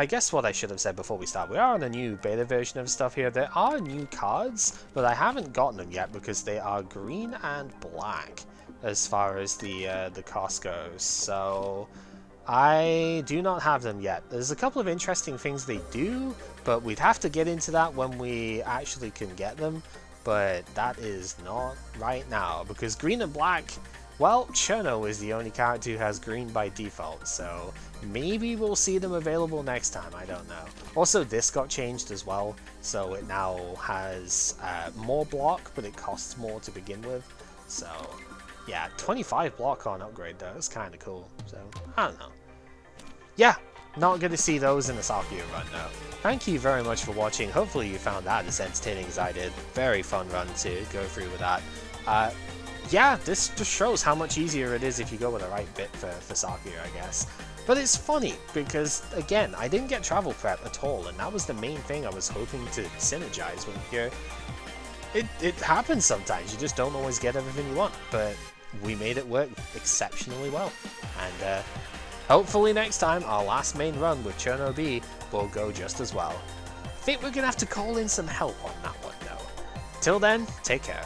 guess what I should have said before we start, we are on a new beta version of stuff here. There are new cards, but I haven't gotten them yet because they are green and black as far as the cost goes. So I do not have them yet. There's a couple of interesting things they do, but we'd have to get into that when we actually can get them. But that is not right now, because green and black, well, Cherno is the only character who has green by default, so maybe we'll see them available next time, I don't know. Also, this got changed as well, so it now has more block, but it costs more to begin with. So yeah, 25 block on upgrade though, that's kind of cool, so I don't know. Yeah, not going to see those in the Sakuya run now. Thank you very much for watching. Hopefully you found that as entertaining as I did. Very fun run to go through with that. Yeah, this just shows how much easier it is if you go with the right bit for Sakuya, I guess. But it's funny, because again, I didn't get travel prep at all, and that was the main thing I was hoping to synergize with here. It happens sometimes, you just don't always get everything you want, but we made it work exceptionally well. And hopefully next time, our last main run with Touhou B will go just as well. I think we're going to have to call in some help on that one though. Till then, take care.